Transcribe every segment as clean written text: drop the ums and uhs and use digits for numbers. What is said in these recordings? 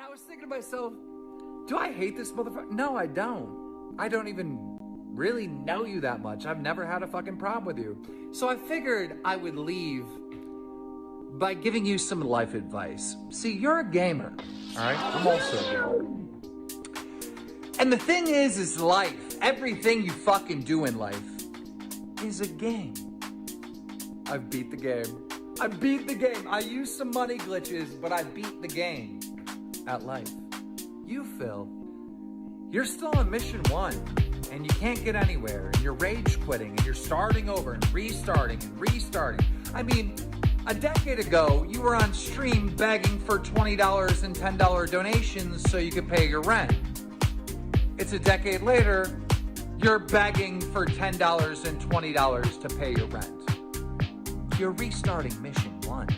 I was thinking to myself, do I hate this motherfucker? No, I don't. I don't even really know you that much. I've never had a fucking problem with you. So I figured I would leave by giving you some life advice. See, you're a gamer, all right? I'm also a gamer. And the thing is life, everything you fucking do in life is a game. I've beat the game. I beat the game. I used some money glitches, but I beat the game at life. You, Phil, you're still on mission 1, and you can't get anywhere, and you're rage quitting, and you're starting over and restarting and restarting. I mean, a decade ago, you were on stream begging for $20 and $10 donations so you could pay your rent. It's a decade later, you're begging for $10 and $20 to pay your rent. You're restarting mission 1.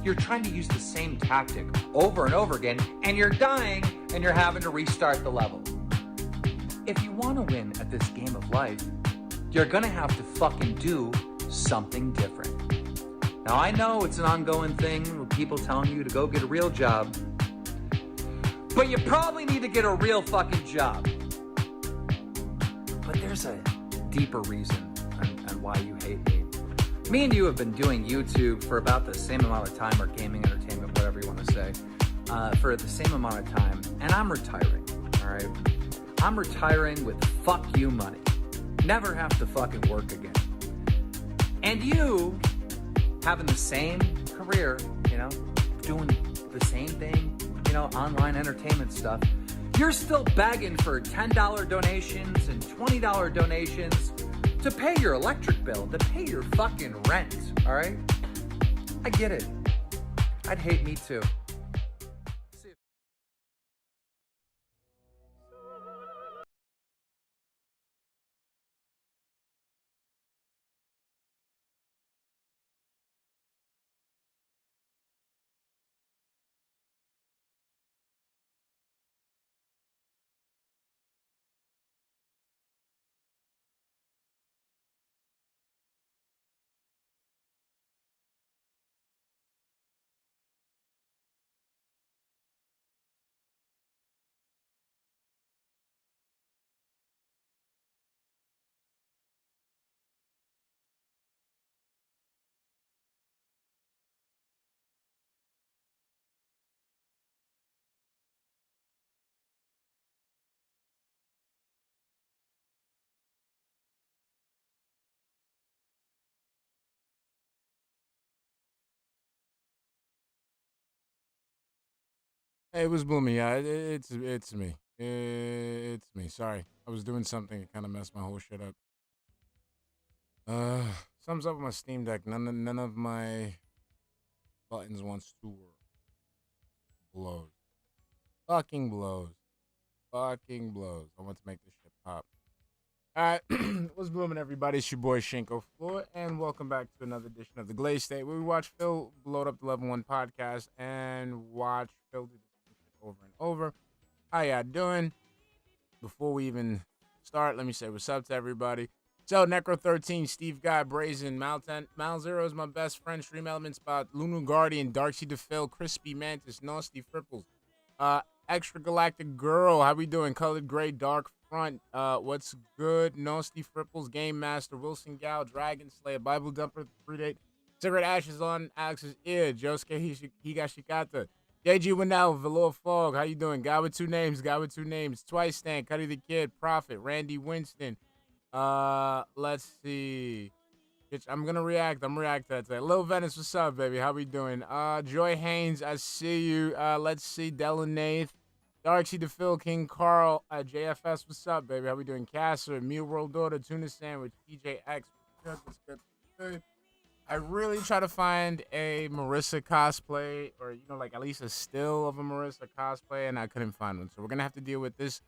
You're trying to use the same tactic over and over again, and you're dying, and you're having to restart the level. If you want to win at this game of life, you're gonna have to fucking do something different. Now, I know it's an ongoing thing with people telling you to go get a real job, but you probably need to get a real fucking job. But there's a deeper reason on why you hate me. Me and you have been doing YouTube for about the same amount of time, or gaming entertainment, whatever you want to say, for the same amount of time, and I'm retiring, all right? I'm retiring with fuck you money. Never have to fucking work again. And you, having the same career, you know, doing the same thing, you know, online entertainment stuff, you're still begging for $10 donations and $20 donations to pay your electric bill, to pay your fucking rent, all right? I get it. I'd hate me too. Hey, it was Bloomy. Yeah, it's me. It's me. Sorry, I was doing something that kind of messed my whole shit up. Uh, Something's up with my Steam Deck. None of my buttons wants to work. Blows. Fucking blows. Fucking blows. I want to make this shit pop. All right, what's blooming, everybody? It's your boy Shinko Fleur, and welcome back to another edition of the Glaze State, where we watch Phil load up the Level 1 podcast and watch Phil do this over and over. How y'all doing? Before we even start, let me say what's up to everybody. So, Necro13, Steve Guy, Brazen, Malzero is my best friend, Stream Element Spot, Lunar Guardian, darksydephil, Crispy Mantis, Nasty Fripples, Extra Galactic Girl, how we doing? Colored Gray, Dark Front, what's good? Nasty Fripples, Game Master, Wilson Gal, Dragon Slayer, Bible Dumper, 3-Date, Cigarette Ashes on Alex's ear, Josuke Higashikata, JG Winnell, Velour Fog, how you doing? Guy with two names, Twice Stand, Cuddy the Kid, Prophet, Randy Winston, let's see. I'm gonna react. I'm reacting to that today. Lil Venice, what's up, baby? How we doing? Joy Haynes, I see you. Let's see. Delanath, darksydephil, King Carl, JFS, what's up, baby? How we doing? Casser, Meal World Daughter, Tuna Sandwich, TJX. Good. I really try to find a Marissa cosplay, or like at least a still of a Marissa cosplay, and I couldn't find one. So we're gonna have to deal with this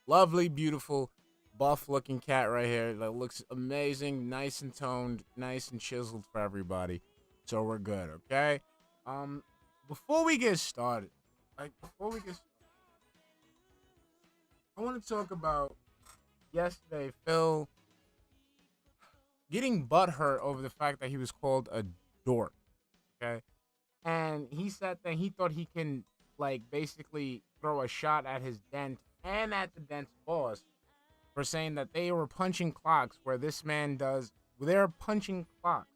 lovely, beautiful, buff-looking cat right here that looks amazing, nice and toned, nice and chiseled for everybody. So we're good, okay? Before we get started, I want to talk about yesterday, Phil getting butthurt over the fact that he was called a dork, okay? And he said that he thought he can like basically throw a shot at his dent and at the dent's boss for saying that they were punching clocks where this man does. They're punching clocks,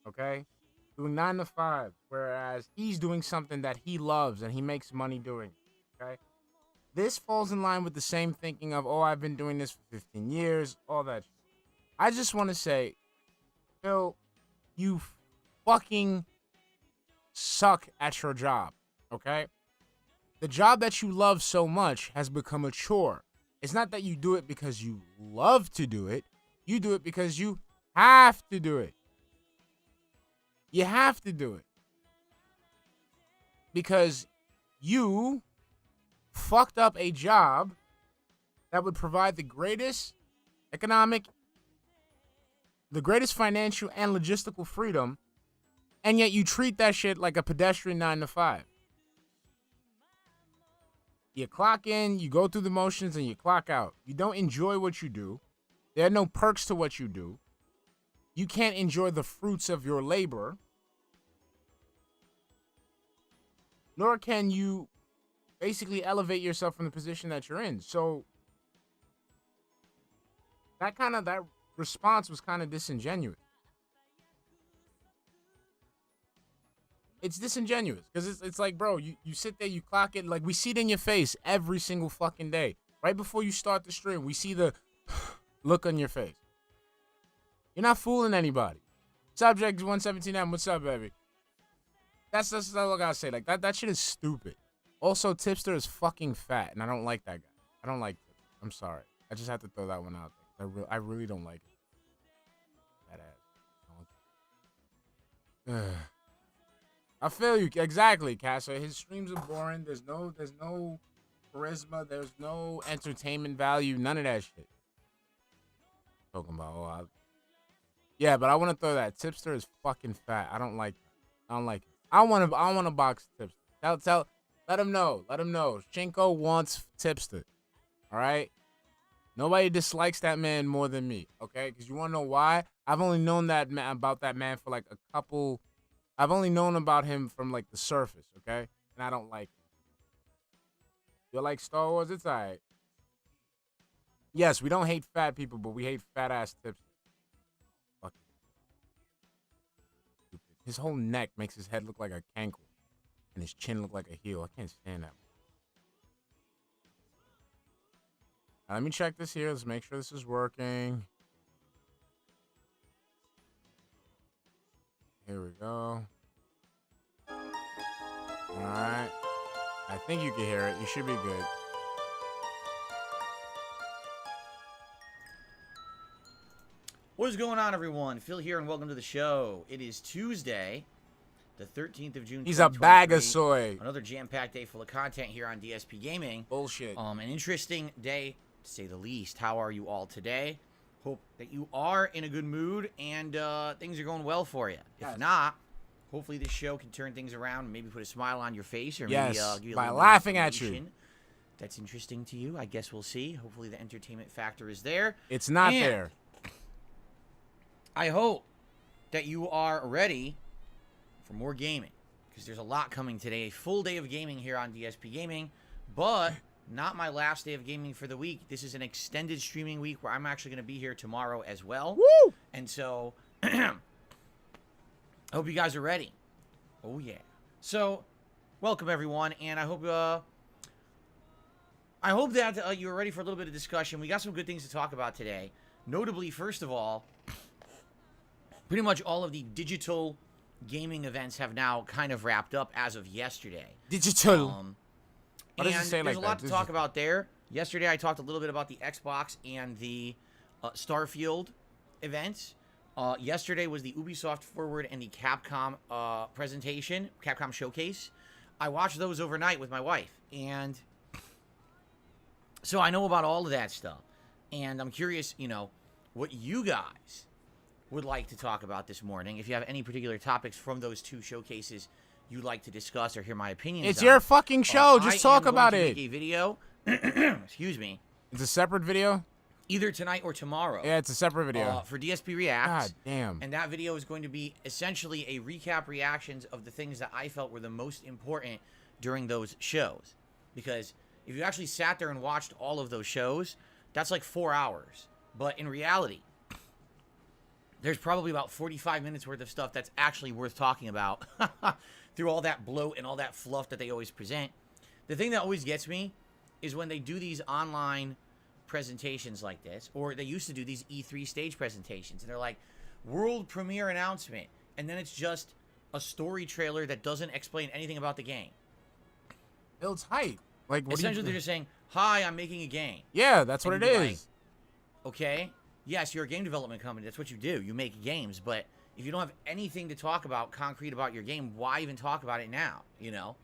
okay, doing 9 to 5, whereas he's doing something that he loves and he makes money doing. Okay, this falls in line with the same thinking of, oh, I've been doing this for 15 years, all that. I just want to say, Phil, you fucking suck at your job, okay? The job that you love so much has become a chore. It's not that you do it because you love to do it. You do it because you have to do it. You have to do it. Because you fucked up a job that would provide the greatest economic, the greatest financial and logistical freedom, and yet you treat that shit like a pedestrian 9 to 5. You clock in, you go through the motions, and you clock out. You don't enjoy what you do. There are no perks to what you do. You can't enjoy the fruits of your labor. Nor can you basically elevate yourself from the position that you're in. So that response was kind of disingenuous. It's disingenuous because it's like, bro, you sit there, you clock it. Like, we see it in your face every single fucking day. Right before you start the stream, we see the look on your face. You're not fooling anybody. Subject 117M, what's up, baby? That's all I gotta say. Like, that shit is stupid. Also, Tipster is fucking fat, and I don't like that guy. I don't like Tipster. I'm sorry. I just have to throw that one out there. I really don't like it. That ass. I feel you exactly, Cass. His streams are boring. There's no charisma. There's no entertainment value. None of that shit. Talking about yeah, but I want to throw that. Tipster is fucking fat. I don't like it. I want to box Tipster. Let him know. Shinko wants Tipster. All right. Nobody dislikes that man more than me. Okay, because you want to know why? I've only known about that man for like a couple. I've only known about him from, like, the surface, okay? And I don't like him. You like Star Wars? It's all right. Yes, we don't hate fat people, but we hate fat-ass tips. Fuck. His whole neck makes his head look like a cankle, and his chin look like a heel. I can't stand that. Now, let me check this here. Let's make sure this is working. Here we go. Alright. I think you can hear it. You should be good. What is going on, everyone? Phil here, and welcome to the show. It is Tuesday, the 13th of June. He's a bag of soy. Another jam-packed day full of content here on DSP Gaming. Bullshit. An interesting day, to say the least. How are you all today? Hope that you are in a good mood and things are going well for you. Yes. If not, hopefully this show can turn things around and maybe put a smile on your face, or yes, maybe give you a by little laughing at you. That's interesting to you. I guess we'll see. Hopefully the entertainment factor is there. It's not there. I hope that you are ready for more gaming, because there's a lot coming today. A full day of gaming here on DSP Gaming, but not my last day of gaming for the week. This is an extended streaming week where I'm actually going to be here tomorrow as well. Woo! And so, I hope you guys are ready. Oh, yeah. So, welcome, everyone, and I hope that you're ready for a little bit of discussion. We got some good things to talk about today. Notably, first of all, pretty much all of the digital gaming events have now kind of wrapped up as of yesterday. Digital. And there's a lot to talk about there. Yesterday, I talked a little bit about the Xbox and the Starfield events. Yesterday was the Ubisoft Forward and the Capcom presentation, Capcom Showcase. I watched those overnight with my wife, and so I know about all of that stuff. And I'm curious, what you guys would like to talk about this morning. If you have any particular topics from those two showcases you'd like to discuss or hear my opinions on. It's your fucking show. Just talk about it. Make a video. Excuse me. It's a separate video? Either tonight or tomorrow. Yeah, it's a separate video. For DSP Reacts. God damn. And that video is going to be essentially a recap reactions of the things that I felt were the most important during those shows. Because if you actually sat there and watched all of those shows, that's like 4 hours. But in reality, there's probably about 45 minutes worth of stuff that's actually worth talking about through all that bloat and all that fluff that they always present. The thing that always gets me is when they do these online presentations like this, or they used to do these E3 stage presentations, and they're like, world premiere announcement, and then it's just a story trailer that doesn't explain anything about the game. Builds hype. Like, what essentially, they're just saying, hi, I'm making a game. Yeah, that's what it is. Like, okay, yes, you're a game development company. That's what you do. You make games. But if you don't have anything to talk about, concrete about your game, why even talk about it now? You know?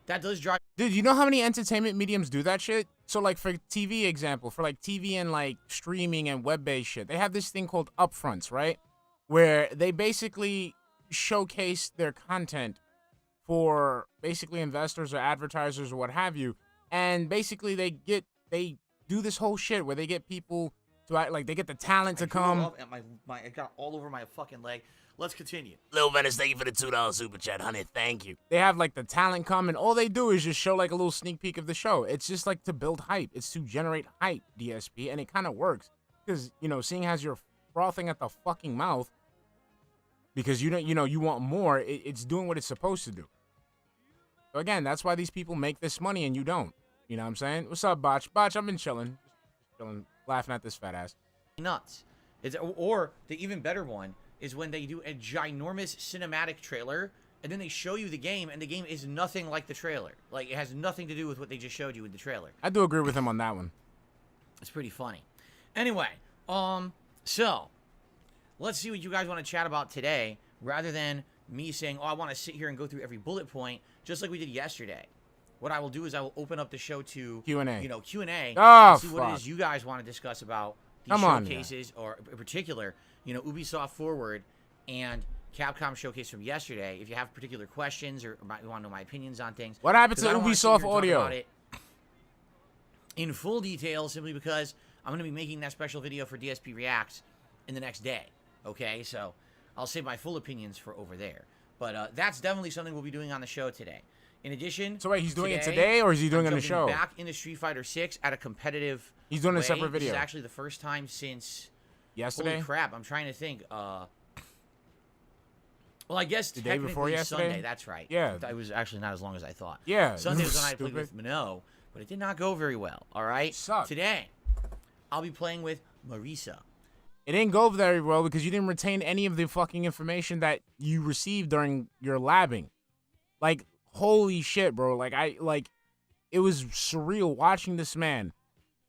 That does drive... Dude, you know how many entertainment mediums do that shit? So, like, for TV example, for, like, TV and, like, streaming and web-based shit, they have this thing called upfronts, right? Where they basically showcase their content for basically investors or advertisers or what have you. And basically they do this whole shit where they get people to act, like, they get the talent to come. I got all over my fucking leg. Let's continue. Lil Venice, thank you for the $2 super chat, honey. Thank you. They have, like, the talent come, and all they do is just show, like, a little sneak peek of the show. It's just, like, to build hype. It's to generate hype, DSP, and it kind of works. Because, you know, seeing as you're frothing at the fucking mouth, because you don't, you know, you want more, it's doing what it's supposed to do. So, again, that's why these people make this money and you don't. You know what I'm saying? What's up, Botch? Botch, I've been chilling. Just chilling, laughing at this fat ass. Nuts. Or the even better one is when they do a ginormous cinematic trailer, and then they show you the game, and the game is nothing like the trailer. Like, it has nothing to do with what they just showed you with the trailer. I do agree with him on that one. It's pretty funny. Anyway, so let's see what you guys want to chat about today, rather than me saying, oh, I want to sit here and go through every bullet point, just like we did yesterday. What I will do is I will open up the show to Q&A. You know, Q&A. Oh, see what it is you guys want to discuss about these Come on, showcases, or in particular, you know, Ubisoft Forward and Capcom showcase from yesterday. If you have particular questions or you want to know my opinions on things. What happened to Ubisoft Audio? About it in full detail, simply because I'm going to be making that special video for DSP Reacts in the next day. Okay, so I'll save my full opinions for over there. But that's definitely something we'll be doing on the show today. In addition, so wait, he's doing it today, or is he doing it on the show? Back into Street Fighter 6 at a competitive. He's doing a separate video. This is actually the first time since yesterday. Holy crap! I'm trying to think. Well, I guess the day before yesterday. Sunday. That's right. Yeah, it was actually not as long as I thought. Yeah, Sunday was when I played with Minot, but it did not go very well. All right. Sucked. Today, I'll be playing with Marisa. It didn't go very well because you didn't retain any of the fucking information that you received during your labbing. Like, holy shit, bro. It was surreal watching this man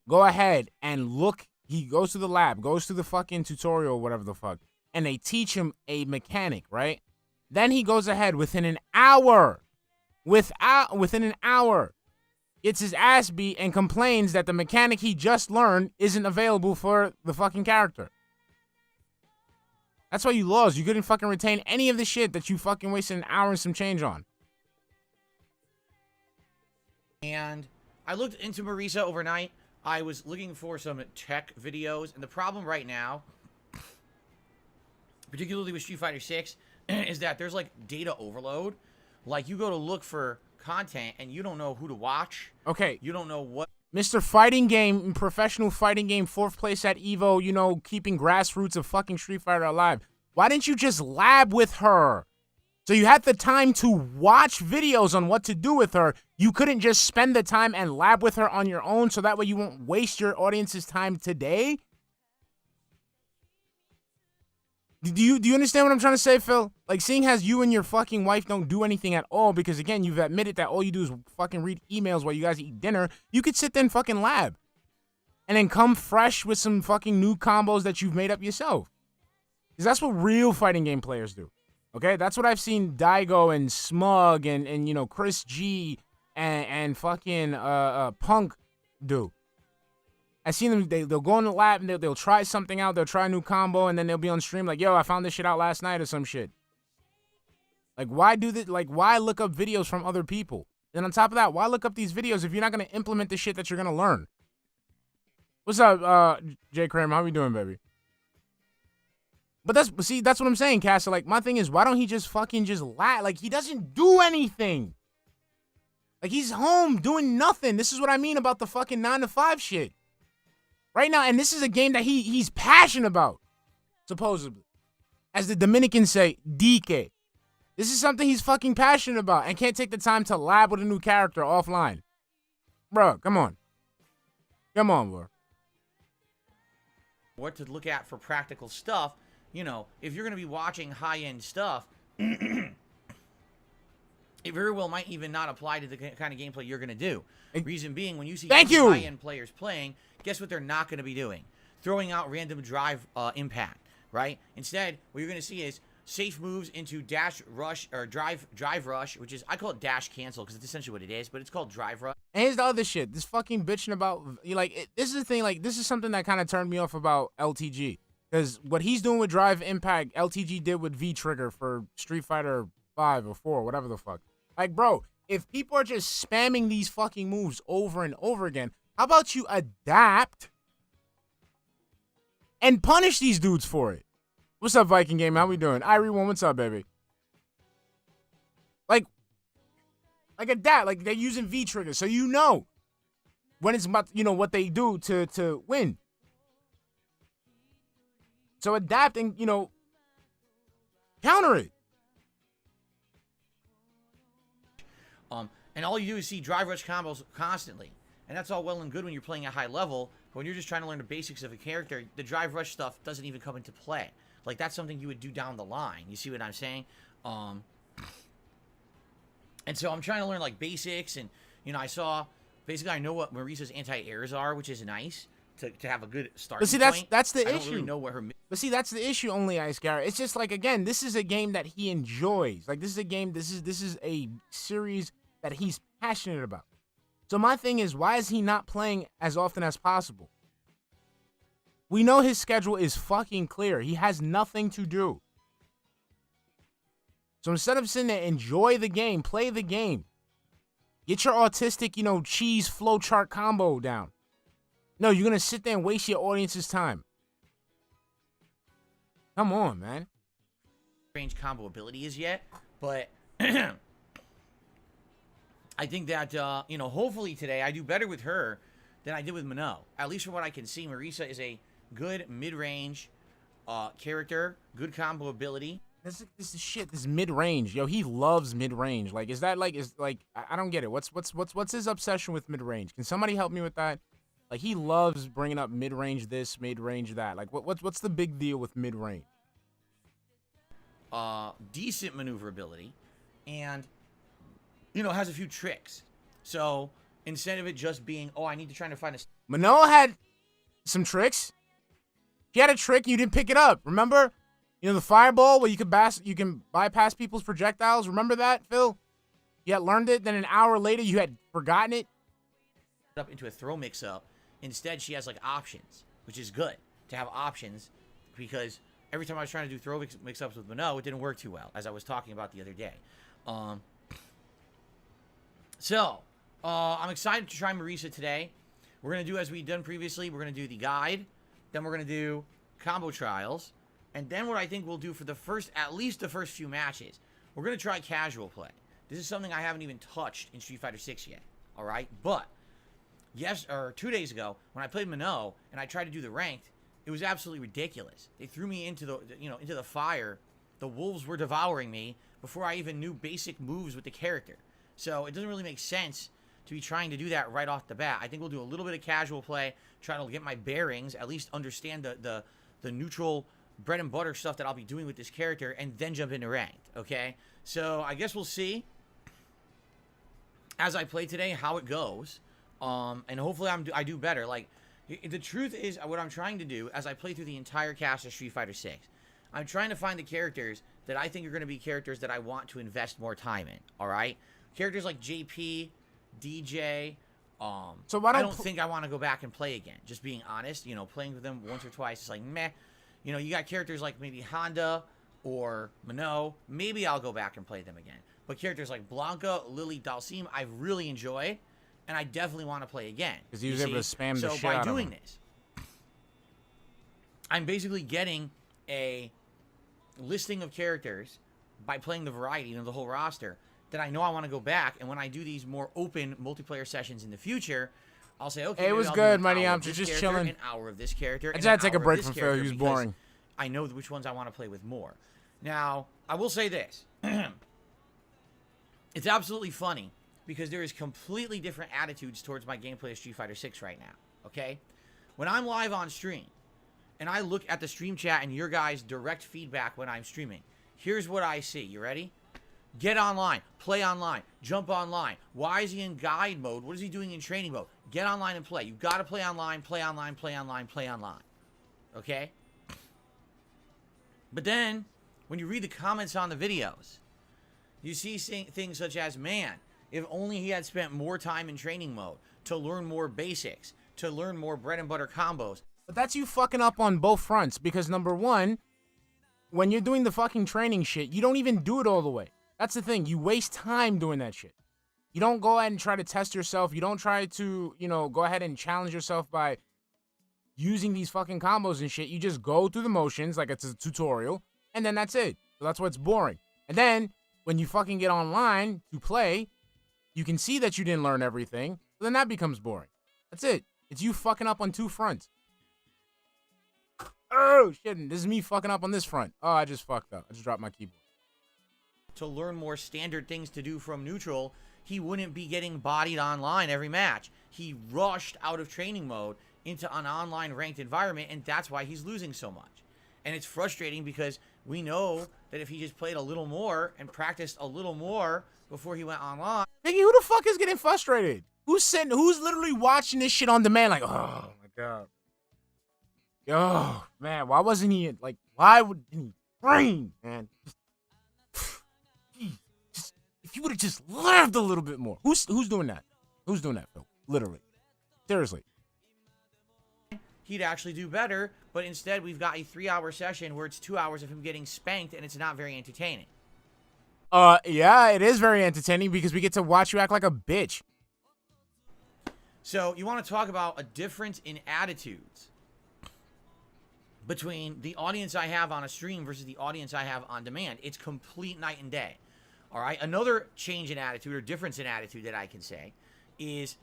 go ahead and look. He goes to the lab, goes to the fucking tutorial, whatever the fuck, and they teach him a mechanic, right? Then he goes ahead within an hour, gets his ass beat and complains that the mechanic he just learned isn't available for the fucking character. That's why you lost. You couldn't fucking retain any of the shit that you fucking wasted an hour and some change on. And I looked into Marisa overnight. I was looking for some tech videos, and the problem right now, particularly with Street Fighter 6, is that there's like data overload. Like, you go to look for content and you don't know who to watch. Okay. You don't know what. Mr. Fighting Game, professional fighting game, 4th place at EVO, you know, keeping grassroots of fucking Street Fighter alive. Why didn't you just lab with her? So you had the time to watch videos on what to do with her. You couldn't just spend the time and lab with her on your own so that way you won't waste your audience's time today? Do you understand what I'm trying to say, Phil? Like, seeing as you and your fucking wife don't do anything at all because, again, you've admitted that all you do is fucking read emails while you guys eat dinner, you could sit there and fucking lab. And then come fresh with some fucking new combos that you've made up yourself. Because that's what real fighting game players do. Okay? That's what I've seen Daigo and Smug and you know, Chris G and fucking Punk do. I've seen them, they'll go in the lab and they'll try something out, they'll try a new combo, and then they'll be on stream like, yo, I found this shit out last night or some shit. Like, why do this? Like, why look up videos from other people? And on top of that, why look up these videos if you're not going to implement the shit that you're going to learn? What's up, Jay Kramer? How we doing, baby? But that's what I'm saying, Castle. Like, my thing is, why don't he just fucking just lie? Like, he doesn't do anything. Like, he's home doing nothing. This is what I mean about the fucking 9 to 5 shit. Right now, and this is a game that he's passionate about, supposedly. As the Dominicans say, DK. This is something he's fucking passionate about and can't take the time to lab with a new character offline. Bro, come on. Come on, bro. What to look at for practical stuff, you know, if you're going to be watching high-end stuff, it very well might even not apply to the kind of gameplay you're going to do. Reason being, when you see high-end players playing, guess what they're not going to be doing? Throwing out random drive impact, right? Instead, what you're going to see is safe moves into dash rush or drive rush, which is, I call it dash cancel because it's essentially what it is, but it's called drive rush. And here's the other shit. This fucking bitching about, this is the thing, like, this is something that kind of turned me off about LTG. Because what he's doing with drive impact, LTG did with V-Trigger for Street Fighter 5 or 4, whatever the fuck. Like, bro, if people are just spamming these fucking moves over and over again, how about you adapt and punish these dudes for it? What's up, Viking Game? How we doing? Irie1, what's up, baby? Like adapt. Like, they're using V-Trigger, so you know when it's about, you know, what they do to win. So adapt and, you know, counter it. And all you do is see drive rush combos constantly. And that's all well and good when you're playing at high level, but when you're just trying to learn the basics of a character, the drive rush stuff doesn't even come into play. Like, that's something you would do down the line. You see what I'm saying? And so I'm trying to learn, like, basics, and, you know, I know what Marisa's anti-airs are, which is nice to have a good starting But see, point. that's the issue. I don't really know what her... But see, that's the issue only, Ice Garrett. It's just like, again, this is a game that he enjoys. Like, this is a game, this is a series that he's passionate about. So my thing is, why is he not playing as often as possible? We know his schedule is fucking clear. He has nothing to do. So instead of sitting there, enjoy the game, play the game. Get your autistic, you know, cheese flowchart combo down. No, you're going to sit there and waste your audience's time. Come on, man. Range combo ability is yet, but I think that, you know, hopefully today I do better with her than I did with Minot. At least from what I can see, Marisa is a good mid-range character, good combo ability. This is shit. This is mid-range. Yo, he loves mid-range. Like, is that like, I don't get it. What's his obsession with mid-range? Can somebody help me with that? Like, he loves bringing up mid-range this, mid-range that. Like, what's the big deal with mid-range? Decent maneuverability, and, you know, has a few tricks. So instead of it just being, oh, I need to try to find a... Manoa had some tricks. He had a trick, you didn't pick it up. Remember? You know, the fireball where you can bypass people's projectiles. Remember that, Phil? You had learned it, then an hour later you had forgotten it. Up into a throw mix-up. Instead, she has, like, options, which is good to have options, because every time I was trying to do throw mix-ups with Minot, it didn't work too well, as I was talking about the other day. I'm excited to try Marisa today. We're going to do as we've done previously. We're going to do the guide. Then we're going to do combo trials. And then what I think we'll do for the at least the first few matches, we're going to try casual play. This is something I haven't even touched in Street Fighter 6 yet. All right? But 2 days ago, when I played Minot and I tried to do the ranked, it was absolutely ridiculous. They threw me into the fire. The wolves were devouring me before I even knew basic moves with the character. So it doesn't really make sense to be trying to do that right off the bat. I think we'll do a little bit of casual play, try to get my bearings, at least understand the neutral bread and butter stuff that I'll be doing with this character, and then jump into ranked, okay? So I guess we'll see as I play today how it goes, and hopefully I do better. Like, the truth is, what I'm trying to do as I play through the entire cast of Street Fighter 6, I'm trying to find the characters that I think are going to be characters that I want to invest more time in, all right? Characters like JP, DJ, so why I don't think I want to go back and play again. Just being honest, you know, playing with them once or twice is like, meh. You know, you got characters like maybe Honda or Minot. Maybe I'll go back and play them again. But characters like Blanca, Lily, Dalsim, I really enjoy, and I definitely want to play again. Because he was able to spam the shit out of So by doing this, I'm basically getting a listing of characters by playing the variety, you know, the whole roster, that I know I want to go back, and when I do these more open multiplayer sessions in the future, I'll say, okay, it was good, Money. I'm just chilling. An hour of this character. I just had to take a break from Phil. He was boring. I know which ones I want to play with more. Now, I will say this. It's absolutely funny because there is completely different attitudes towards my gameplay of Street Fighter 6 right now, okay? When I'm live on stream and I look at the stream chat and your guys' direct feedback when I'm streaming, here's what I see. You ready? Get online. Play online. Jump online. Why is he in guide mode? What is he doing in training mode? Get online and play. You've got to play online, play online, play online, play online. Okay? But then, when you read the comments on the videos, you see things such as, man, if only he had spent more time in training mode to learn more basics, to learn more bread and butter combos. But that's you fucking up on both fronts because, number one, when you're doing the fucking training shit, you don't even do it all the way. That's the thing. You waste time doing that shit. You don't go ahead and try to test yourself. You don't try to, go ahead and challenge yourself by using these fucking combos and shit. You just go through the motions like it's a tutorial, and then that's it. So that's what's boring. And then when you fucking get online to play, you can see that you didn't learn everything. So then that becomes boring. That's it. It's you fucking up on two fronts. Oh, shit. This is me fucking up on this front. Oh, I just fucked up. I just dropped my keyboard. To learn more standard things to do from neutral, he wouldn't be getting bodied online every match. He rushed out of training mode into an online ranked environment, and that's why he's losing so much. And it's frustrating because we know that if he just played a little more and practiced a little more before he went online. Nigga, who the fuck is getting frustrated? Who's literally watching this shit on demand like, oh my god. Yo, man, why wasn't he why would he train, man? If you would have just lived a little bit more. Who's doing that? Who's doing that, Phil? Literally. Seriously. He'd actually do better, but instead we've got a 3-hour session where it's 2 hours of him getting spanked and it's not very entertaining. Yeah, it is very entertaining because we get to watch you act like a bitch. So you want to talk about a difference in attitudes between the audience I have on a stream versus the audience I have on demand. It's complete night and day. All right, another change in attitude or difference in attitude that I can say is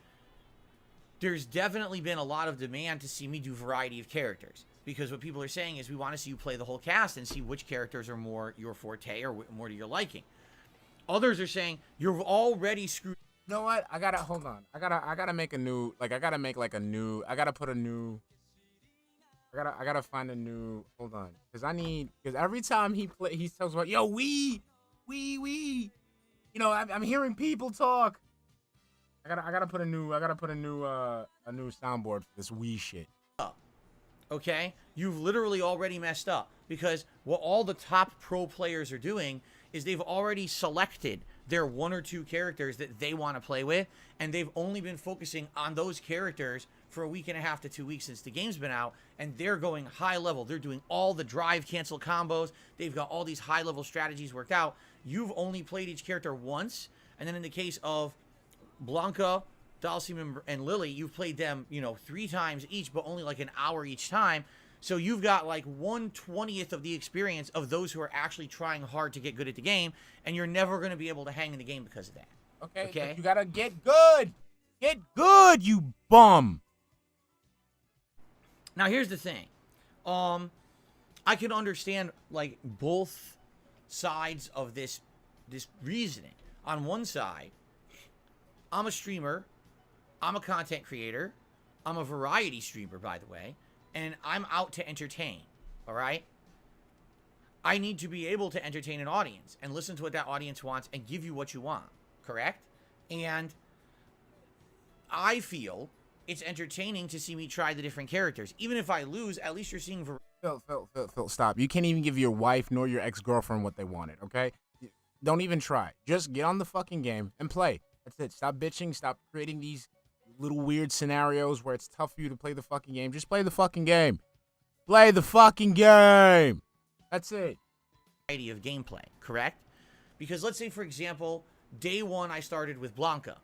there's definitely been a lot of demand to see me do variety of characters because what people are saying is we want to see you play the whole cast and see which characters are more your forte or more to your liking. Others are saying you're already screwed. You know what? Hold on. I gotta make a new, I gotta find a new, hold on. Because every time he tells about, yo, we. I'm hearing people talk. I gotta put a new soundboard for this wee shit. Okay? You've literally already messed up because what all the top pro players are doing is they've already selected their 1 or 2 characters that they want to play with, and they've only been focusing on those characters for a week and a half to 2 weeks since the game's been out, and they're going high level. They're doing all the drive cancel combos. They've got all these high level strategies worked out. You've only played each character once, and then in the case of Blanca, Dalsim, and Lily, you've played them, 3 times each, but only like an hour each time. So you've got like 1/20th of the experience of those who are actually trying hard to get good at the game, and you're never going to be able to hang in the game because of that. Okay? You gotta get good. Get good, you bum. Now here's the thing. I can understand like both sides of this reasoning. On one side, I'm a streamer, I'm a content creator, I'm a variety streamer, by the way, and I'm out to entertain, all right? I need to be able to entertain an audience and listen to what that audience wants and give you what you want, correct? And I feel it's entertaining to see me try the different characters. Even if I lose, at least you're seeing Phil, stop. You can't even give your wife nor your ex-girlfriend what they wanted, okay? Don't even try. Just get on the fucking game and play. That's it. Stop bitching. Stop creating these little weird scenarios where it's tough for you to play the fucking game. Just play the fucking game. Play the fucking game. That's it. Variety of gameplay, correct? Because let's say, for example, day 1 I started with Blanca,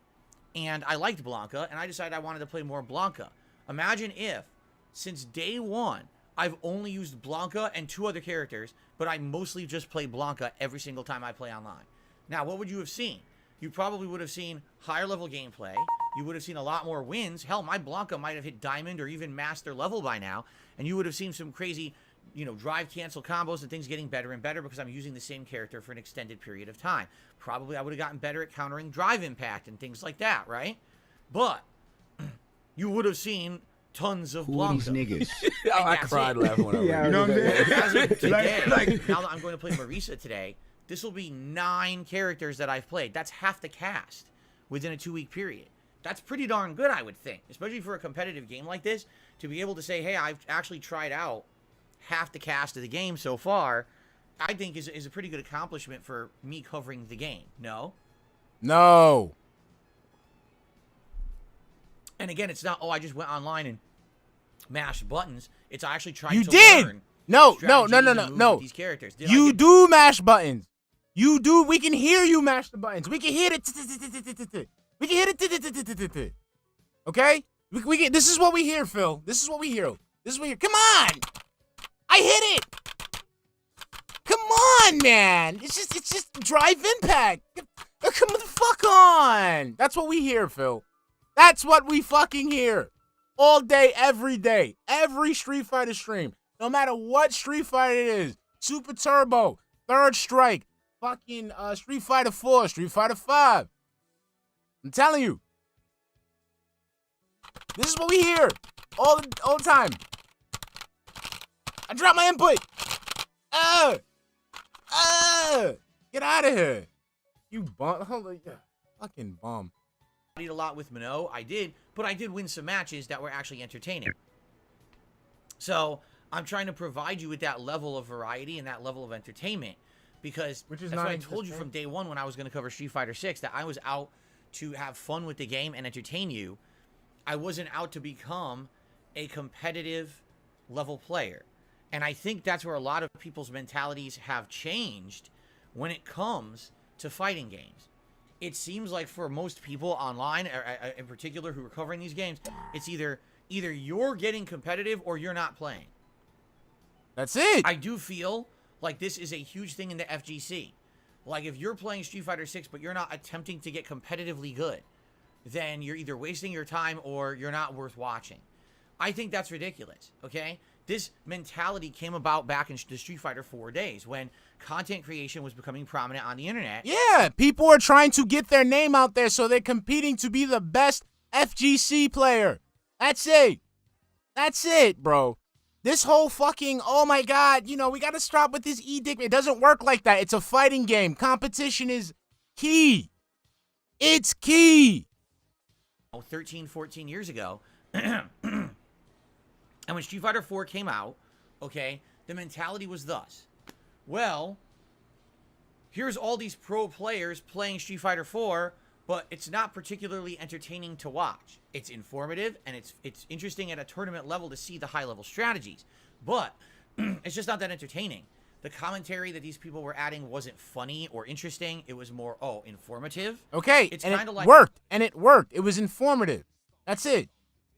and I liked Blanca, and I decided I wanted to play more Blanca. Imagine if, since day 1, I've only used Blanca and 2 other characters, but I mostly just play Blanca every single time I play online. Now, what would you have seen? you probably would have seen higher level gameplay. You would have seen a lot more wins. Hell, my Blanca might have hit Diamond or even Master level by now. And you would have seen some crazy, you know, drive cancel combos and things getting better and better because I'm using the same character for an extended period of time. Probably I would have gotten better at countering drive impact and things like that, right? But you would have seen tons of Blanca. Niggas. I cried laughing when I read it. You know what I'm saying? As of today, now that I'm going to play Marisa today, this will be 9 characters that I've played. That's half the cast within a 2-week period. That's pretty darn good, I would think, especially for a competitive game like this, to be able to say, hey, I've actually tried out half the cast of the game so far, I think is a pretty good accomplishment for me covering the game. No? No. And again, it's not, oh, I just went online and mashed buttons. It's I actually tried You to did. learn No. strategies and moves with these characters. You do mash buttons. You do. We can hear you mash the buttons. We can hear it. We can hear it. Okay? We can, this is what we hear, Phil. This is what we hear. This is what we hear. Come on. I hit it. Come on, man. It's just drive impact. Come the fuck on. That's what we hear, Phil. That's what we fucking hear. All day, every day. Every Street Fighter stream. No matter what Street Fighter it is. Super Turbo, Third Strike, fucking Street Fighter 4, Street Fighter 5. I'm telling you. This is what we hear. All the time. I dropped my input. Get out of here. You bum. Hold on. Fucking bum. I did a lot with Minot. I did, but I did win some matches that were actually entertaining. So I'm trying to provide you with that level of variety and that level of entertainment, because that's what I told you from day one when I was going to cover Street Fighter 6, that I was out to have fun with the game and entertain you. I wasn't out to become a competitive level player. And I think that's where a lot of people's mentalities have changed when it comes to fighting games. It seems like for most people online, in particular who are covering these games, it's either you're getting competitive or you're not playing. That's it. I do feel like this is a huge thing in the FGC. Like, if you're playing Street Fighter 6 but you're not attempting to get competitively good, then you're either wasting your time or you're not worth watching. I think that's ridiculous, okay? This mentality came about back in the Street Fighter 4 days when content creation was becoming prominent on the internet. Yeah, people are trying to get their name out there, so they're competing to be the best FGC player. That's it. That's it, bro. This whole fucking, oh my God, you know, we got to stop with this edict. It doesn't work like that. It's a fighting game. Competition is key. It's key. 13, 14 years ago. And when Street Fighter 4 came out, okay, the mentality was thus. Well, here's all these pro players playing Street Fighter 4, but it's not particularly entertaining to watch. It's informative, and it's interesting at a tournament level to see the high-level strategies. But it's just not that entertaining. The commentary that these people were adding wasn't funny or interesting. It was more, informative. Okay, it's and kind of like worked, and it worked. It was informative. That's it.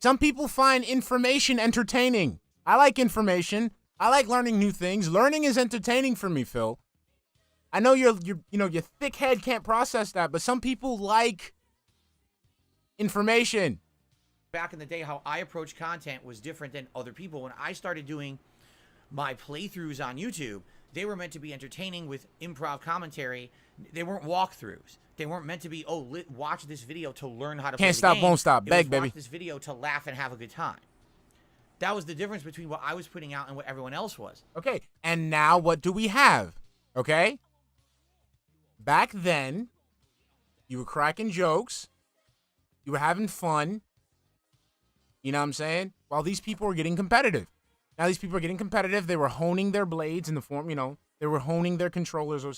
Some people find information entertaining. I like information. I like learning new things. Learning is entertaining for me, Phil. I know your thick head can't process that, but some people like information. Back in the day, how I approached content was different than other people. When I started doing my playthroughs on YouTube, they were meant to be entertaining with improv commentary. They weren't walkthroughs. They weren't meant to be, watch this video to learn how to play the game. Can't stop, won't stop. Beg, baby. Watch this video to laugh and have a good time. That was the difference between what I was putting out and what everyone else was. Okay, and now what do we have? Okay? Back then, you were cracking jokes. You were having fun. You know what I'm saying? While these people were getting competitive. Now these people are getting competitive. They were honing their blades in the form, they were honing their controllers or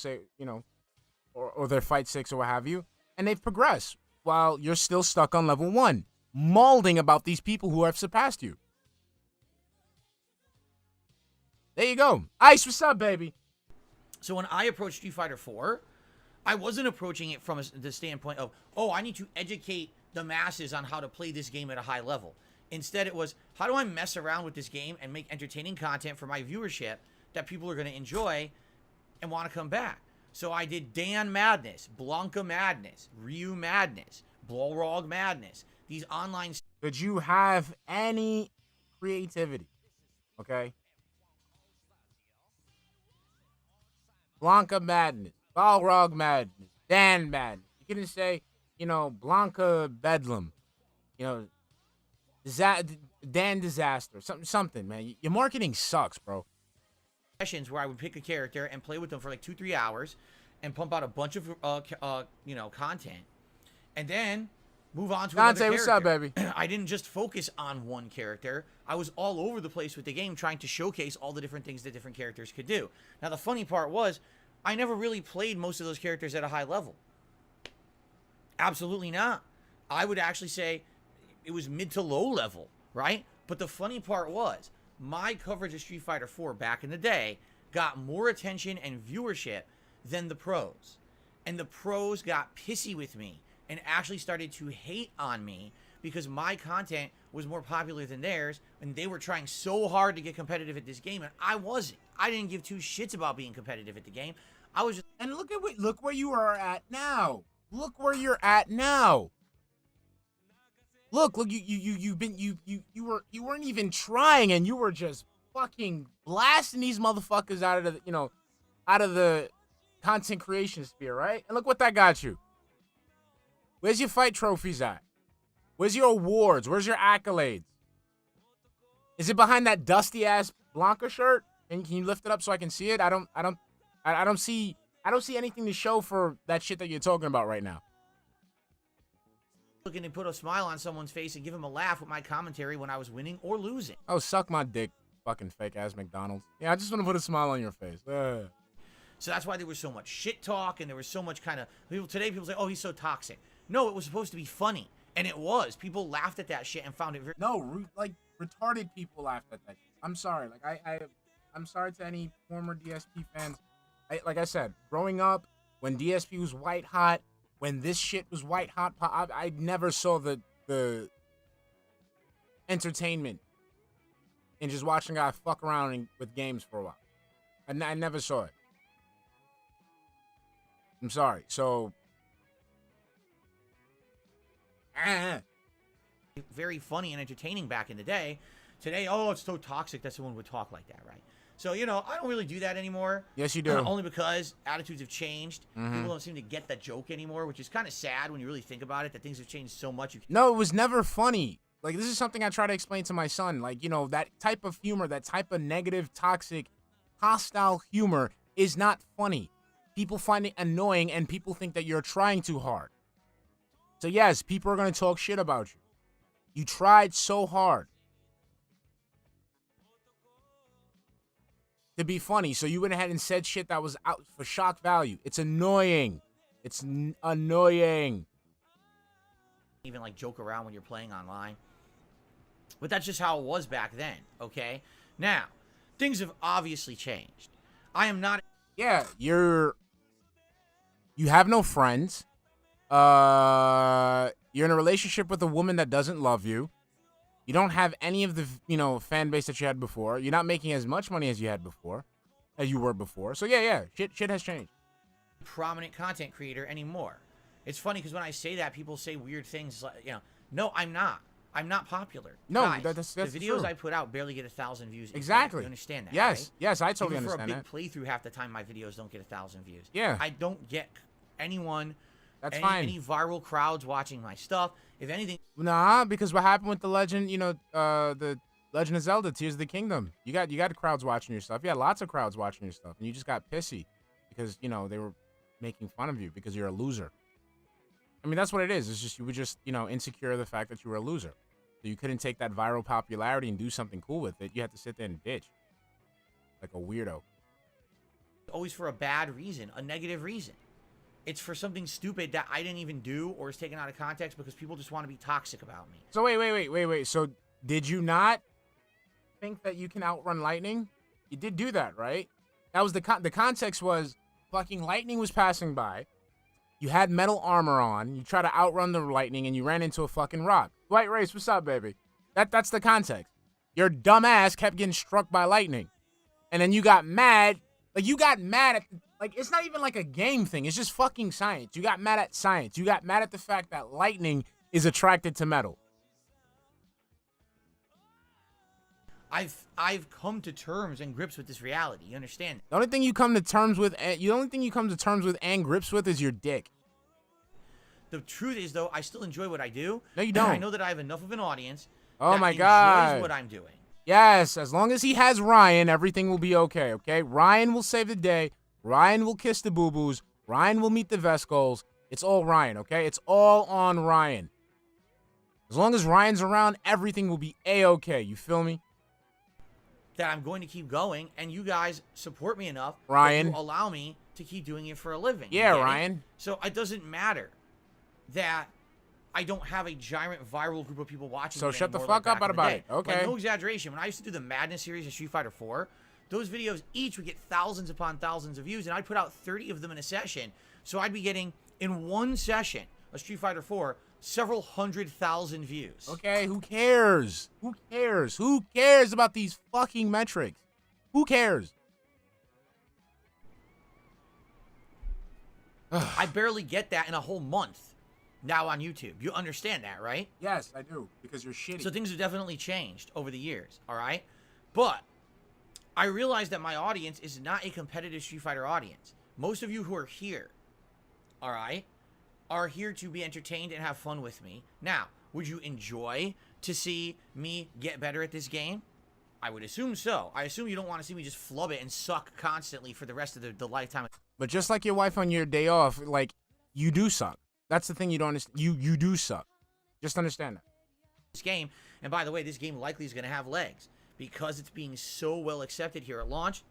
or their Fight 6 or what have you. And they've progressed while you're still stuck on level 1, mauling about these people who have surpassed you. There you go. Ice, what's up, baby? So when I approached Street Fighter 4, I wasn't approaching it from the standpoint of, I need to educate the masses on how to play this game at a high level. Instead, it was, how do I mess around with this game and make entertaining content for my viewership that people are going to enjoy and want to come back? So I did Dan Madness, Blanca Madness, Ryu Madness, Balrog Madness. These online... Did you have any creativity? Okay? Blanca Madness, Balrog Madness, Dan Madness. You couldn't say, Blanca Bedlam. Dan Disaster. Something, man. Your marketing sucks, bro. Sessions where I would pick a character and play with them for like 2-3 hours and pump out a bunch of, content. And then move on to another character. What's up, baby? I didn't just focus on one character. I was all over the place with the game trying to showcase all the different things that different characters could do. Now, the funny part was I never really played most of those characters at a high level. Absolutely not. I would actually say it was mid to low level, right? But the funny part was my coverage of Street Fighter 4 back in the day got more attention and viewership than the pros. And the pros got pissy with me and actually started to hate on me because my content was more popular than theirs, and they were trying so hard to get competitive at this game, and I wasn't. I didn't give two shits about being competitive at the game. I was just... And look where you are at now. Look where you're at now. Look, you weren't even trying, and you were just fucking blasting these motherfuckers out of the content creation sphere, right? And look what that got you. Where's your fight trophies at? Where's your awards? Where's your accolades? Is it behind that dusty ass Blanca shirt? And can you lift it up so I can see it? I don't see anything to show for that shit that you're talking about right now. Looking to put a smile on someone's face and give him a laugh with my commentary when I was winning or losing. Oh, suck my dick, fucking fake ass McDonald's. Yeah, I just want to put a smile on your face. So that's why there was so much shit talk, and there was so much kind of people say, "Oh, he's so toxic." No, it was supposed to be funny, and it was. People laughed at that shit and found it very... No, like retarded people laughed at that shit. I'm sorry. Like I'm sorry to any former DSP fans. Like I said, growing up when DSP was white hot, when this shit was white hot, I never saw the entertainment in just watching a guy fuck around with games for a while. I never saw it. I'm sorry. So, very funny and entertaining back in the day. Today, oh, it's so toxic that someone would talk like that, right? So, I don't really do that anymore. Yes, you do. Only because attitudes have changed. Mm-hmm. People don't seem to get that joke anymore, which is kind of sad when you really think about it, that things have changed so much. No, it was never funny. Like, this is something I try to explain to my son. Like, that type of humor, that type of negative, toxic, hostile humor is not funny. People find it annoying, and people think that you're trying too hard. So, yes, people are going to talk shit about you. You tried so hard to be funny, so you went ahead and said shit that was out for shock value. It's annoying. It's annoying. Even, joke around when you're playing online. But that's just how it was back then, okay? Now, things have obviously changed. I am not... Yeah, you have no friends. You're in a relationship with a woman that doesn't love you. You don't have any of the, fan base that you had before. You're not making as much money as you were before. So yeah, shit has changed. Prominent content creator anymore. It's funny because when I say that, people say weird things like, no, I'm not. I'm not popular. No, guys, that's the videos true. I put out barely get 1,000 views. Exactly. You understand that? Yes, right? yes, I totally Even understand that. for a big playthrough, half the time my videos don't get 1,000 views. Yeah. I don't get anyone. That's fine. Any viral crowds watching my stuff. If anything. Nah, because what happened with the Legend, the Legend of Zelda, Tears of the Kingdom. You got crowds watching your stuff. You had lots of crowds watching your stuff, and you just got pissy because they were making fun of you because you're a loser. I mean, that's what it is. It's just you were just insecure of the fact that you were a loser. So you couldn't take that viral popularity and do something cool with it. You had to sit there and bitch like a weirdo. Always for a bad reason, a negative reason. It's for something stupid that I didn't even do or is taken out of context because people just want to be toxic about me. So wait. So did you not think that you can outrun lightning? You did do that, right? That was the context was fucking lightning was passing by. You had metal armor on. You try to outrun the lightning and you ran into a fucking rock. White Race, what's up, baby? That's the context. Your dumb ass kept getting struck by lightning. And then you got mad. Like, you got mad at, Like, it's not even like a game thing. It's just fucking science. You got mad at science. You got mad at the fact that lightning is attracted to metal. I've come to terms and grips with this reality. You understand? The only thing you come to terms with, and grips with is your dick. The truth is, though, I still enjoy what I do. No, you don't. I know that I have enough of an audience. Oh my enjoys God. what I'm doing. Yes, as long as he has Ryan, everything will be okay. Okay, Ryan will save the day. Ryan will kiss the boo-boos. Ryan will meet the Vescals. It's all Ryan, okay? It's all on Ryan. As long as Ryan's around, everything will be A-okay. You feel me? That I'm going to keep going, and you guys support me enough Ryan, that you allow me to keep doing it for a living. Yeah, Ryan. So it doesn't matter that I don't have a giant viral group of people watching. So shut the fuck up about it. Okay. Like, no exaggeration. When I used to do the Madness series of Street Fighter 4, those videos each would get thousands upon thousands of views, and I'd put out 30 of them in a session. So I'd be getting, in one session of Street Fighter 4, several 100,000 views. Okay, who cares? Who cares? Who cares about these fucking metrics? Who cares? I barely get that in a whole month now on YouTube. You understand that, right? Yes, I do, because you're shitty. So things have definitely changed over the years, all right? But I realize that my audience is not a competitive Street Fighter audience. Most of you who are here, all right, are here to be entertained and have fun with me. Now, would you enjoy to see me get better at this game? I would assume so. I assume you don't want to see me just flub it and suck constantly for the rest of the lifetime. But just like your wife on your day off, like, you do suck. That's the thing you don't understand. You do suck. Just understand that. This game, and by the way, this game likely is going to have legs because it's being so well accepted here at launch.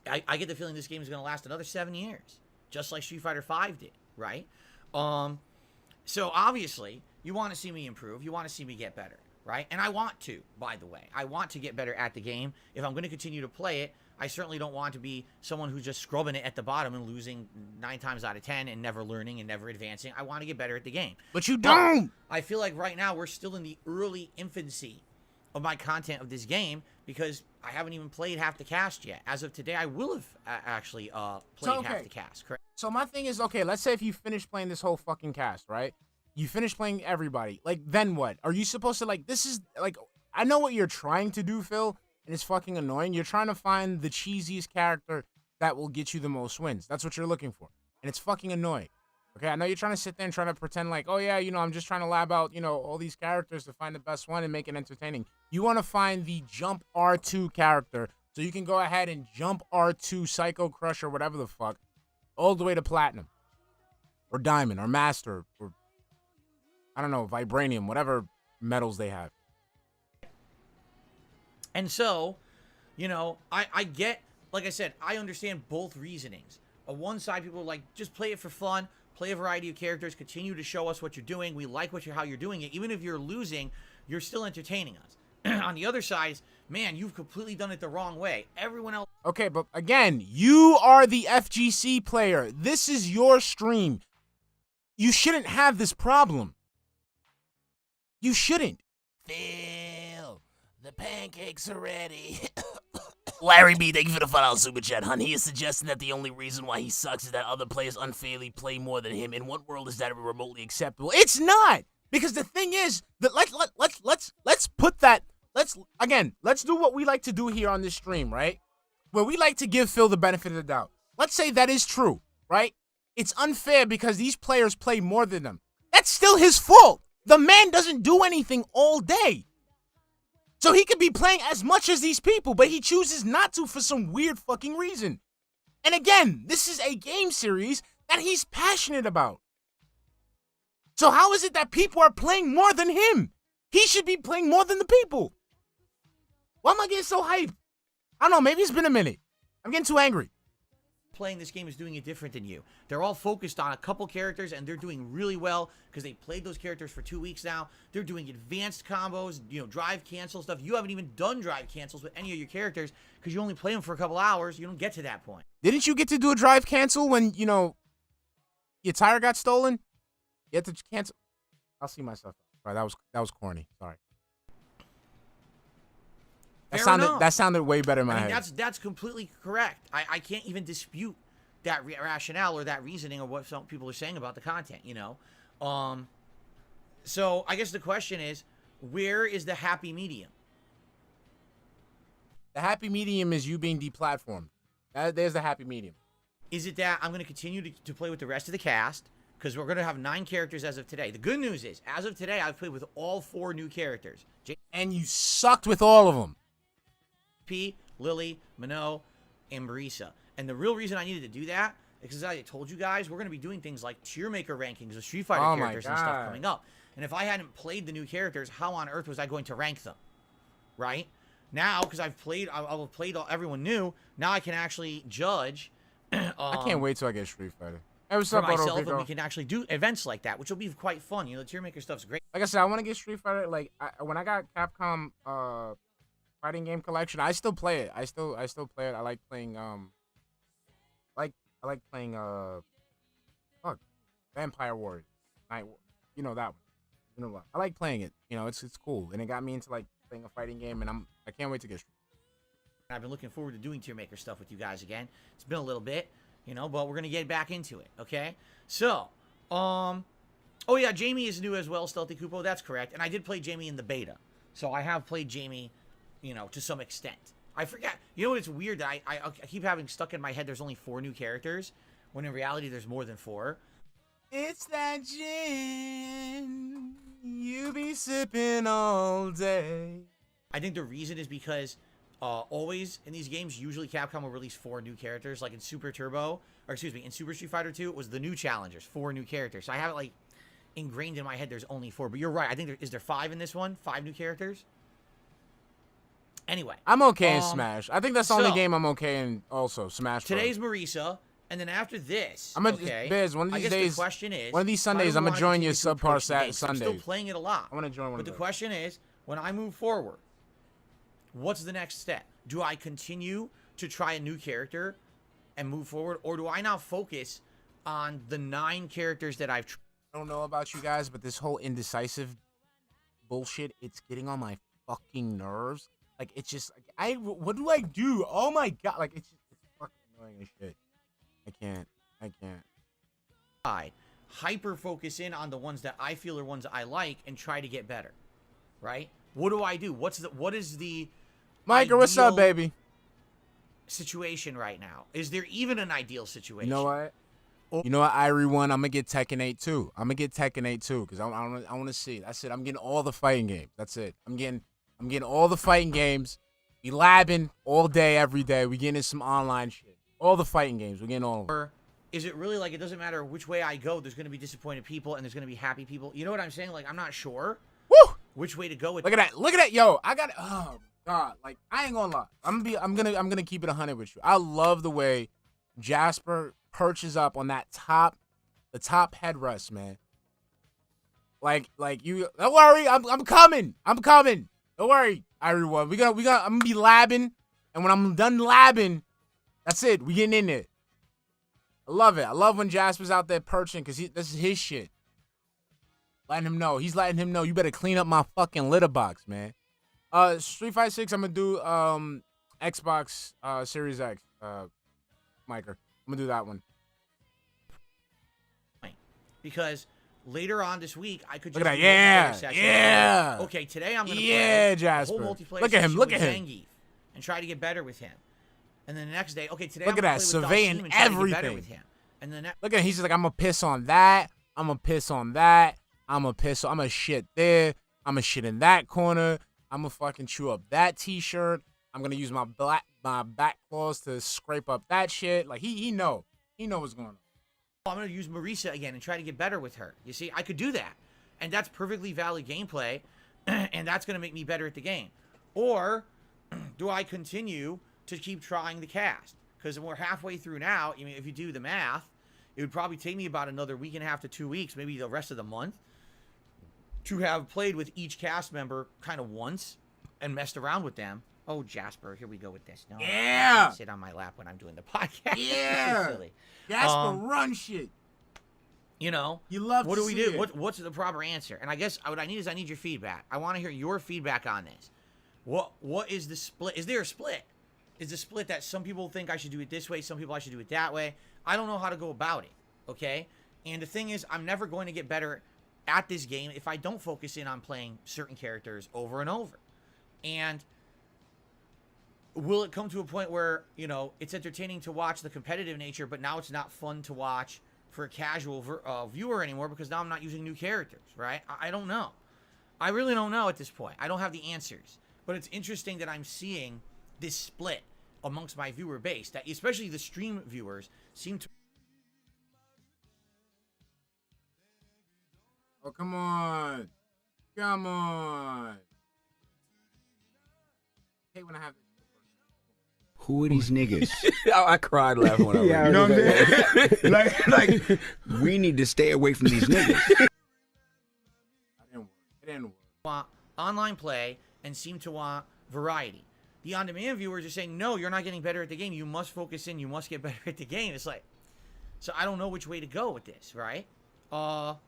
I get the feeling this game is going to last another 7 years, just like Street Fighter V did, right? So obviously, you want to see me improve. You want to see me get better, right? And I want to, by the way. I want to get better at the game. If I'm going to continue to play it, I certainly don't want to be someone who's just scrubbing it at the bottom and losing 9 times out of 10 and never learning and never advancing. I want to get better at the game. But you don't! I feel like right now we're still in the early infancy of my content of this game because I haven't even played half the cast yet. As of today, I will have actually played half the cast, correct? So my thing is, okay, let's say if you finish playing this whole fucking cast, right? You finish playing everybody. Like, then what? Are you supposed to, like, this is, like, I know what you're trying to do, Phil, and it's fucking annoying. You're trying to find the cheesiest character that will get you the most wins. That's what you're looking for. And it's fucking annoying. Okay, I know you're trying to sit there and try to pretend like, oh yeah, you know, I'm just trying to lab out, you know, all these characters to find the best one and make it entertaining. You want to find the Jump R2 character so you can go ahead and Jump R2 Psycho Crush or whatever the fuck all the way to Platinum or Diamond or Master or, I don't know, Vibranium, whatever metals they have. And so, you know, I get, like I said, I understand both reasonings. On one side, people are like, just play it for fun, play a variety of characters, continue to show us what you're doing. We like how you're doing it. Even if you're losing, you're still entertaining us. On the other side, man, you've completely done it the wrong way. Everyone else. Okay, but again, you are the FGC player. This is your stream. You shouldn't have this problem. You shouldn't. Phil, the pancakes are ready. Larry B, thank you for the $5 super chat, hun. He is suggesting that the only reason why he sucks is that other players unfairly play more than him. In what world is that remotely acceptable? It's not, because the thing is that let's put that. Let's do what we like to do here on this stream, right? Where we like to give Phil the benefit of the doubt. Let's say that is true, right? It's unfair because these players play more than them. That's still his fault. The man doesn't do anything all day. So he could be playing as much as these people, but he chooses not to for some weird fucking reason. And again, this is a game series that he's passionate about. So how is it that people are playing more than him? He should be playing more than the people. Why am I getting so hyped? I don't know, maybe it's been a minute. I'm getting too angry. Playing this game is doing it different than you. They're all focused on a couple characters, and they're doing really well because they played those characters for 2 weeks now. They're doing advanced combos, you know, drive cancel stuff. You haven't even done drive cancels with any of your characters because you only play them for a couple hours. You don't get to that point. Didn't you get to do a drive cancel when, you know, your tire got stolen? You had to cancel. I'll see myself. Sorry, that was corny. Sorry. That sounded way better in my head. That's completely correct. I can't even dispute that rationale or that reasoning or what some people are saying about the content, you know? So I guess the question is, where is the happy medium? The happy medium is you being deplatformed. There's the happy medium. Is it that I'm going to continue to play with the rest of the cast? Because we're going to have 9 characters as of today. The good news is, as of today, I've played with all 4 new characters. And you sucked with all of them. P, Lily, Minot, and Marisa. And the real reason I needed to do that is because I told you guys, we're going to be doing things like tier maker rankings of Street Fighter characters and stuff coming up. And if I hadn't played the new characters, how on earth was I going to rank them? Right? Now, because I've played everyone new, now I can actually judge. I can't wait till I get Street Fighter. Hey, what's for up, myself, and we can actually do events like that, which will be quite fun. You know, the tier maker stuff's great. Like I said, I want to get Street Fighter. Like when I got Capcom fighting game collection, I still play it. I still play it. I like playing I like playing Vampire Warriors. You know that one. You know what? I like playing it. You know, it's cool, and it got me into like playing a fighting game, and I can't wait to get Street Fighter. I've been looking forward to doing tier maker stuff with you guys again. It's been a little bit, you know, but we're gonna get back into it. Okay, so oh yeah, Jamie is new as well, Stealthy Kupo. That's correct, and I did play Jamie in the beta, so I have played Jamie, you know, to some extent. I forgot. You know what? It's weird that I keep having stuck in my head. There's only 4 new characters, when in reality there's more than 4. It's that gin you be sipping all day. I think the reason is because always in these games, usually Capcom will release 4 new characters. Like in Super Street Fighter 2, it was the new challengers, 4 new characters. So I have it like ingrained in my head. There's only 4, but you're right. I think is there 5 in this one? 5 new characters. Anyway, I'm okay in Smash. I think that's the only game I'm okay in. Also, Smash. Today's Marisa, and then after this, Biz, one of these days, the question is, one of these Sundays, I'm gonna join you subpar Sundays. I'm still playing it a lot. I want to join one. But the question is, when I move forward, what's the next step? Do I continue to try a new character and move forward, or do I now focus on the 9 characters that I've tried? I don't know about you guys, but this whole indecisive bullshit, it's getting on my fucking nerves. Like, it's just, like, what do I do? Oh my god, like, it's fucking annoying as shit. I can't. Hyper focus in on the ones that I feel are ones I like and try to get better, right? What do I do? What is the Micah, what's up, baby? Situation right now? Is there even an ideal situation? You know what? You know what, Irie one, I'm gonna get Tekken 8 too. Because I want to see. That's it. I'm getting all the fighting games. That's it. I'm getting all the fighting games. We labbing all day, every day. We getting in some online shit. All the fighting games. We're getting all of them. Or is it really like it doesn't matter which way I go, there's going to be disappointed people and there's going to be happy people? You know what I'm saying? Like, I'm not sure which way to go with Look at that. Yo, I got it. Oh, God. Like, I ain't gonna lie. I'm gonna keep it 100 with you. I love the way Jasper perches up on that the top headrest, man. Like you, don't worry. I'm coming. Don't worry, everyone. I'm gonna be labbing, and when I'm done labbing, that's it. We getting in there. I love it. I love when Jasper's out there perching, because this is his shit. Letting him know. He's letting him know, you better clean up my fucking litter box, man. Street Fighter 6, I'm gonna do Xbox Series X, Micah. I'm gonna do that one. Because later on this week, I could just do yeah. Okay, today I'm gonna play Jasper. a whole multiplayer Look at him. Zangief and try to get better with him. And then the next day, okay, today look I'm at gonna that, play surveying with Dalsim and try to get better everything. with him. And then look at him. He's just like, I'm gonna piss on that. I'm gonna piss on that. I'm gonna shit there. I'm gonna shit in that corner. I'm gonna fucking chew up that t-shirt. I'm gonna use my back claws to scrape up that shit. Like he know what's going on. I'm going to use Marisa again and try to get better with her. You see, I could do that. And that's perfectly valid gameplay, and that's going to make me better at the game. Or do I continue to keep trying the cast? Because we're halfway through now. I mean, if you do the math, it would probably take me about another week and a half to 2 weeks, maybe the rest of the month, to have played with each cast member kind of once and messed around with them. Oh, Jasper, here we go with this. No, yeah. I can't sit on my lap when I'm doing the podcast. Yeah. Silly. Jasper, run shit. You know, you love. What do we do? What's the proper answer? And I guess what I need your feedback. I want to hear your feedback on this. What is the split? Is there a split? is the split that some people think I should do it this way, some people I should do it that way. I don't know how to go about it, okay? And the thing is, I'm never going to get better at this game if I don't focus in on playing certain characters over and over. And will it come to a point where, you know, it's entertaining to watch the competitive nature, but now it's not fun to watch for a casual viewer anymore because now I'm not using new characters, right? I don't know. I really don't know at this point. I don't have the answers. But it's interesting that I'm seeing this split amongst my viewer base, that especially the stream viewers seem to... Oh, come on. Come on. I hate when I have... Who are these niggas? I cried laughing when I read it. You know what I'm saying? like, we need to stay away from these niggas. It didn't work. Want online play and seem to want variety. The on-demand viewers are saying, no, you're not getting better at the game. You must focus in. You must get better at the game. It's like, so I don't know which way to go with this, right? So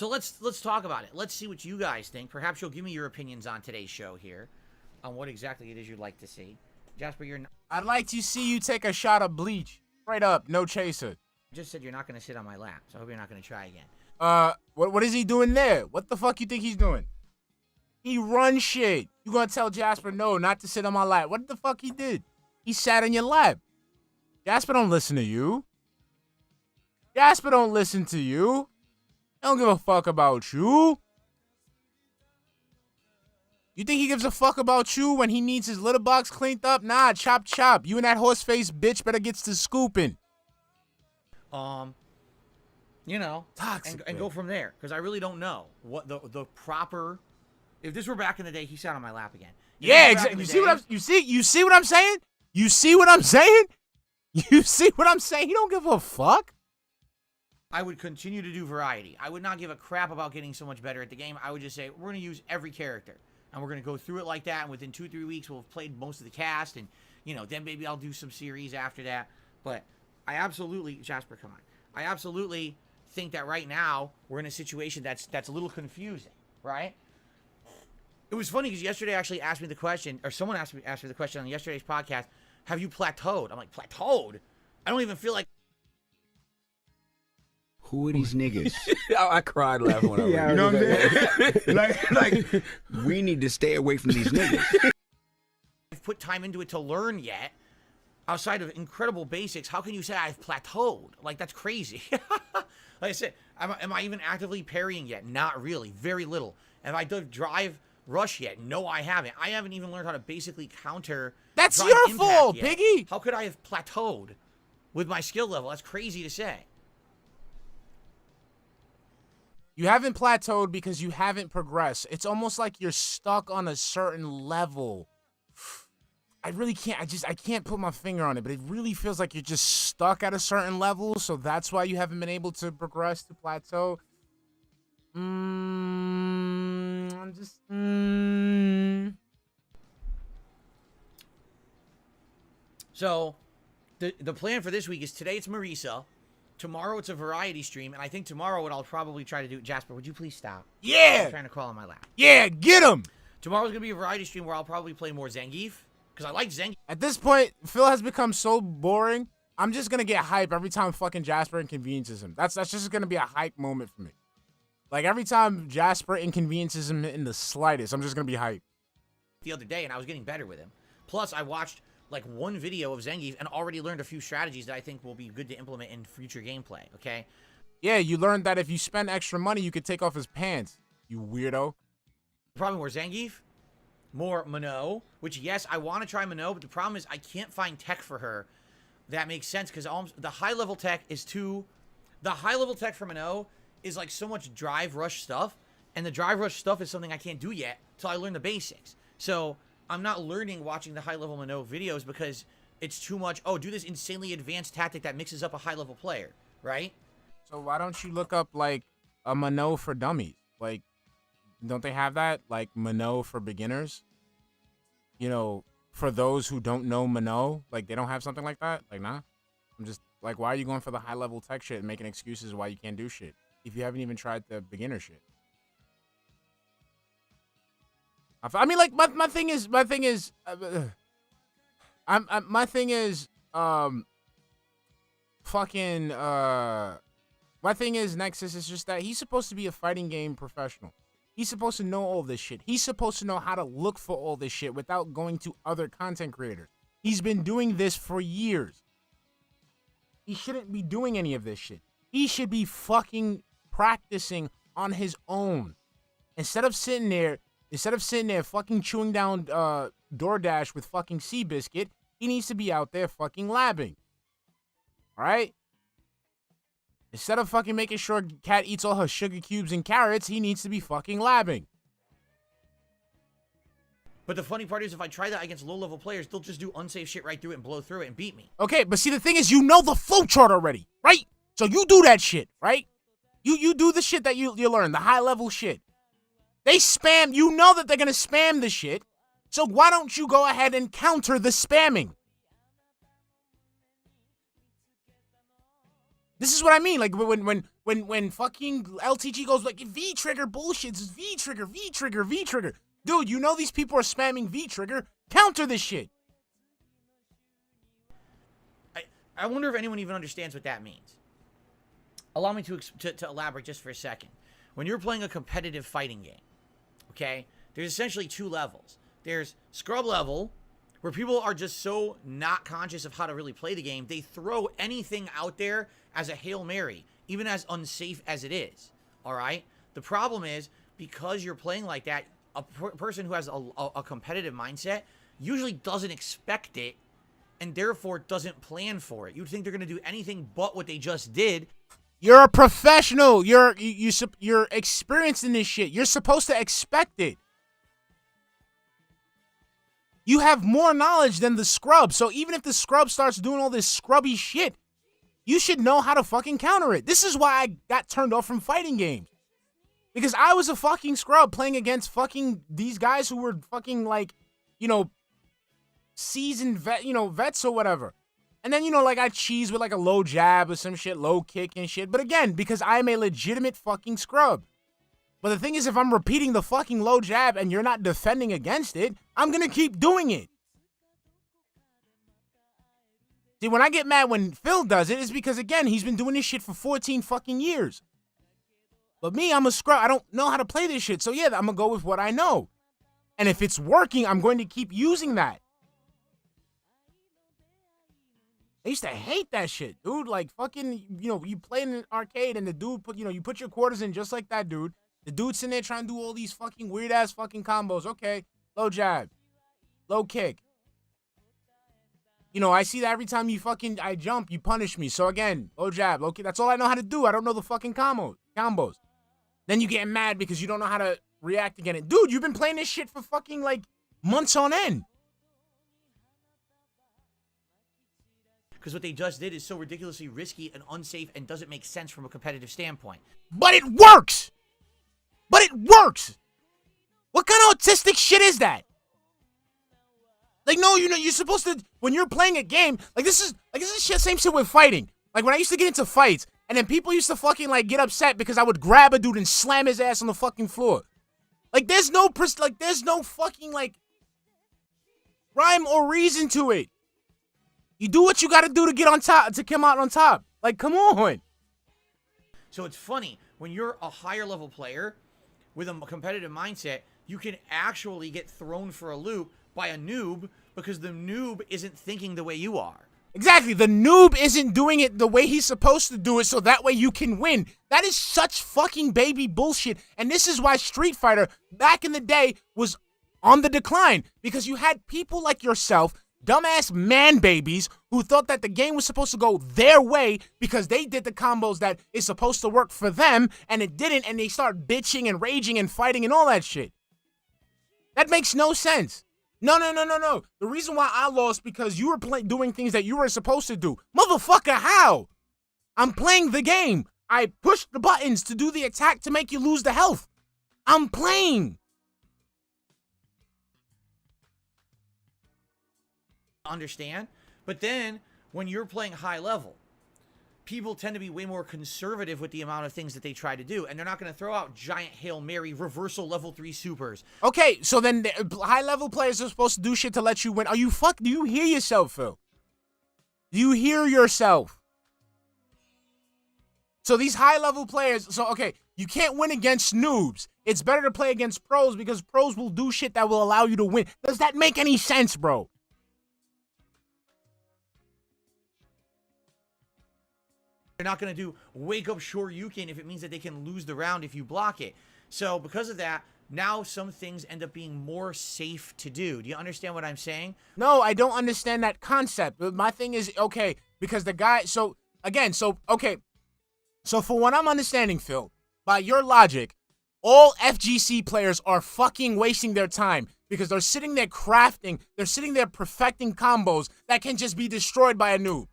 let's talk about it. Let's see what you guys think. Perhaps you'll give me your opinions on today's show here, on what exactly it is you'd like to see. Jasper, you're not... I'd like to see you take a shot of bleach. Straight up, no chaser. I just said you're not going to sit on my lap, so I hope you're not going to try again. What is he doing there? What the fuck you think he's doing? He runs shit. You gonna tell Jasper no, not to sit on my lap? What the fuck he did? He sat on your lap. Jasper don't listen to you. Jasper don't listen to you. I don't give a fuck about you. You think he gives a fuck about you when he needs his litter box cleaned up? Nah, chop chop. You and that horse face bitch better get to scooping. You know, toxic, and go from there, because I really don't know what the proper... If this were back in the day, he sat on my lap again. Yeah, exactly. You see what I'm saying? You see what I'm saying? You see what I'm saying? He don't give a fuck. I would continue to do variety. I would not give a crap about getting so much better at the game. I would just say, we're going to use every character, and we're going to go through it like that, and within 2-3 weeks, we'll have played most of the cast, and, you know, then maybe I'll do some series after that. But I absolutely... Jasper, come on. I absolutely think that right now, we're in a situation that's a little confusing, right? It was funny because yesterday actually asked me the question, or someone asked me the question on yesterday's podcast, have you plateaued? I'm like, plateaued? I don't even feel like... Who are these niggas? I cried laughing when I read it. You know what I'm saying? like, we need to stay away from these niggas. I've put time into it to learn yet. Outside of incredible basics, how can you say I've plateaued? Like, that's crazy. Like I said, am I even actively parrying yet? Not really. Very little. Have I done drive rush yet? No, I haven't. I haven't even learned how to basically counter. That's drive your impact fault, yet. Piggy. How could I have plateaued with my skill level? That's crazy to say. You haven't plateaued because you haven't progressed. It's almost like you're stuck on a certain level. I really can't, I can't put my finger on it, but it really feels like you're just stuck at a certain level, so that's why you haven't been able to progress to plateau. So, the plan for this week is today it's Marisa, tomorrow it's a variety stream, and I think tomorrow what I'll probably try to do... Jasper, would you please stop? Yeah! I'm trying to crawl on my lap. Yeah, get him! Tomorrow's going to be a variety stream where I'll probably play more Zangief. Because I like Zangief. At this point, Phil has become so boring. I'm just going to get hype every time fucking Jasper inconveniences him. That's just going to be a hype moment for me. Like, every time Jasper inconveniences him in the slightest, I'm just going to be hype. The other day, and I was getting better with him. Plus, I watched, like, one video of Zangief and already learned a few strategies that I think will be good to implement in future gameplay, okay? Yeah, you learned that if you spend extra money, you could take off his pants, you weirdo. Probably more Zangief. More Minot, which, yes, I want to try Minot, but the problem is I can't find tech for her that makes sense, because the high-level tech is too... The high-level tech for Minot is, like, so much drive rush stuff, and the drive rush stuff is something I can't do yet till I learn the basics. So, I'm not learning watching the high-level Minot videos because it's too much, oh, do this insanely advanced tactic that mixes up a high-level player, right? So why don't you look up, like, a Minot for dummies? Like, don't they have that? Like, Minot for beginners? You know, for those who don't know Minot, like, they don't have something like that? Like, nah. I'm just, like, why are you going for the high-level tech shit and making excuses why you can't do shit if you haven't even tried the beginner shit? I mean, like, my thing is, my thing is, Nexus, is just that he's supposed to be a fighting game professional. He's supposed to know all this shit. He's supposed to know how to look for all this shit without going to other content creators. He's been doing this for years. He shouldn't be doing any of this shit. He should be fucking practicing on his own. Instead of sitting there fucking chewing down DoorDash with fucking Seabiscuit, he needs to be out there fucking labbing. Alright? Instead of fucking making sure Cat eats all her sugar cubes and carrots, he needs to be fucking labbing. But the funny part is, if I try that against low-level players, they'll just do unsafe shit right through it and blow through it and beat me. Okay, but see, the thing is, you know the flowchart already, right? So you do that shit, right? You do the shit that you learn, the high-level shit. They spam, you know that they're gonna spam the shit, so why don't you go ahead and counter the spamming? This is what I mean, like, when fucking LTG goes like, V-trigger bullshit, it's V-trigger, V-trigger, V-trigger. Dude, you know these people are spamming V-trigger. Counter this shit. I wonder if anyone even understands what that means. Allow me to elaborate just for a second. When you're playing a competitive fighting game, okay, there's essentially two levels. There's scrub level, where people are just so not conscious of how to really play the game, they throw anything out there as a Hail Mary, even as unsafe as it is, all right? The problem is, because you're playing like that, a person who has a competitive mindset usually doesn't expect it and therefore doesn't plan for it. You'd think they're going to do anything but what they just did. You're a professional. You're experienced in this shit. You're supposed to expect it. You have more knowledge than the scrub. So even if the scrub starts doing all this scrubby shit, you should know how to fucking counter it. This is why I got turned off from fighting games. Because I was a fucking scrub playing against fucking these guys who were fucking like, seasoned vets or whatever. And then, like I cheese with like a low jab or some shit, low kick and shit. But again, because I'm a legitimate fucking scrub. But the thing is, if I'm repeating the fucking low jab and you're not defending against it, I'm gonna keep doing it. See, when I get mad when Phil does it, it's because, again, he's been doing this shit for 14 fucking years. But me, I'm a scrub. I don't know how to play this shit. So yeah, I'm gonna go with what I know. And if it's working, I'm going to keep using that. I used to hate that shit, dude. Like, fucking, you play in an arcade and the dude you put your quarters in just like that, dude. The dude's in there trying to do all these fucking weird-ass fucking combos. Okay, low jab, low kick. I see that every time I jump, you punish me. So again, low jab, low kick. That's all I know how to do. I don't know the fucking combos. Then you get mad because you don't know how to react again. Dude, you've been playing this shit for fucking, like, months on end. Because what they just did is so ridiculously risky and unsafe and doesn't make sense from a competitive standpoint. But it works! What kind of autistic shit is that? Like, no, you're supposed to, when you're playing a game, this is shit, same shit with fighting. Like, when I used to get into fights, and then people used to fucking, like, get upset because I would grab a dude and slam his ass on the fucking floor. Like, there's no fucking, like, rhyme or reason to it. You do what you gotta do to get on top, to come out on top. Like, come on. So it's funny, when you're a higher level player with a competitive mindset, you can actually get thrown for a loop by a noob because the noob isn't thinking the way you are. Exactly. The noob isn't doing it the way he's supposed to do it, so that way you can win. That is such fucking baby bullshit. And this is why Street Fighter, back in the day, was on the decline. Because you had people like yourself, dumbass man babies, who thought that the game was supposed to go their way because they did the combos that is supposed to work for them, and it didn't, and they start bitching and raging and fighting and all that shit. That makes no sense. No. The reason why I lost because you were doing things that you were supposed to do. Motherfucker, how? I'm playing the game. I pushed the buttons to do the attack to make you lose the health. I'm playing. Understand? But then, when you're playing high level, people tend to be way more conservative with the amount of things that they try to do, and they're not going to throw out giant Hail Mary reversal level 3 supers. Okay, so then the high-level players are supposed to do shit to let you win. Do you hear yourself, Phil? Do you hear yourself? So these high-level players, okay, you can't win against noobs. It's better to play against pros because pros will do shit that will allow you to win. Does that make any sense, bro? They're not going to do wake up Shoryuken if it means that they can lose the round if you block it. So because of that, now some things end up being more safe to do. Do you understand what I'm saying? No, I don't understand that concept. My thing is, okay, because the guy, okay. So for what I'm understanding, Phil, by your logic, all FGC players are fucking wasting their time because they're sitting there crafting, they're sitting there perfecting combos that can just be destroyed by a noob.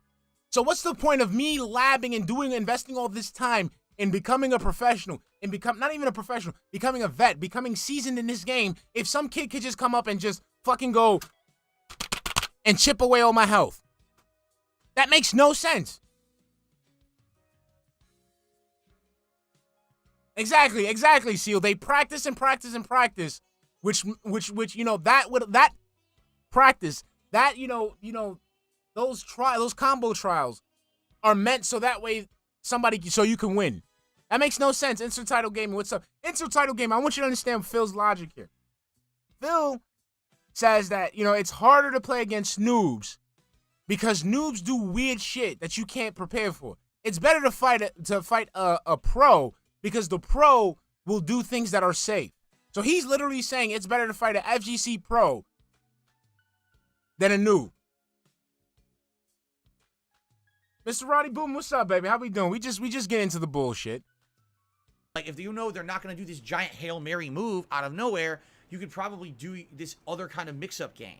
So what's the point of me labbing and investing all this time in becoming a professional, and not even a professional, becoming a vet, becoming seasoned in this game, if some kid could just come up and just fucking go and chip away all my health? That makes no sense. Exactly, Seal. They practice and practice and practice, which that practice, those combo trials are meant so that way so you can win. That makes no sense. Insert Title Gaming, what's up? Insert Title Gaming, I want you to understand Phil's logic here. Phil says that, it's harder to play against noobs because noobs do weird shit that you can't prepare for. It's better to fight a pro because the pro will do things that are safe. So he's literally saying it's better to fight an FGC pro than a noob. Mr. Roddy Boom, what's up, baby? How we doing? We just get into the bullshit. Like, if you know they're not going to do this giant Hail Mary move out of nowhere, you could probably do this other kind of mix-up game.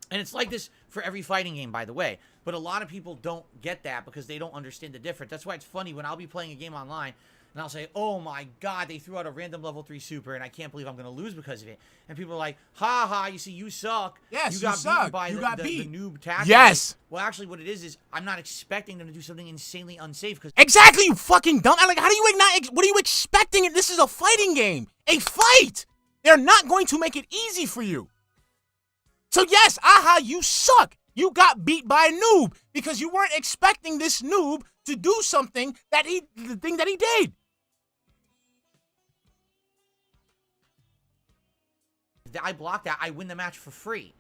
And it's like this for every fighting game, by the way. But a lot of people don't get that because they don't understand the difference. That's why it's funny when I'll be playing a game online and I'll say, oh my God, they threw out a random level 3 super and I can't believe I'm going to lose because of it. And people are like, ha ha, you see, you suck. Yes, you got suck. beaten by the noob tactic. Yes. Well, actually, what it is I'm not expecting them to do something insanely unsafe. Exactly, you fucking dumb. Like, how do you not? What are you expecting? This is a fighting game. A fight. They're not going to make it easy for you. So yes, aha, you suck. You got beat by a noob because you weren't expecting this noob to do something the thing that he did. I block that, I win the match for free.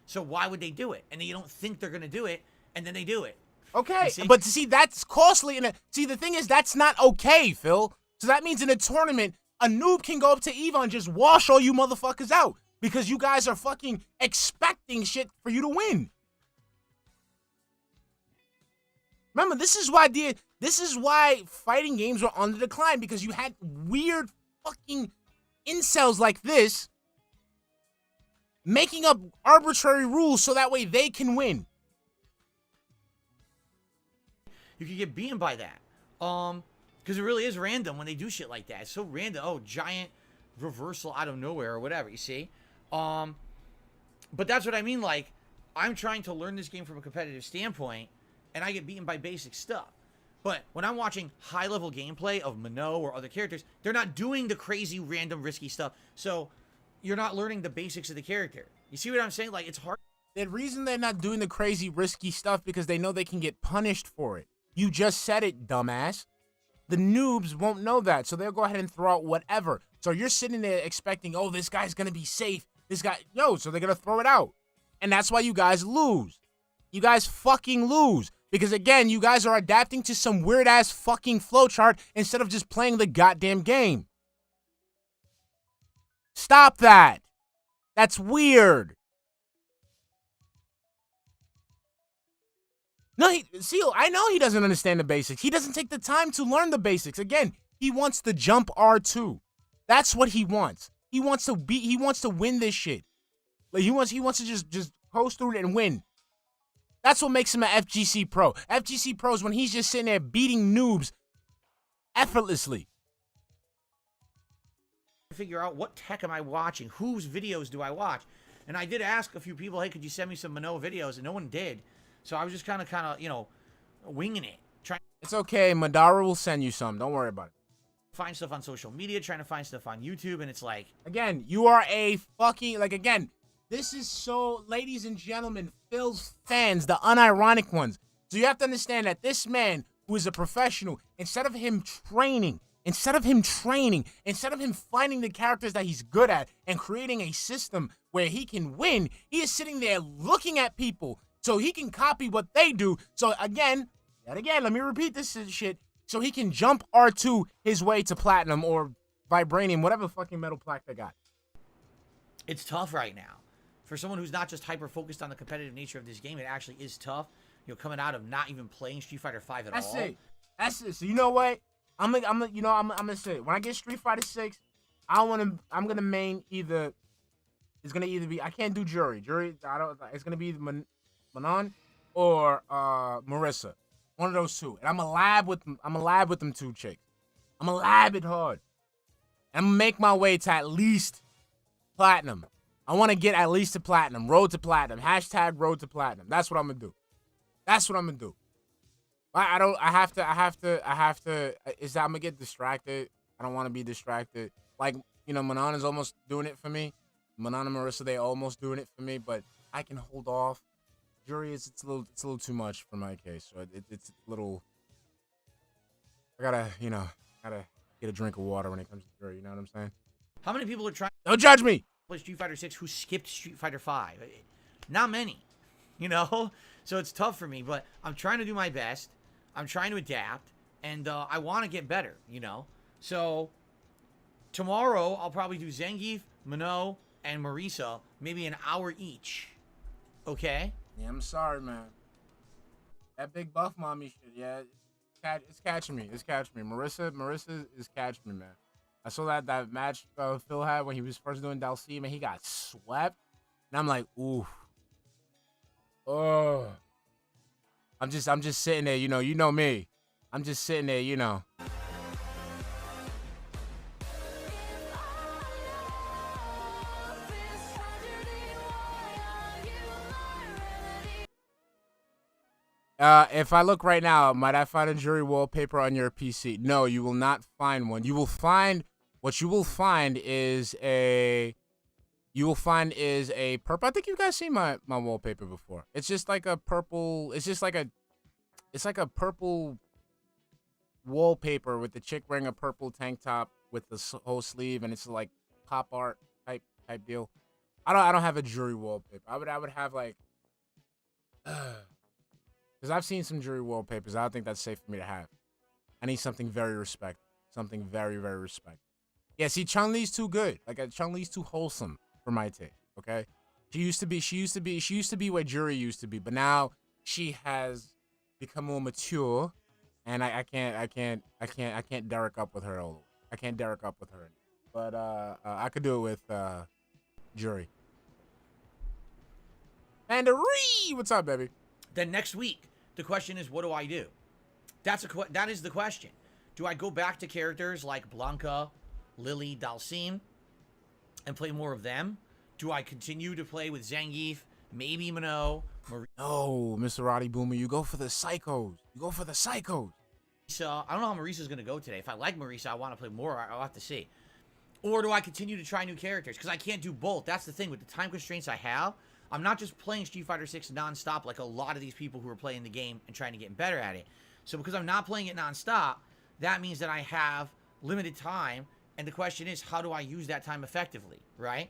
So why would they do it? And then you don't think they're going to do it, and then they do it. Okay, but see, that's costly. See, the thing is, that's not okay, Phil. So that means in a tournament, a noob can go up to Eva and just wash all you motherfuckers out because you guys are fucking expecting shit for you to win. Remember, this is why fighting games were on the decline, because you had weird fucking incels like this making up arbitrary rules so that way they can win. You could get beaten by that. Because it really is random when they do shit like that. It's so random. Oh, giant reversal out of nowhere or whatever, you see? But that's what I mean, like, I'm trying to learn this game from a competitive standpoint, and I get beaten by basic stuff. But when I'm watching high-level gameplay of Minot or other characters, they're not doing the crazy, random, risky stuff. So you're not learning the basics of the character. You see what I'm saying? Like, it's hard. The reason they're not doing the crazy, risky stuff because they know they can get punished for it. You just said it, dumbass. The noobs won't know that, so they'll go ahead and throw out whatever. So you're sitting there expecting, oh, this guy's going to be safe. So they're going to throw it out. And that's why you guys lose. You guys fucking lose. Because, again, you guys are adapting to some weird-ass fucking flowchart instead of just playing the goddamn game. Stop that. That's weird. No, Seal, I know he doesn't understand the basics. He doesn't take the time to learn the basics. Again, he wants the jump R2. That's what he wants. He wants to win this shit. Like, he wants to just coast through it and win. That's what makes him an FGC pro. FGC pro is when he's just sitting there beating noobs effortlessly. Figure out what tech am I watching? Whose videos do I watch? And I did ask a few people, hey, could you send me some Minot videos? And no one did. So I was just kind of, winging it. It's okay. Madara will send you some. Don't worry about it. Find stuff on social media, trying to find stuff on YouTube, and it's like... Again, you are a fucking... Like, again, this is so... Ladies and gentlemen, Phil's fans, the unironic ones. So you have to understand that this man, who is a professional, instead of him finding the characters that he's good at and creating a system where he can win, he is sitting there looking at people so he can copy what they do. So again, let me repeat this shit. So he can jump R2 his way to platinum or vibranium, whatever fucking metal plaque they got. It's tough right now. For someone who's not just hyper-focused on the competitive nature of this game, it actually is tough. You know, coming out of not even playing Street Fighter V at all. That's it. So you know what? I'm gonna say it. When I get Street Fighter 6, I'm gonna main either. It's gonna either be, I can't do Jury. It's gonna be Manon or Marissa. One of those two. And I'm a lab with them two chicks. I'm a lab it hard. I'm gonna make my way to at least platinum. I want to get at least to platinum. Road to platinum. # road to platinum. That's what I'm gonna do. I'm gonna get distracted. I don't want to be distracted. Like, you know, Manon is almost doing it for me. Manon and Marissa, they almost doing it for me, but I can hold off. Jury it's a little too much for my case. So it's a little. I gotta get a drink of water when it comes to Jury. You know what I'm saying? How many people are trying? Don't judge me. Play Street Fighter 6 who skipped Street Fighter 5? Not many, you know. So it's tough for me, but I'm trying to do my best. I'm trying to adapt, and I want to get better, you know. So tomorrow I'll probably do Zangief, Minot, and Marisa, maybe an hour each. Okay. Yeah, I'm sorry, man. That big buff mommy shit, yeah, it's catching me. Marissa is catching me, man. I saw that match Phil had when he was first doing Dalsim, and he got swept. And I'm like, ooh. Oh. I'm just sitting there, you know me. I'm just sitting there, you know. If I look right now, might I find a Jury wallpaper on your PC? No, you will not find one. What you will find is a purple. I think you guys seen my wallpaper before. It's just like a purple. It's like a purple wallpaper with the chick wearing a purple tank top with the whole sleeve, and it's like pop art type deal. I don't have a Jury wallpaper. I would have like. Because I've seen some Jury wallpapers. I don't think that's safe for me to have. I need something very respectful. Something very, very respectful. Yeah, see, Chun-Li's too good. Like, Chun-Li's too wholesome for my taste, okay? She used to be where Jury used to be, but now she has become more mature, and I can't Derek up with her. I can't Derek up with her. But I could do it with Jury. Mandaree! What's up, baby? Then next week, the question is, what do I do? That is the question. Do I go back to characters like Blanca, Lily, Dalsim, and play more of them? Do I continue to play with Zangief, maybe Minot, No, Mr. Roddy Boomer, you go for the psychos. Marisa. I don't know how Marisa's going to go today. If I like Marisa, I want to play more. I'll have to see. Or do I continue to try new characters? Because I can't do both. That's the thing. With the time constraints I have, I'm not just playing Street Fighter 6 non-stop like a lot of these people who are playing the game and trying to get better at it. So because I'm not playing it non-stop, that means that I have limited time. And the question is, how do I use that time effectively, right?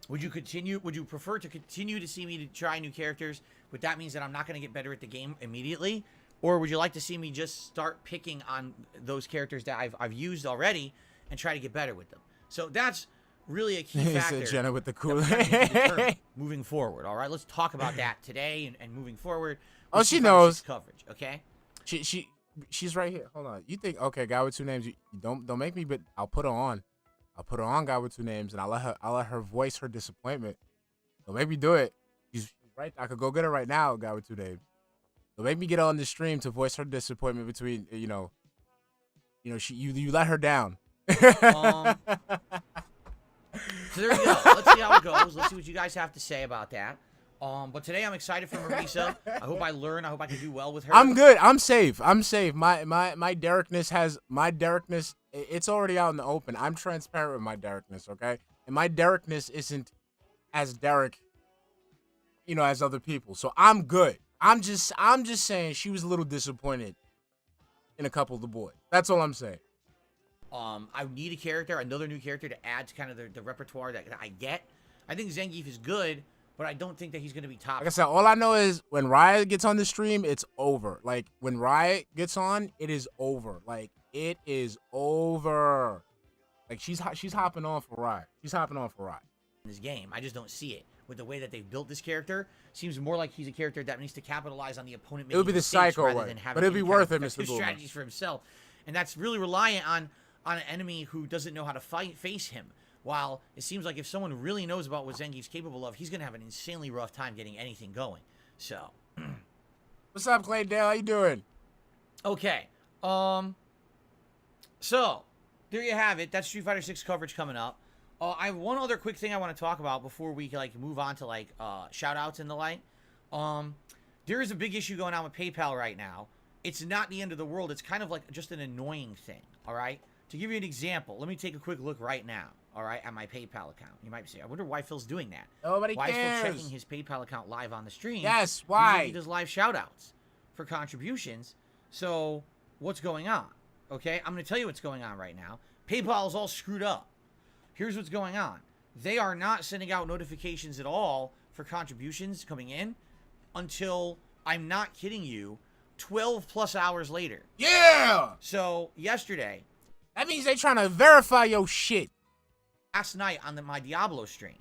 Would you prefer to continue to see me to try new characters, but that means that I'm not going to get better at the game immediately? Or would you like to see me just start picking on those characters that I've used already and try to get better with them? So that's really a key factor. Jenna with the Kool-Aid. Moving forward, all right? Let's talk about that today and moving forward. Oh, she knows. Coverage, okay? She's right here. Hold on. You think, okay, guy with two names, you don't make me, but I'll put her on. I'll put her on, guy with two names, and I'll let her voice her disappointment. Don't make me do it. She's right. I could go get her right now, guy with two names. Don't make me get on the stream to voice her disappointment between, you let her down. So there we go. Let's see how it goes. Let's see what you guys have to say about that. But today I'm excited for Marisa. I hope I learn. I hope I can do well with her. I'm good. I'm safe. My Derekness. It's already out in the open. I'm transparent with my Derekness, okay? And my Derekness isn't as Derek, as other people. So I'm good. I'm just saying she was a little disappointed in a couple of the boys. That's all I'm saying. I need a character, another new character to add to kind of the repertoire that I get. I think Zangief is good, but I don't think that he's going to be top. Like I said, all I know is when Riot gets on the stream, it's over. Like, when Riot gets on, it is over. Like, it is over. Like, she's hopping on for Riot. She's hopping on for Riot. In this game, I just don't see it. With the way that they've built this character, seems more like he's a character that needs to capitalize on the opponent. It would be the psycho way, but it'd be worth it, Mr. Boomer. Strategies for himself, and that's really reliant on an enemy who doesn't know how to face him. While it seems like if someone really knows about what Zangief's capable of, he's gonna have an insanely rough time getting anything going. So, what's up, Claydale? How you doing? Okay. So there you have it. That's Street Fighter 6 coverage coming up. I have one other quick thing I want to talk about before we move on to shout outs and the like. There is a big issue going on with PayPal right now. It's not the end of the world. It's kind of like just an annoying thing. All right. To give you an example, let me take a quick look right now. All right, at my PayPal account. You might say, I wonder why Phil's doing that. Nobody cares. Why is Phil checking his PayPal account live on the stream? Yes, why? Usually he does live shout outs for contributions. So what's going on? Okay, I'm going to tell you what's going on right now. PayPal is all screwed up. Here's what's going on. They are not sending out notifications at all for contributions coming in until, I'm not kidding you, 12 plus hours later. Yeah! So yesterday. That means they trying to verify your shit. Last night on my Diablo stream,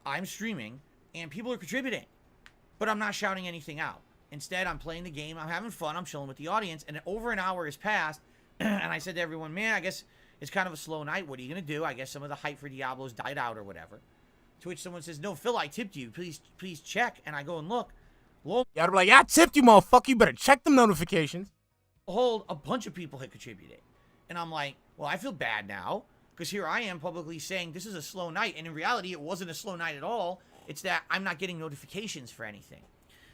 I'm streaming and people are contributing, but I'm not shouting anything out. Instead, I'm playing the game, I'm having fun, I'm chilling with the audience, and over an hour has passed, and I said to everyone, man, I guess it's kind of a slow night. What are you going to do? I guess some of the hype for Diablo's died out or whatever. To which someone says, no, Phil, I tipped you. Please check. And I go and look. Lo Y'all be like, yeah, I tipped you, motherfucker. You better check them notifications. Behold, a bunch of people had contributed. And I'm like, well, I feel bad now. Because here I am publicly saying this is a slow night. And in reality, it wasn't a slow night at all. It's that I'm not getting notifications for anything.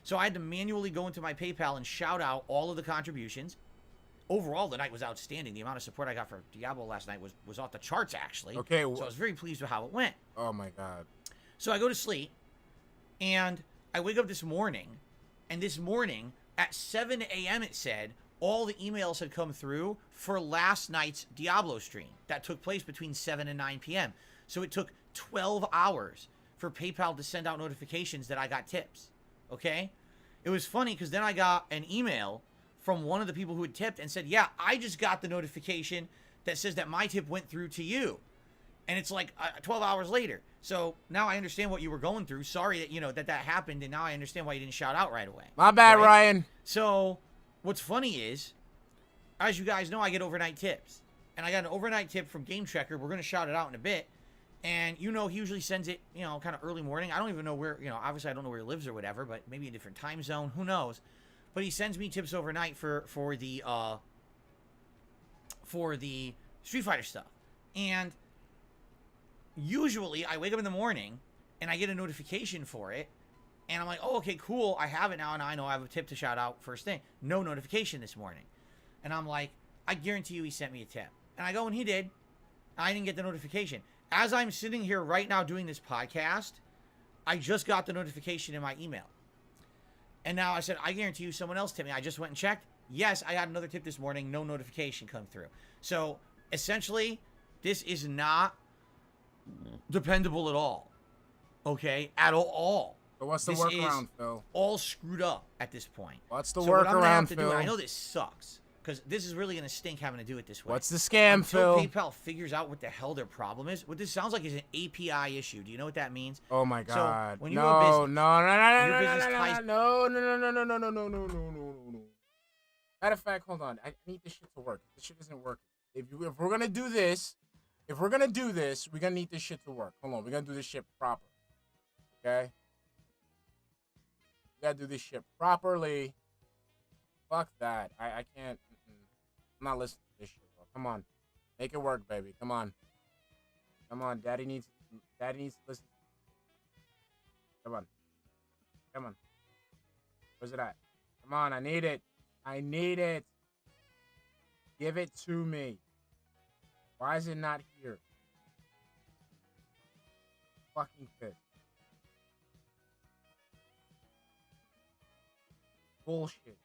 So I had to manually go into my PayPal and shout out all of the contributions. Overall, the night was outstanding. The amount of support I got for Diablo last night was off the charts, actually. Okay. So I was very pleased with how it went. Oh, my God. So I go to sleep, and I wake up this morning, and this morning at 7 a.m. it said all the emails had come through for last night's Diablo stream that took place between 7 and 9 p.m. So it took 12 hours for PayPal to send out notifications that I got tips, okay? It was funny because then I got an email from one of the people who had tipped and said, yeah, I just got the notification that says that my tip went through to you. And it's like 12 hours later. So now I understand what you were going through. Sorry that, that happened. And now I understand why you didn't shout out right away. My bad, right? Ryan. So what's funny is, as you guys know, I get overnight tips. And I got an overnight tip from Game Checker. We're going to shout it out in a bit. And he usually sends it, kind of early morning. I don't even know where, obviously I don't know where he lives or whatever, but maybe a different time zone. Who knows? But he sends me tips overnight for the Street Fighter stuff. And usually I wake up in the morning and I get a notification for it. And I'm like, oh, okay, cool. I have it now. And I know I have a tip to shout out first thing. No notification this morning. And I'm like, I guarantee you he sent me a tip. And I go, and he did. I didn't get the notification. As I'm sitting here right now doing this podcast, I just got the notification in my email. And now I said, I guarantee you someone else tipped me. I just went and checked. Yes, I got another tip this morning. No notification come through. So essentially, this is not dependable at all. Okay? At all. So what's the workaround, Phil? All screwed up at this point. What's the workaround, Phil? I know this sucks, because this is really going to stink having to do it this way. What's the scam, Phil? Phil? PayPal figures out what the hell their problem is. What this sounds like is an API issue. Do you know what that means? Oh my God! So when you're a business, no. Matter of fact, hold on. I need this shit to work. This shit isn't working. If we're gonna do this, we're gonna need this shit to work. Hold on, we're gonna do this shit proper. Okay? We gotta do this shit properly. Fuck that. I can't. I'm not listening to this shit, bro. Come on. Make it work, baby. Come on. Come on. Daddy needs to listen. Come on. Come on. Where's it at? Come on, I need it. I need it. Give it to me. Why is it not here? Fucking fit. Bullshit.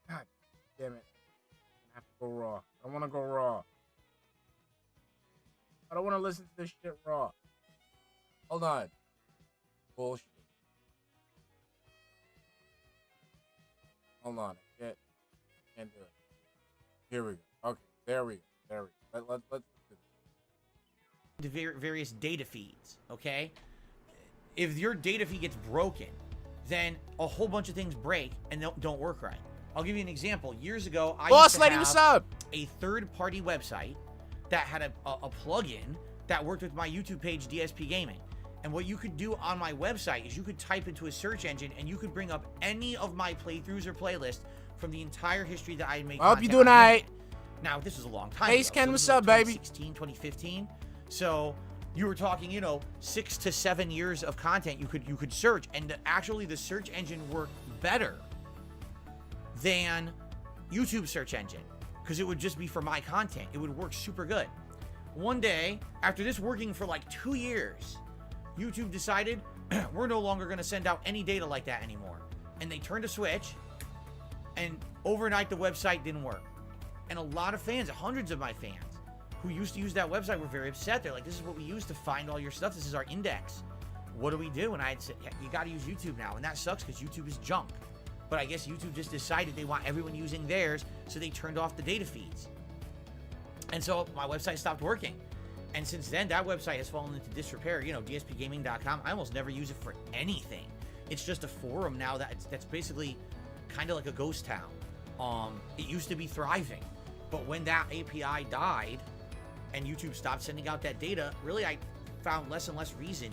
God damn it. I have to go raw. I don't want to go raw. I don't want to listen to this shit raw. Hold on. Bullshit. Hold on. Can't do it. Here we go. Okay. There we go. Let's do this. The various data feeds, okay? If your data feed gets broken, then a whole bunch of things break and don't work right. I'll give you an example. Years ago, I used to have a third-party website that had a plugin that worked with my YouTube page, dspgaming. And what you could do on my website is you could type into a search engine and you could bring up any of my playthroughs or playlists from the entire history that I made. I hope you're doing all right. Now, this was a long time Hey, ago. Ken, So what's this was up, baby? 2016, 2015. So you were talking, 6 to 7 years of content you could search, and actually the search engine worked better than YouTube search engine because it would just be for my content. It would work super good. One day, after this working for like 2 years, YouTube decided we're no longer going to send out any data like that anymore. And they turned a switch, and overnight the website didn't work. And a lot of fans, hundreds of my fans, who used to use that website were very upset. They're like, this is what we use to find all your stuff. This is our index. What do we do? And I had said, yeah, you got to use YouTube now. And that sucks because YouTube is junk. But I guess YouTube just decided they want everyone using theirs, so they turned off the data feeds. And so my website stopped working. And since then, that website has fallen into disrepair. dspgaming.com, I almost never use it for anything. It's just a forum now that's basically kind of like a ghost town. It used to be thriving. But when that API died and YouTube stopped sending out that data, really I found less and less reason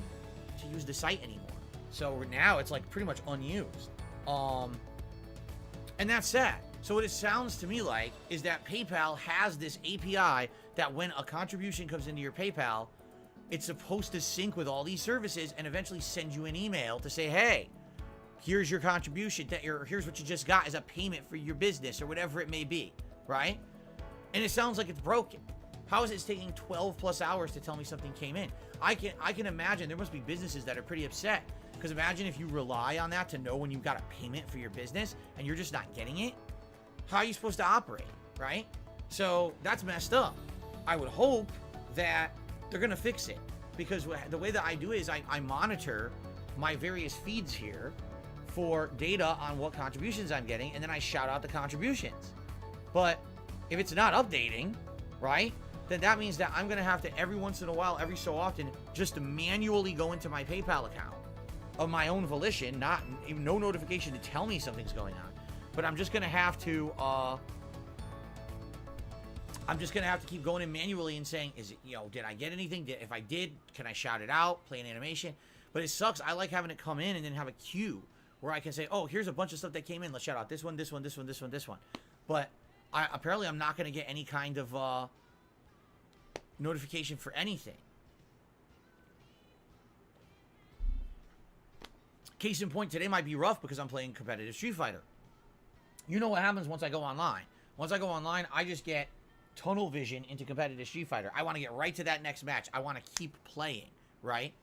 to use the site anymore. So now it's like pretty much unused. And that's sad. So what it sounds to me like is that PayPal has this API that when a contribution comes into your PayPal, it's supposed to sync with all these services and eventually send you an email to say, hey, here's your contribution, here's what you just got as a payment for your business or whatever it may be, right? And it sounds like it's broken. How is it taking 12 plus hours to tell me something came in? I can imagine there must be businesses that are pretty upset, because imagine if you rely on that to know when you got a payment for your business and you're just not getting it. How are you supposed to operate, right? So that's messed up. I would hope that they're gonna fix it, because the way that I do it is I monitor my various feeds here for data on what contributions I'm getting, and then I shout out the contributions. But if it's not updating, right, then that means that I'm gonna have to every once in a while, every so often, just manually go into my PayPal account of my own volition, no notification to tell me something's going on. But I'm just gonna have to keep going in manually and saying, is it, did I get anything? If I did, can I shout it out, play an animation? But it sucks. I like having it come in and then have a queue where I can say, oh, here's a bunch of stuff that came in. Let's shout out this one, this one, this one, this one, this one. But apparently I'm not gonna get any kind of notification for anything. Case in point, today might be rough because I'm playing competitive Street Fighter. You know what happens once I go online. Once I go online, I just get tunnel vision into competitive Street Fighter. I want to get right to that next match. I want to keep playing, right?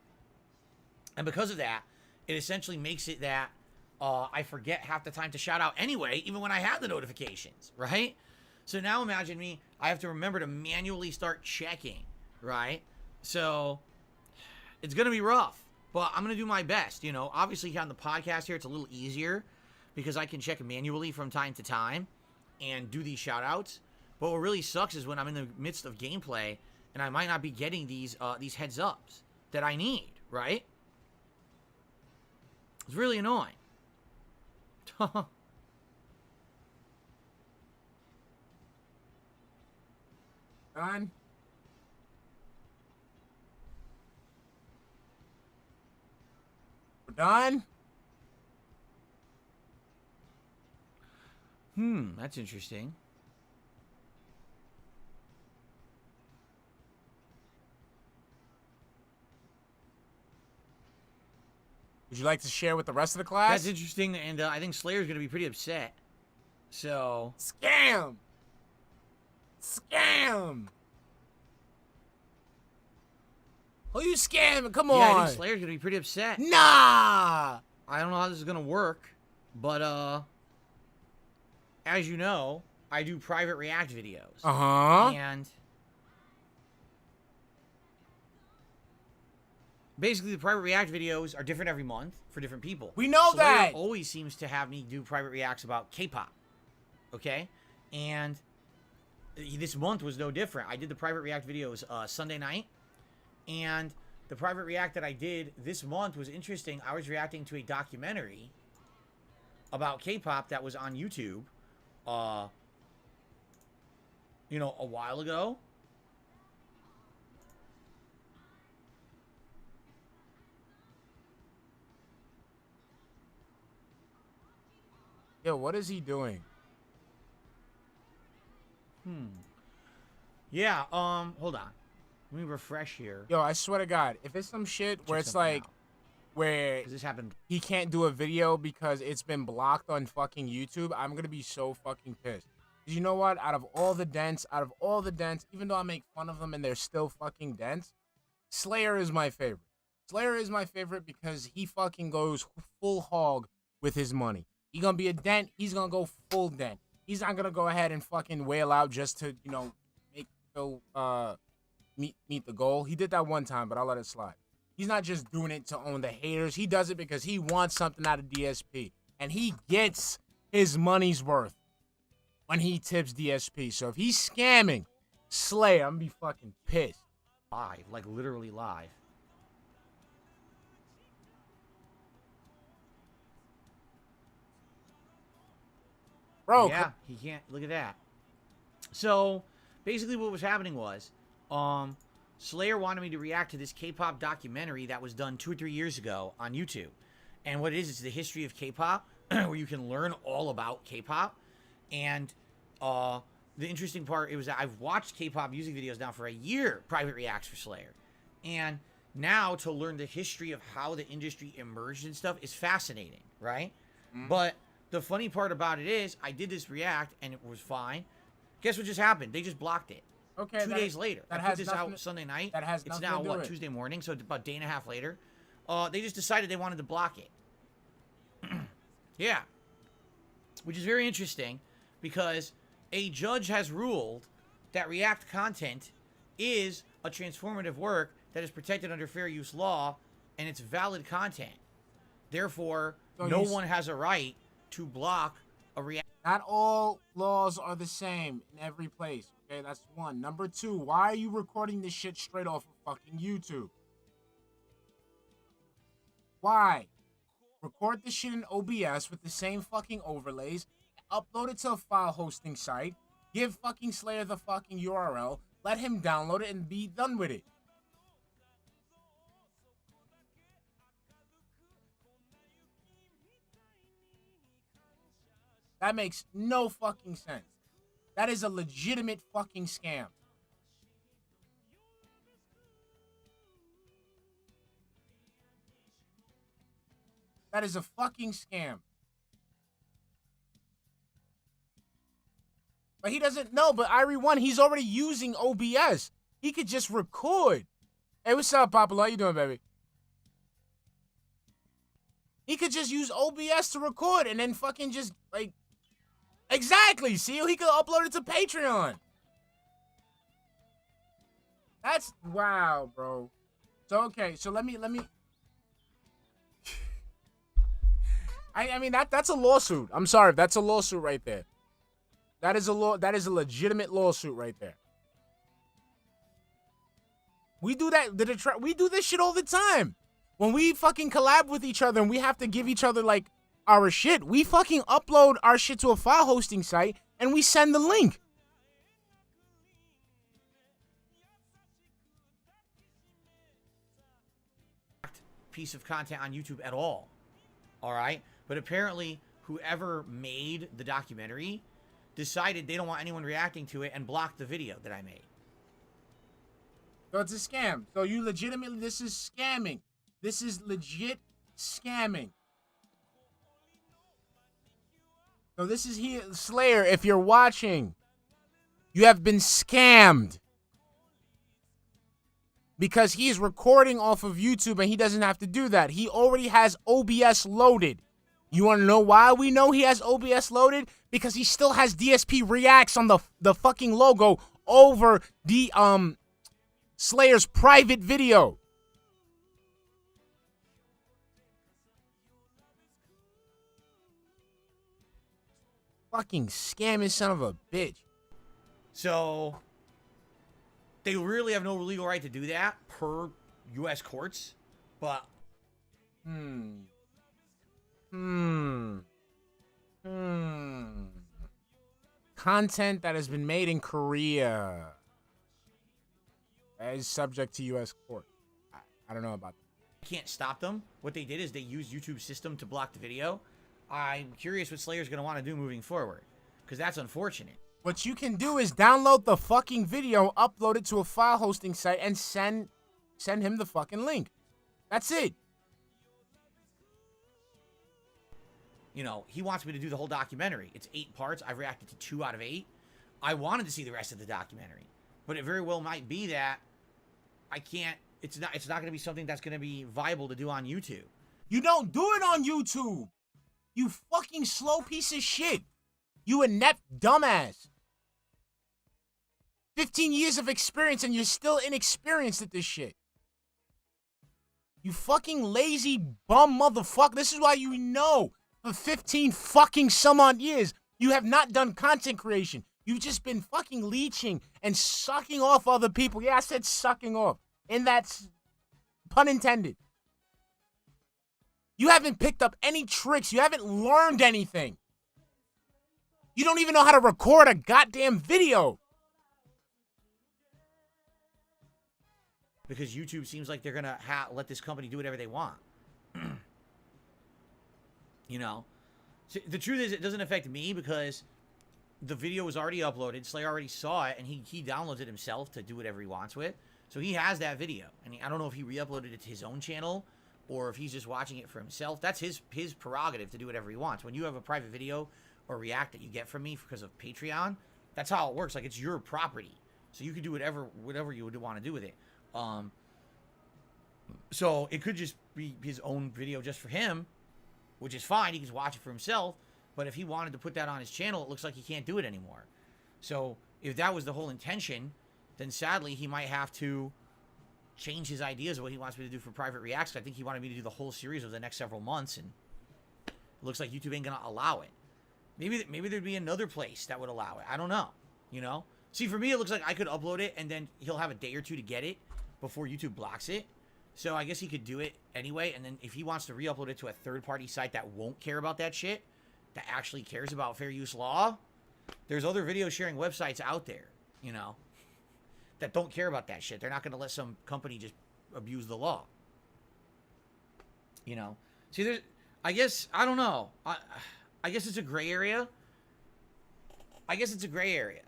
And because of that, it essentially makes it that I forget half the time to shout out anyway, even when I have the notifications, right? So now imagine me, I have to remember to manually start checking, right? So it's going to be rough, but I'm going to do my best. Obviously on the podcast here, it's a little easier because I can check manually from time to time and do these shout outs. But what really sucks is when I'm in the midst of gameplay and I might not be getting these heads ups that I need, right? It's really annoying. Done. We're done. That's interesting. Would you like to share with the rest of the class? That's interesting, and I think Slayer's gonna be pretty upset. So scam. Scam. Who you scamming? Come on. Yeah, I think Slayer's gonna be pretty upset. Nah. I don't know how this is gonna work, but as you know, I do private react videos. And basically, the private react videos are different every month for different people. We know Slayer that. Always seems to have me do private reacts about K-pop. Okay, and this month was no different. I did the private react videos Sunday night, and the private react that I did this month was interesting. I was reacting to a documentary about K-pop that was on YouTube, you know, a while ago. Yo, what is he doing? Yeah, hold on. Let me refresh here. Yo, I swear to God, if it's some shit where it's like, where this happened, he can't do a video because it's been blocked on fucking YouTube, I'm gonna be so fucking pissed. You know what? Out of all the dents, even though I make fun of them and they're still fucking dents, Slayer is my favorite. Slayer is my favorite because he fucking goes full hog with his money. He gonna be a dent, he's gonna go full dent. He's not gonna go ahead and fucking wail out just to, you know, make Phil meet the goal. He did that one time, but I'll let it slide. He's not just doing it to own the haters. He does it because he wants something out of DSP. And he gets his money's worth when he tips DSP. So if he's scamming Slayer, I'm gonna be fucking pissed. Live, like literally live. Bro, yeah, he can't. Look at that. So, basically what was happening was, Slayer wanted me to react to this K-pop documentary that was done 2 or 3 years ago on YouTube. And what it is, it's the history of K-pop, where you can learn all about K-pop. And the interesting part, it was that I've watched K-pop music videos now for a year, private reacts for Slayer. And now to learn the history of how the industry emerged and stuff is fascinating, right? But the funny part about it is, I did this react and it was fine. Guess what just happened? They just blocked it. Okay. 2 days later. I put this out to, Sunday night. That has it's now, what, Tuesday morning, so about a day and a half later. They just decided they wanted to block it. Yeah. Which is very interesting, because a judge has ruled that React content is a transformative work that is protected under fair use law, and it's valid content. Therefore, no one has a right to block a React. Not all laws are the same in every place. Okay, that's one. Number two, why are you recording this shit straight off of fucking YouTube? Why? Record this shit in OBS with the same fucking overlays, upload it to a file hosting site, give fucking Slayer the fucking URL, let him download it, and be done with it. That makes no fucking sense. That is a legitimate fucking scam. That is a fucking scam. But he doesn't know, but Irie1, he's already using OBS. He could just record. Hey, what's up, Papa? How you doing, baby? He could just use OBS to record and then fucking just, like... Exactly, see? He could upload it to Patreon. That's... Wow, bro. So, okay, so let me... I mean, that's a lawsuit. I'm sorry, that's a lawsuit right there. That is a legitimate lawsuit right there. We do that, we do this shit all the time. When we fucking collab with each other and we have to give each other, like, our shit, we fucking upload our shit to a file hosting site and we send the link. Piece of content on YouTube at all. All right? But apparently, whoever made the documentary decided they don't want anyone reacting to it and blocked the video that I made. So it's a scam. So you legitimately, this is scamming. This is legit scamming. So this is here, Slayer, if you're watching, you have been scammed. Because he is recording off of YouTube and he doesn't have to do that. He already has OBS loaded. You want to know why we know he has OBS loaded? Because he still has DSP Reacts on the fucking logo over the Slayer's private video. Fucking scamming son of a bitch. So they really have no legal right to do that per U.S. courts, but content that has been made in Korea is subject to U.S. court. I don't know about that. Can't stop them. What they did is they used YouTube's system to block the video. I'm curious what Slayer's going to want to do moving forward, because that's unfortunate. What you can do is download the fucking video, upload it to a file hosting site, and send him the fucking link. That's it. You know, he wants me to do the whole documentary. It's 8 parts. I've reacted to 2 out of 8. I wanted to see the rest of the documentary, but it very well might be that I can't. It's not going to be something that's going to be viable to do on YouTube. You don't do it on YouTube. You fucking slow piece of shit. You inept dumbass. 15 years of experience and you're still inexperienced at this shit. You fucking lazy bum motherfucker. This is why you know for 15 fucking some odd years you have not done content creation. You've just been fucking leeching and sucking off other people. Yeah, I said sucking off. And that's pun intended. You haven't picked up any tricks. You haven't learned anything. You don't even know how to record a goddamn video. Because YouTube seems like they're going to let this company do whatever they want. You know? So the truth is, it doesn't affect me because the video was already uploaded. Slayer already saw it, and he downloads it himself to do whatever he wants with. So he has that video. And I don't know if he re-uploaded it to his own channel or if he's just watching it for himself. That's his prerogative to do whatever he wants. When you have a private video or react that you get from me because of Patreon, that's how it works. Like, it's your property. So you can do whatever you would want to do with it. So it could just be his own video just for him, which is fine. He can watch it for himself. But if he wanted to put that on his channel, it looks like he can't do it anymore. So if that was the whole intention, then sadly he might have to change his ideas of what he wants me to do for private reacts. I think he wanted me to do the whole series over the next several months, and it looks like YouTube ain't gonna allow it. Maybe there'd be another place that would allow it. I don't know. You know? See, for me, it looks like I could upload it, and then he'll have a day or two to get it before YouTube blocks it. So I guess he could do it anyway, and then if he wants to re-upload it to a third-party site that won't care about that shit, that actually cares about fair use law, there's other video sharing websites out there, you know, that don't care about that shit. They're not going to let some company just abuse the law. You know? See, there's, I guess, I don't know. I guess it's a gray area. I guess it's a gray area.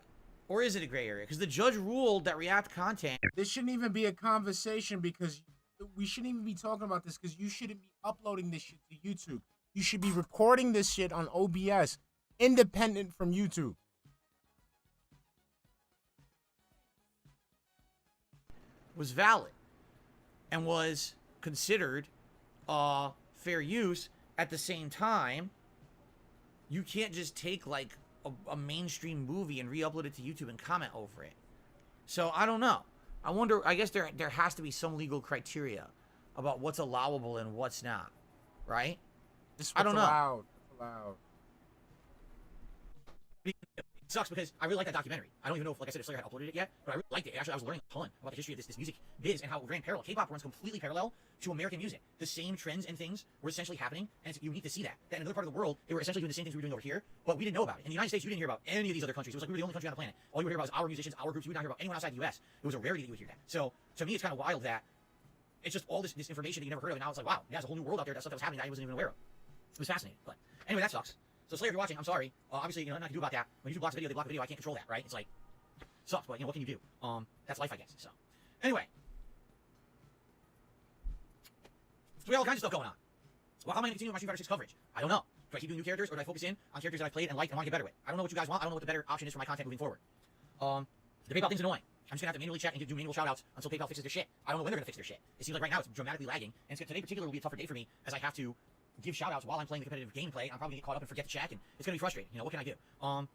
Or is it a gray area? Because the judge ruled that React content... This shouldn't even be a conversation because we shouldn't even be talking about this because you shouldn't be uploading this shit to YouTube. You should be recording this shit on OBS, independent from YouTube. Was valid and was considered fair use. At the same time, you can't just take like a mainstream movie and re-upload it to YouTube and comment over it. So I don't know. I wonder, I guess there has to be some legal criteria about what's allowable and what's not, right? I don't know. Allowed. It sucks because I really like that documentary. I don't even know if, like I said, if Slayer had uploaded it yet, but I really liked it. Actually, I was learning a ton about the history of this music biz and how it ran parallel. K-pop runs completely parallel to American music. The same trends and things were essentially happening, and it's unique to see that. That in another part of the world, they were essentially doing the same things we were doing over here, but we didn't know about it. In the United States, you didn't hear about any of these other countries. It was like we were the only country on the planet. All you would hear about is our musicians, our groups. You would not hear about anyone outside the U.S. It was a rarity that you would hear that. So to me, it's kind of wild that it's just all this information that you never heard of, and now it's like, wow, there's a whole new world out there. That stuff that was happening that I wasn't even aware of. It was fascinating, but anyway, that sucks. So Slayer, if you're watching, I'm sorry. Obviously, you know, nothing I can do about that. When YouTube blocks a video, they block the video. I can't control that, right? It's like, sucks, but, you know, what can you do? That's life, I guess. So, anyway. So we have all kinds of stuff going on. Well, how am I going to continue my Street Fighter 6 coverage? I don't know. Do I keep doing new characters, or do I focus in on characters that I've played and liked and want to get better with? I don't know what you guys want. I don't know what the better option is for my content moving forward. The PayPal thing's annoying. I'm just going to have to manually check and do manual shoutouts until PayPal fixes their shit. I don't know when they're going to fix their shit. It seems like right now it's dramatically lagging, and today particularly will be a tougher day for me as I have to give shoutouts while I'm playing the competitive gameplay. I'm probably going to get caught up and forget to check, and it's going to be frustrating. You know, what can I do?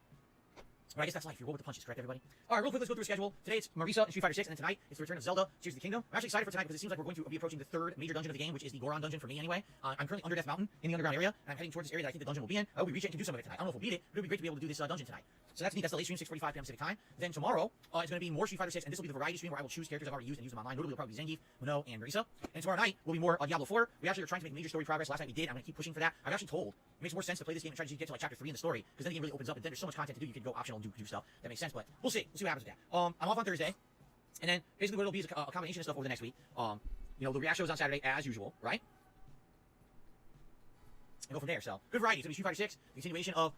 But I guess that's life. You roll with the punches, correct, everybody? All right, real quick, let's go through a schedule. Today it's Marisa and Street Fighter 6, and then tonight it's the return of Zelda, Tears of the Kingdom. I'm actually excited for tonight because it seems like we're going to be approaching the third major dungeon of the game, which is the Goron dungeon for me anyway. I'm currently under Death Mountain in the underground area, and I'm heading towards this area that I think the dungeon will be in. I hope we reach it and can do some of it tonight. I don't know if we'll beat it, but it'll be great to be able to do this dungeon tonight. So that's neat. That's the late stream, 6:45 p.m. Pacific time. Then tomorrow, it's going to be more Street Fighter 6, and this will be the variety stream where I will choose characters I've already used and use them online. Notably, it'll probably be Zangief, Mino, and Marisa. And tomorrow night will be more Diablo 4. We actually are trying to make major story progress. Last night we did. I'm going to keep pushing for that. I've actually told it makes more sense to play this game and try to get to like chapter 3 in the story, because then the game really opens up, and then there's so much content to do. You could go optional and do stuff. That makes sense, but we'll see. We'll see what happens with that. I'm off on Thursday, and then basically what it'll be is a combination of stuff over the next week. You know, the react shows on Saturday as usual, right? And go from there. So good variety. It's going to be Street Fighter 6, the continuation of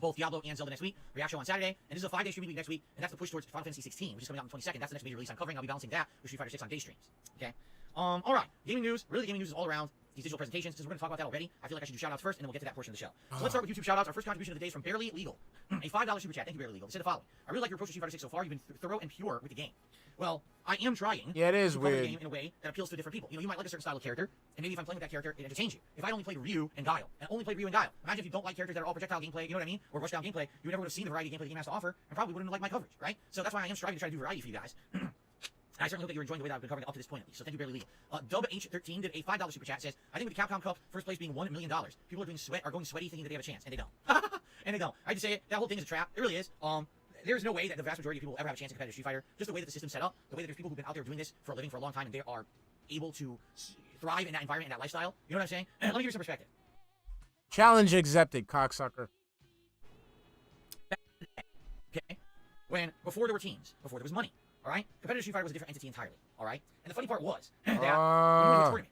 both Diablo and Zelda next week. React show on Saturday, and this is a 5-day streaming week next week, and that's the push towards Final Fantasy 16, which is coming out on the 22nd. That's the next major release I'm covering. I'll be balancing that with Street Fighter 6 on day streams. Okay. All right. Gaming news. Really, gaming news is all around these digital presentations. Since we're going to talk about that already, I feel like I should do shoutouts first, and then we'll get to that portion of the show. So let's start with YouTube shoutouts. Our first contribution of the day is from Barely Legal, a $5 super chat. Thank you, Barely Legal. They said the following: I really like your approach to Street Fighter 6 so far. You've been thorough and pure with the game. Well, I am trying. Yeah, it is to cover weird. the game in a way that appeals to different people. You know, you might like a certain style of character, and maybe if I'm playing with that character, it entertains you. If I only played Ryu and Guile, and only played Ryu and Guile, imagine if you don't like characters that are all projectile gameplay, you know what I mean, or rushdown gameplay, you never would have seen the variety of gameplay the game has to offer, and probably wouldn't have liked my coverage, right? So that's why I am striving to try to do variety for you guys. I certainly hope that you're enjoying the way that I've been covering it up to this point at least. So thank you, Barely Legal. DubH13 did a $5 super chat. Says, I think with the Capcom Cup first place being $1 million, people are going sweaty thinking that they have a chance, and they don't. And they don't. I hate to say it, that whole thing is a trap. It really is. There's no way that the vast majority of people ever have a chance in competitive Street Fighter. Just the way that the system's set up, the way that there's people who've been out there doing this for a living for a long time, and they are able to thrive in that environment and that lifestyle. You know what I'm saying? Let me give you some perspective. Challenge accepted, cocksucker. Okay? Before there were teams, before there was money, all right? Competitive Street Fighter was a different entity entirely, all right? And the funny part was that when you went to a tournament,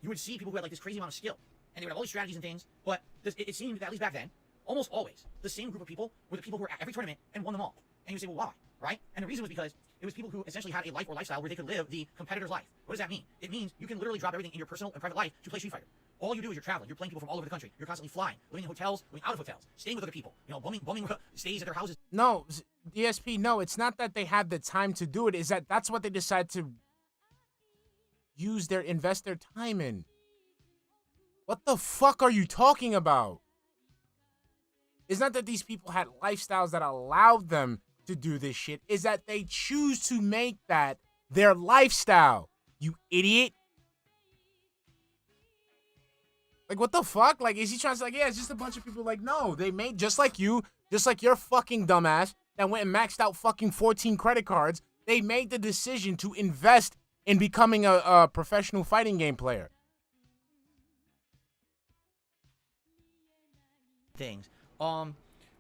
you would see people who had like this crazy amount of skill, and they would have all these strategies and things, but it seemed that at least back then, almost always, the same group of people were the people who were at every tournament and won them all. And you would say, well, why? Right? And the reason was because it was people who essentially had a life or lifestyle where they could live the competitor's life. What does that mean? It means you can literally drop everything in your personal and private life to play Street Fighter. All you do is you're traveling. You're playing people from all over the country. You're constantly flying, living in hotels, living out of hotels, staying with other people. You know, bumming stays at their houses. No, DSP, no, it's not that they have the time to do it. Is that that's what they decide to invest their time in. What the fuck are you talking about? It's not that these people had lifestyles that allowed them to do this shit. Is that they choose to make that their lifestyle. You idiot. Like, what the fuck? Like, is he trying to say, like, yeah, it's just a bunch of people. Like, no, they made, just like you, just like your fucking dumbass that went and maxed out fucking 14 credit cards, they made the decision to invest in becoming a professional fighting game player. Things.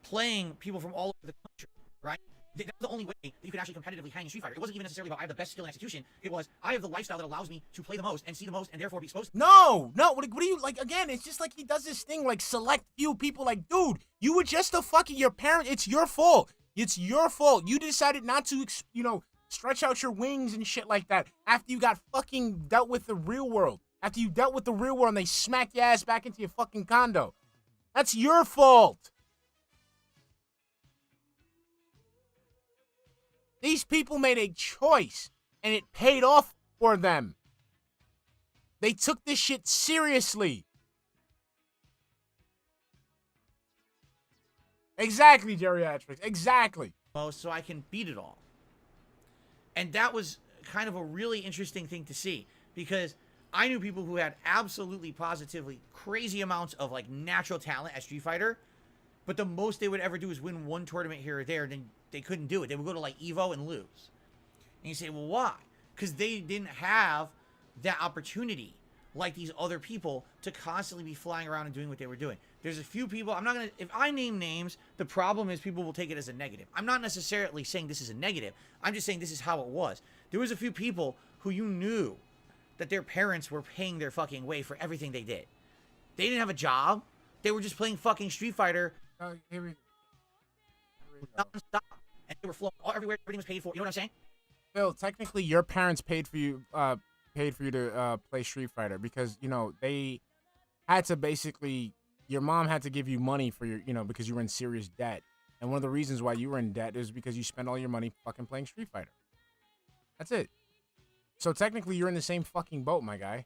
Playing people from all over the country, right? That's the only way that you could actually competitively hang in Street Fighter. It wasn't even necessarily about I have the best skill and execution. It was I have the lifestyle that allows me to play the most and see the most and therefore be exposed. No. What do you, like, again, it's just like he does this thing, like, select few people. Like, dude, you were just a fucking, your parent, it's your fault. It's your fault. You decided not to, you know, stretch out your wings and shit like that after you got fucking dealt with the real world. After you dealt with the real world and they smacked your ass back into your fucking condo. That's your fault. These people made a choice, and it paid off for them. They took this shit seriously. Exactly, geriatrics. Exactly. So I can beat it all. And that was kind of a really interesting thing to see, because I knew people who had absolutely positively crazy amounts of like natural talent at Street Fighter, but the most they would ever do is win one tournament here or there, and then they couldn't do it. They would go to like Evo and lose. And you say, well, why? Because they didn't have that opportunity like these other people to constantly be flying around and doing what they were doing. There's a few people, I'm not going to, if I name names, the problem is people will take it as a negative. I'm not necessarily saying this is a negative. I'm just saying this is how it was. There was a few people who you knew that their parents were paying their fucking way for everything they did. They didn't have a job. They were just playing fucking Street Fighter. Here we go. Non-stop. And they were flowing all everywhere. Everything was paid for. You know what I'm saying? Phil, technically, your parents paid for you to play Street Fighter because, you know, they had to basically, your mom had to give you money for your, because you were in serious debt. And one of the reasons why you were in debt is because you spent all your money fucking playing Street Fighter. That's it. So technically, you're in the same fucking boat, my guy.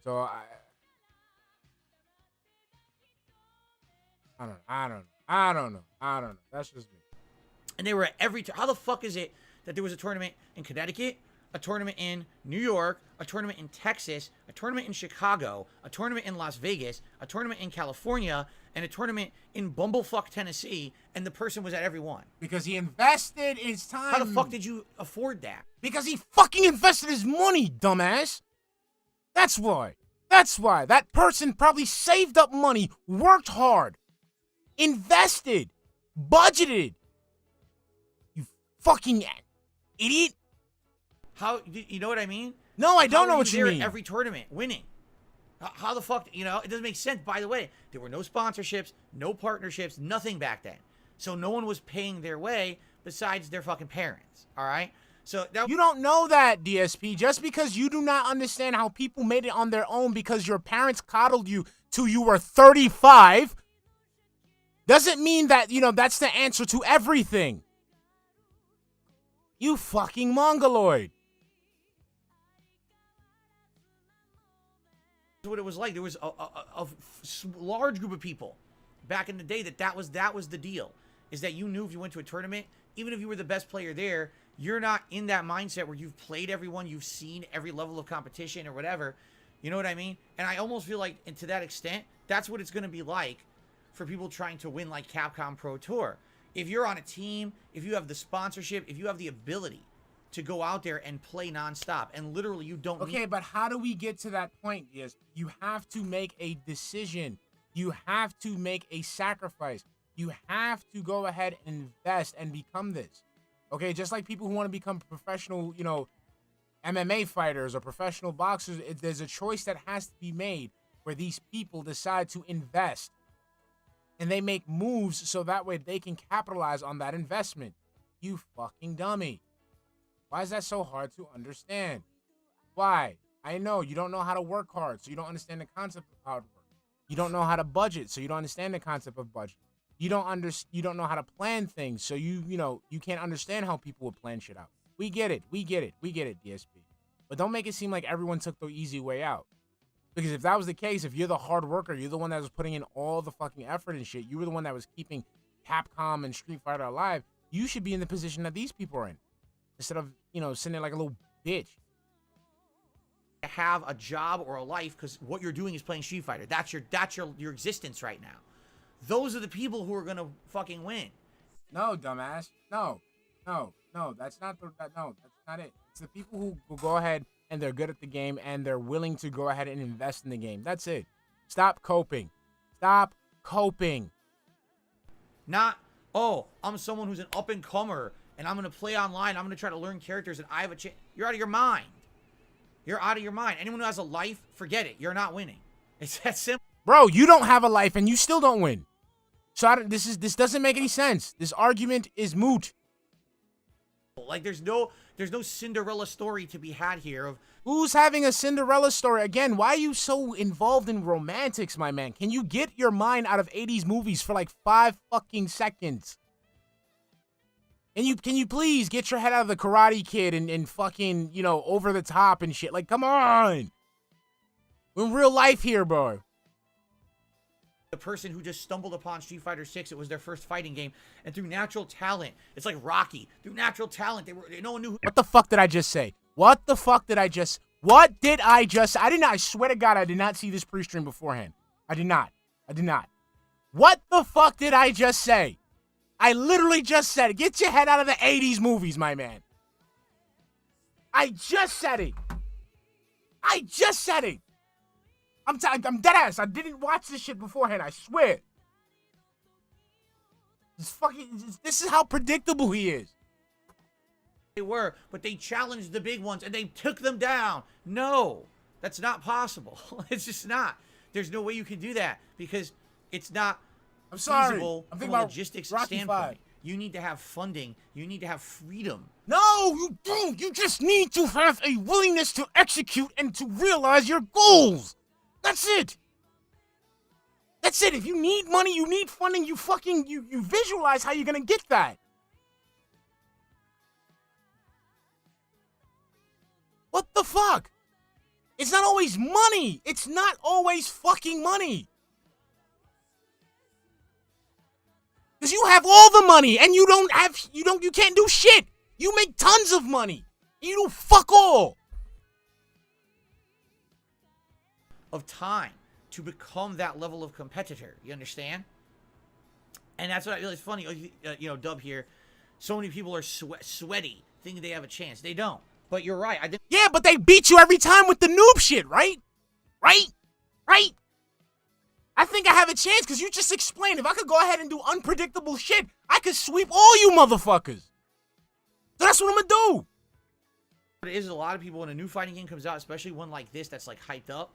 So I don't know. That's just me. And they were at every. How the fuck is it that there was a tournament in Connecticut, a tournament in New York, a tournament in Texas, a tournament in Chicago, a tournament in Las Vegas, a tournament in California, and a tournament in Bumblefuck, Tennessee, and the person was at every one? Because he invested his time. How the fuck did you afford that? Because he fucking invested his money, dumbass. That's why. That person probably saved up money, worked hard, invested, budgeted. You fucking idiot. How, you know what I mean? No, I don't know what you mean. Every tournament, winning. How the fuck, it doesn't make sense. By the way, there were no sponsorships, no partnerships, nothing back then. So no one was paying their way besides their fucking parents, all right? So that, you don't know that, DSP. Just because you do not understand how people made it on their own because your parents coddled you till you were 35 doesn't mean that, that's the answer to everything. You fucking mongoloid. What it was like. There was a large group of people back in the day that was the deal, is that you knew if you went to a tournament, even if you were the best player there, you're not in that mindset where you've played everyone, you've seen every level of competition or whatever. You know what I mean? And I almost feel like, and to that extent, that's what it's going to be like for people trying to win like Capcom Pro Tour. If you're on a team, if you have the sponsorship, if you have the ability to go out there and play nonstop, and literally you don't. Okay, but how do we get to that point? Yes, you have to make a decision. You have to make a sacrifice. You have to go ahead and invest and become this. Okay, just like people who want to become professional, MMA fighters or professional boxers, there's a choice that has to be made where these people decide to invest. And they make moves so that way they can capitalize on that investment. You fucking dummy. Why is that so hard to understand? Why? I know you don't know how to work hard, so you don't understand the concept of hard work. You don't know how to budget, so you don't understand the concept of budget. You don't know how to plan things, so you can't understand how people would plan shit out. We get it, DSP. But don't make it seem like everyone took the easy way out. Because if that was the case, if you're the hard worker, you're the one that was putting in all the fucking effort and shit, you were the one that was keeping Capcom and Street Fighter alive, you should be in the position that these people are in. Instead of, sitting there like a little bitch. Have a job or a life because what you're doing is playing Street Fighter. That's your existence right now. Those are the people who are gonna fucking win. No, dumbass. No. That's not it. It's the people who will go ahead and they're good at the game and they're willing to go ahead and invest in the game. That's it. Stop coping. Not, I'm someone who's an up and comer and I'm gonna play online. I'm gonna try to learn characters and I have a chance. You're out of your mind. Anyone who has a life, forget it. You're not winning. It's that simple. Bro, you don't have a life and you still don't win. So this doesn't make any sense. This argument is moot. Like there's no Cinderella story to be had here of who's having a Cinderella story again. Why are you so involved in romantics, my man? Can you get your mind out of 80s movies for like 5 fucking seconds? And can you please get your head out of the Karate Kid and fucking, over the top and shit? Like, come on. We're in real life here, bro. The person who just stumbled upon Street Fighter 6, it was their first fighting game, and through natural talent, it's like Rocky. Through natural talent, no one knew who. What the fuck did I just say? I swear to God, I did not see this pre-stream beforehand. I did not. What the fuck did I just say? I literally just said it. Get your head out of the 80s movies, my man. I just said it. I'm dead ass. I didn't watch this shit beforehand. I swear. This is how predictable he is. They were, but they challenged the big ones and they took them down. No, that's not possible. It's just not. There's no way you can do that because it's not feasible from a logistics standpoint. You need to have funding. You need to have freedom. No, you don't. You just need to have a willingness to execute and to realize your goals. That's it. That's it. If you need money, you need funding, you visualize how you're gonna get that. What the fuck? It's not always money. It's not always fucking money. Because you have all the money and you can't do shit. You make tons of money. You do fuck all. Of time to become that level of competitor. You understand? And that's what I feel is funny. Dub here. So many people are sweaty, thinking they have a chance. They don't. But you're right. Yeah, but they beat you every time with the noob shit, right? Right? I think I have a chance because you just explained. If I could go ahead and do unpredictable shit, I could sweep all you motherfuckers. So that's what I'm gonna do. But it is a lot of people when a new fighting game comes out, especially one like this that's like hyped up,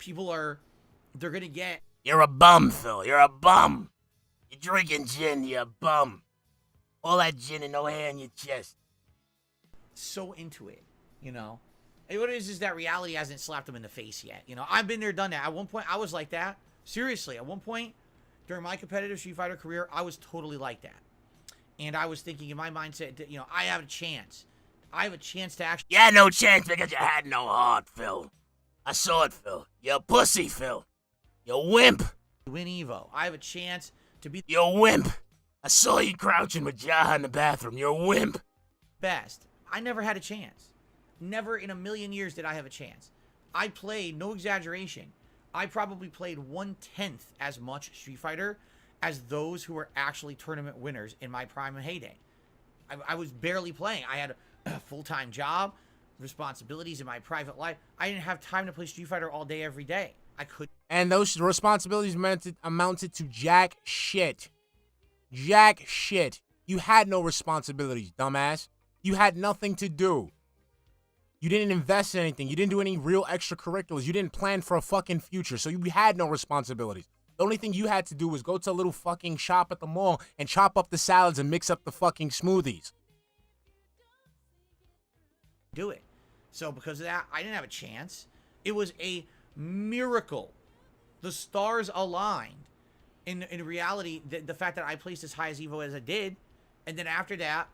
they're gonna get... You're a bum, Phil. You're a bum. You're drinking gin, you're a bum. All that gin and no hair on your chest. So into it, And what it is that reality hasn't slapped them in the face yet. I've been there, done that. At one point, I was like that. Seriously, at one point during my competitive Street Fighter career, I was totally like that. And I was thinking in my mindset, I have a chance. I have a chance to actually... You had no chance because you had no heart, Phil. I saw it, Phil. You're a pussy, Phil. You're a wimp. Win Evo. I have a chance to be... You're a wimp. I saw you crouching with Jaha in the bathroom. You're a wimp. Best. I never had a chance. Never in a million years did I have a chance. I played, no exaggeration, I probably played 1/10 as much Street Fighter as those who were actually tournament winners in my prime and heyday. I was barely playing. I had a full-time job, responsibilities in my private life. I didn't have time to play Street Fighter all day, every day. I could. And those responsibilities amounted to jack shit. Jack shit. You had no responsibilities, dumbass. You had nothing to do. You didn't invest in anything. You didn't do any real extracurriculars. You didn't plan for a fucking future. So you had no responsibilities. The only thing you had to do was go to a little fucking shop at the mall and chop up the salads and mix up the fucking smoothies. Do it. So because of that, I didn't have a chance. It was a miracle. The stars aligned. In reality, the fact that I placed as high as Evo as I did, and then after that,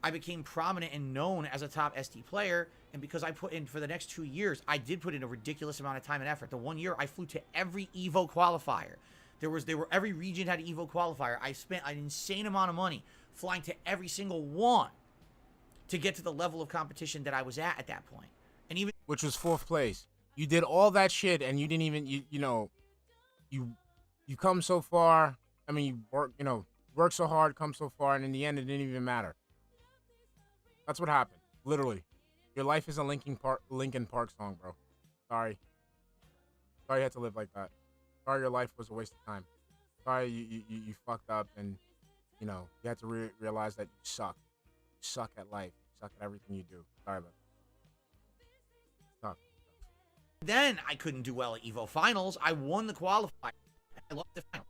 I became prominent and known as a top ST player. And because I put in, for the next 2 years, I did put in a ridiculous amount of time and effort. The 1 year, I flew to every Evo qualifier. Every region had an Evo qualifier. I spent an insane amount of money flying to every single one to get to the level of competition that I was at that point. And even, which was 4th place. You did all that shit, and you didn't even, you come so far. I mean, you work so hard, come so far, and in the end, it didn't even matter. That's what happened, literally. Your life is a Linkin Park song, bro. Sorry you had to live like that. Sorry your life was a waste of time. Sorry you fucked up and, you had to realize that you suck. You suck at life. You suck at everything you do. Sorry about that. Suck. Then I couldn't do well at Evo Finals. I won the qualifier. I lost the finals,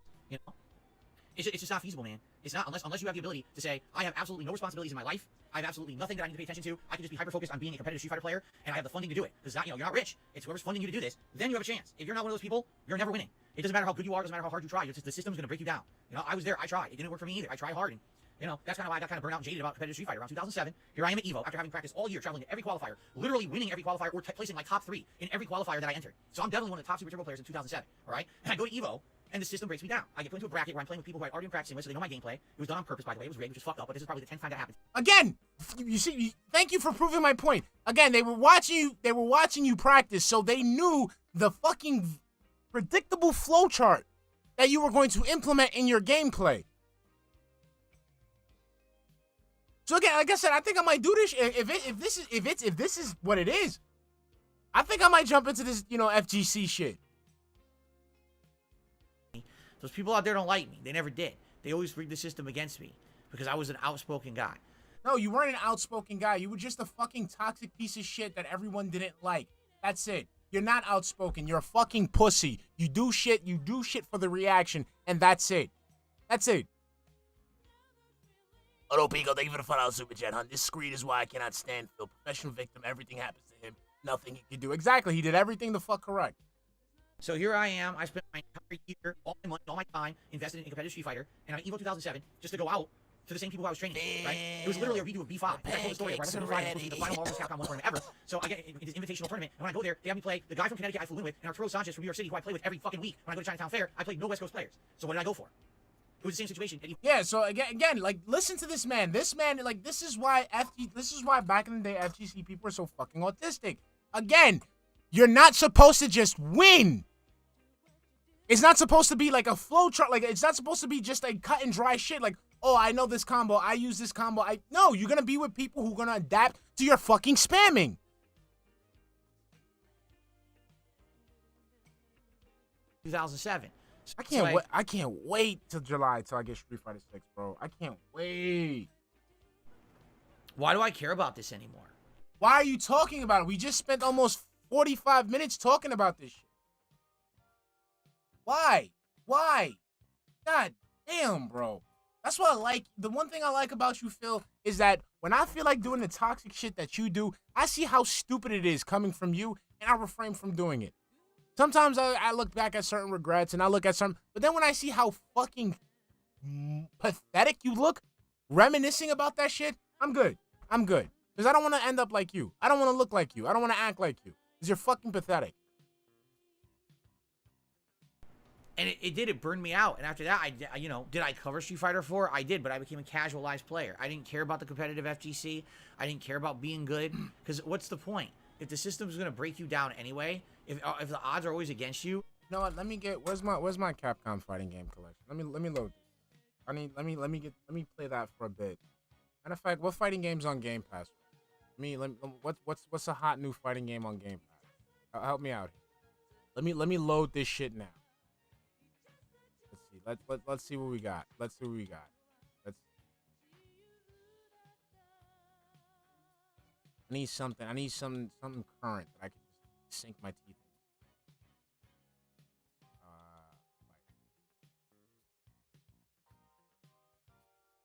It's just not feasible, man. It's not, unless you have the ability to say, I have absolutely no responsibilities in my life. I have absolutely nothing that I need to pay attention to. I can just be hyper-focused on being a competitive Street Fighter player, and I have the funding to do it. Because you're not rich. It's whoever's funding you to do this. Then you have a chance. If you're not one of those people, you're never winning. It doesn't matter how good you are. It doesn't matter how hard you try. The system's going to break you down. I was there. I tried. It didn't work for me either. I tried hard. And, that's kind of why I got kind of burnt out and jaded about competitive Street Fighter. Around 2007, here I am at Evo, after having practiced all year, traveling to every qualifier, literally winning every qualifier, or placing like top 3 in every qualifier that I entered. So I'm definitely one of the top Super Turbo players in 2007, all right? And I go to Evo, and the system breaks me down. I get put into a bracket where I'm playing with people who I'd already been practicing with, so they know my gameplay. It was done on purpose, by the way. It was rigged, which is fucked up, but this is probably the 10th time that happened. Again, you see, thank you for proving my point. Again, they were watching you practice, so they knew the fucking predictable flowchart that you were going to implement in your gameplay. So again, like I said, I think I might do this. If this is what it is, I think I might jump into this, FGC shit. Those people out there don't like me. They never did. They always rigged the system against me because I was an outspoken guy. No, you weren't an outspoken guy. You were just a fucking toxic piece of shit that everyone didn't like. That's it. You're not outspoken. You're a fucking pussy. You do shit for the reaction, and that's it. That's it. Pico, thank you for the $5 super chat, hun. This screen is why I cannot stand Phil. Professional victim, everything happens to him. Nothing he can do. Exactly. He did everything the fuck correct. So here I am. I spent my entire year, all my money, all my time invested in competitive Street Fighter, and I'm Evo 2007 just to go out to the same people who I was training. Right? It was literally a redo of B5. I told the story where I went to B5 supposed to be the final Marvel vs. Capcom 1 tournament ever. So I get in this invitational tournament, and when I go there, they have me play the guy from Connecticut I flew in with, and Arturo Sanchez from New York City, who I play with every fucking week. When I go to Chinatown Fair, I played no West Coast players. So what did I go for? It was the same situation. Yeah, so again, like, listen to this man. This man, like, this is why back in the day FGC people are so fucking autistic. Again, you're not supposed to just win. It's not supposed to be like a flow chart. Like, it's not supposed to be just a cut and dry shit. Like, oh, I know this combo. I use this combo. No, you're gonna be with people who are gonna adapt to your fucking spamming. 2007. I can't wait till July till I get Street Fighter 6, bro. I can't wait. Why do I care about this anymore? Why are you talking about it? We just spent almost 45 minutes talking about this shit. Why? God damn, bro. That's what I like. The one thing I like about you, Phil, is that when I feel like doing the toxic shit that you do, I see how stupid it is coming from you, and I refrain from doing it. Sometimes I look back at certain regrets, and I look at some, but then when I see how fucking pathetic you look, reminiscing about that shit, I'm good. Because I don't want to end up like you. I don't want to look like you. I don't want to act like you. Because you're fucking pathetic. And it burned me out. And after that, did I cover Street Fighter 4? I did, but I became a casualized player. I didn't care about the competitive FGC. I didn't care about being good. Because what's the point? If the system's going to break you down anyway, if the odds are always against you. You know what? Let me get, where's my Capcom fighting game collection? Let me load this. Let me play that for a bit. Matter of fact, what fighting game's on Game Pass? What's a hot new fighting game on Game Pass? Help me out here. Let me load this shit now. Let's see. Let's see what we got. Let's I need something. I need something current that I can just sink my teeth in.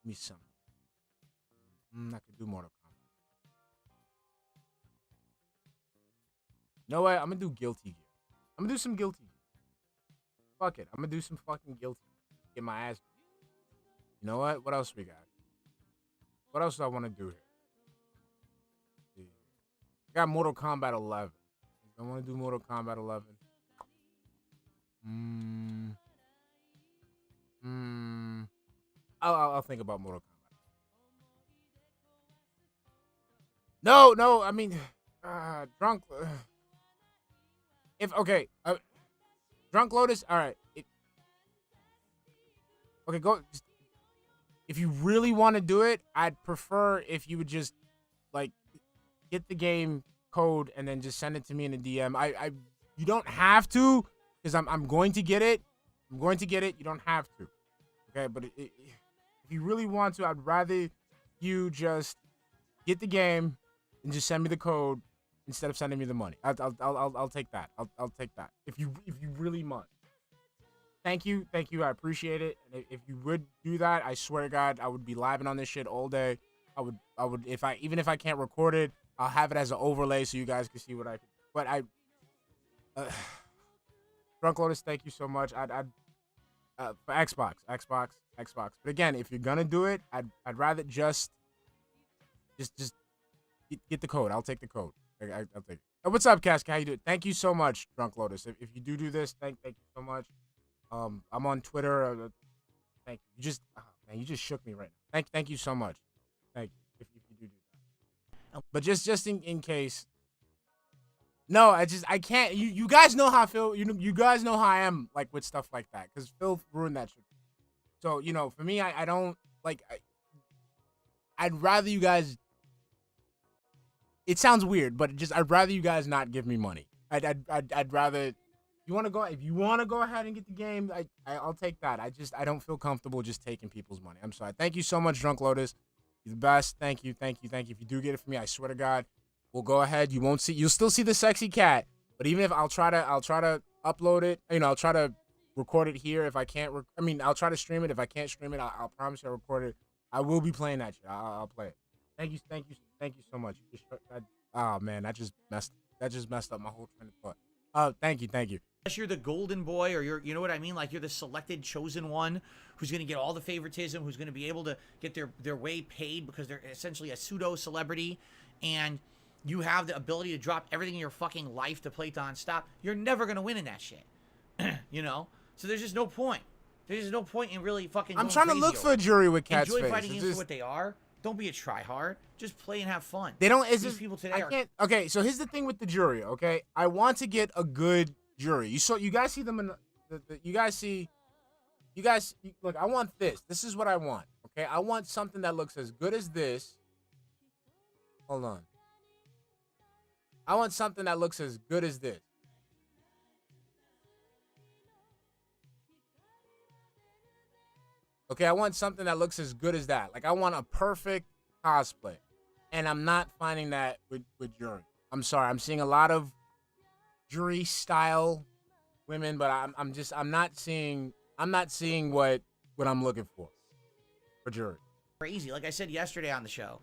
Give me something. I could do Mortal Kombat. You know what? I'm gonna do Guilty Gear. I'm gonna do some Guilty Gear. Fuck it. I'm gonna do some fucking Guilty Gear. Get my ass. You know what? What else we got? What else do I want to do here? I got Mortal Kombat 11. I want to do Mortal Kombat 11. I'll think about Mortal Kombat. No, I mean, Drunk. Drunk Lotus. All right. Okay, go. If you really want to do it, I'd prefer if you would just like get the game code and then just send it to me in a DM. You don't have to, because I'm going to get it. I'm going to get it. You don't have to. Okay, but if you really want to, I'd rather you just get the game and just send me the code instead of sending me the money. I'll take that. I'll take that. If you really want. Thank you. I appreciate it. And if you would do that, I swear to God, I would be living on this shit all day. I would even if I can't record it, I'll have it as an overlay so you guys can see what I can. But Drunk Lotus, thank you so much. For Xbox. But again, if you're gonna do it, I'd rather just get the code. I'll take the code. I'll take it. What's up, Cask? How you doing? Thank you so much, Drunk Lotus. If you do this, thank you so much. I'm on Twitter. Thank you. You just shook me right now. Thank you so much. Thank you. If you do that. But just in case. No, I can't. You guys know how I feel. You guys know how I am like with stuff like that because Phil ruined that shit. So for me, I don't like. I'd rather you guys. It sounds weird, but I'd rather you guys not give me money. I'd rather. If you want to go ahead and get the game, I'll take that. I don't feel comfortable just taking people's money. I'm sorry. Thank you so much, Drunk Lotus. You're the best. Thank you. If you do get it for me, I swear to God, we'll go ahead. You'll still see the sexy cat. But even if I'll try to upload it. I'll try to record it here. If I can't, I'll try to stream it. If I can't stream it, I'll promise you I'll record it. I will be playing that shit. I'll play it. Thank you so much. Oh man, that just messed up my whole train of thought. Thank you. Unless you're the golden boy, or you know what I mean? Like you're the selected, chosen one who's going to get all the favoritism, who's going to be able to get their way paid because they're essentially a pseudo celebrity, and you have the ability to drop everything in your fucking life to play nonstop. You're never going to win in that shit. You know? So there's just no point. There's just no point in really fucking. I'm trying to look for a jury with Cat's Enjoy face. fighting games for what they are. Don't be a tryhard. Just play and have fun. They don't. These people today are. Okay, so here's the thing with the jury. Okay, I want to get a good jury. You guys see them in you guys look. I want this. This is what I want. Okay, I want something that looks as good as this. Hold on. I want something that looks as good as this. Okay, I want something that looks as good as that. Like, I want a perfect cosplay. And I'm not finding that with Jury. I'm sorry. I'm seeing a lot of Jury style women, but I'm not seeing what I'm looking for Jury. Crazy. Like I said yesterday on the show.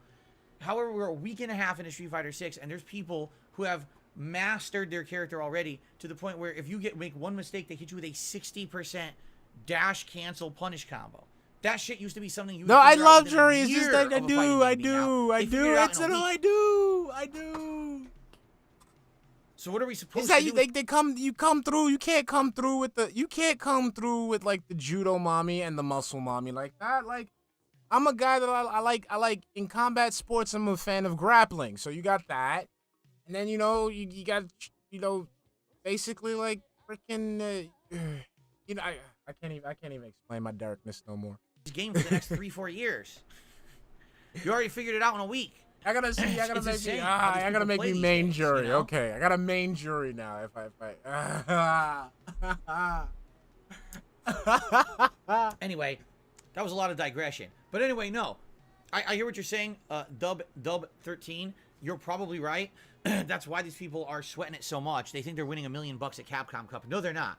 However, we're a week and a half into Street Fighter 6, and there's people who have mastered their character already to the point where if you make one mistake, they hit you with a 60% dash cancel punish combo. That shit used to be something you. No, I love Jury. It's just like I do. I do. So what are we supposed to do? You come through. You can't come through with like the judo mommy and the muscle mommy like that. Like, I'm a guy that I like in combat sports. I'm a fan of grappling. So you got that, and then you got basically like freaking I can't even explain my darkness no more. This game for the next 3-4 years. You already figured it out in a week. I gotta make me main days, jury. You know? Okay, I got a main jury now. Anyway, that was a lot of digression. But anyway, no, I hear what you're saying. Dub 13. You're probably right. That's why these people are sweating it so much. They think they're winning $1 million at Capcom Cup. No, they're not.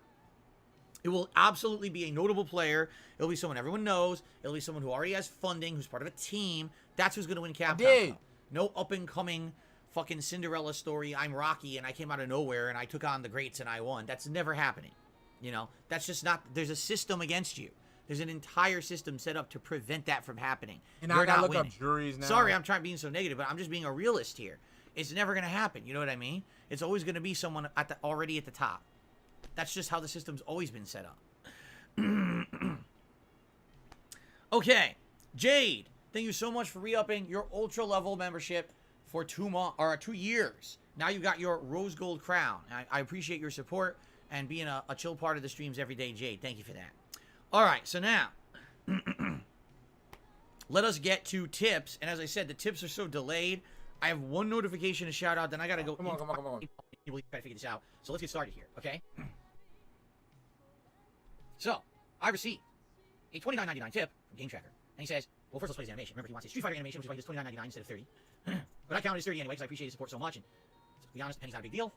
It will absolutely be a notable player. It'll be someone everyone knows. It'll be someone who already has funding, who's part of a team. That's who's going to win Capcom Cup. No up-and-coming fucking Cinderella story. I'm Rocky, and I came out of nowhere, and I took on the greats, and I won. That's never happening. You know, that's just not... There's a system against you. There's an entire system set up to prevent that from happening. And I gotta look up juries now. Sorry, I'm being so negative, but I'm just being a realist here. It's never going to happen. You know what I mean? It's always going to be someone already at the top. That's just how the system's always been set up. Okay, Jade, thank you so much for re-upping your ultra level membership for 2 years. Now you got your rose gold crown. I appreciate your support and being a chill part of the streams every day, Jade. Thank you for that. All right, so now let us get to tips. And as I said, the tips are so delayed. I have one notification to shout out, then I gotta go. Come on. Try to figure this out. So let's get started here, okay? So, I received a $29.99 tip from Game Tracker. And he says, well, first let's play his animation. Remember, he wants his Street Fighter animation, which is why he does $29.99 instead of $30. But I counted as 30 anyway, because I appreciate his support so much. And to be honest, penny's not a big deal.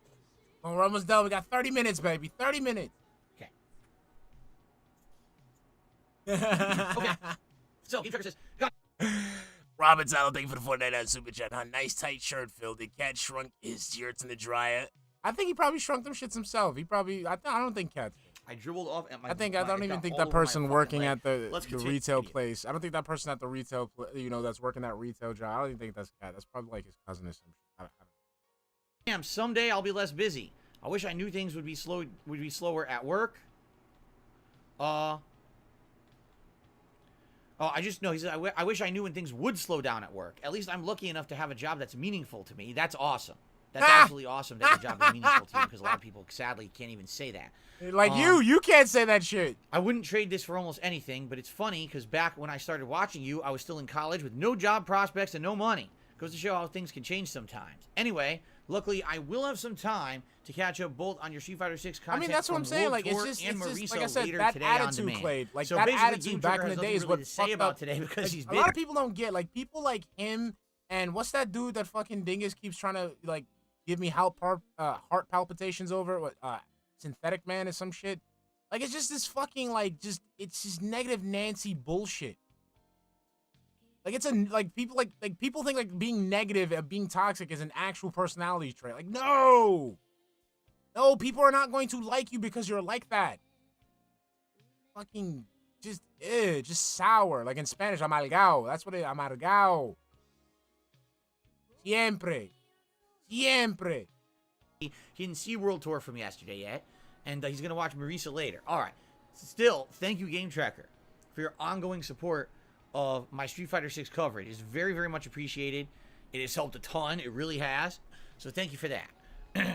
Well, we're almost done. We got 30 minutes, baby. 30 minutes. Okay. Okay. So, Game Tracker says, Robin Tyler, thank you for the $49 super chat. Huh? Nice tight shirt, Phil. The cat shrunk his shirts in the dryer. I think he probably shrunk them shits himself. He probably. I don't think Cat. I dribbled off at my. I don't even think that person working at the retail place. I don't think that person at the retail, that's working that retail job. I don't even think that's Cat. That's probably like his cousin or some shit. Damn, someday I'll be less busy. I wish I knew things would be slower at work. I just know he said I wish I knew when things would slow down at work. At least I'm lucky enough to have a job that's meaningful to me. That's awesome. That's absolutely awesome that your job is meaningful to you, because a lot of people sadly can't even say that. Like you can't say that shit. I wouldn't trade this for almost anything, but it's funny because back when I started watching you, I was still in college with no job prospects and no money. Goes to show how things can change sometimes. Anyway, luckily I will have some time to catch up both on your Street Fighter 6 content. I mean, that's what I'm saying. Like, it's just like I said, that attitude played. Like, so that attitude back in the day is what to say about today, because he's a lot of people don't get. Like, people like him and what's that dude that fucking Dingus keeps trying to like give me heart palpitations over? What Synthetic Man or some shit? Like, it's just this fucking it's just negative Nancy bullshit. Like it's people think like being negative and being toxic is an actual personality trait. Like no, people are not going to like you because you're like that. Fucking just sour. Like in Spanish, amargao. That's what amargao. Siempre. He didn't see World Tour from yesterday yet, and he's gonna watch Marisa later. All right. Still, thank you, Game Tracker, for your ongoing support of my Street Fighter 6 coverage. It's very, very much appreciated. It has helped a ton. It really has. So thank you for that.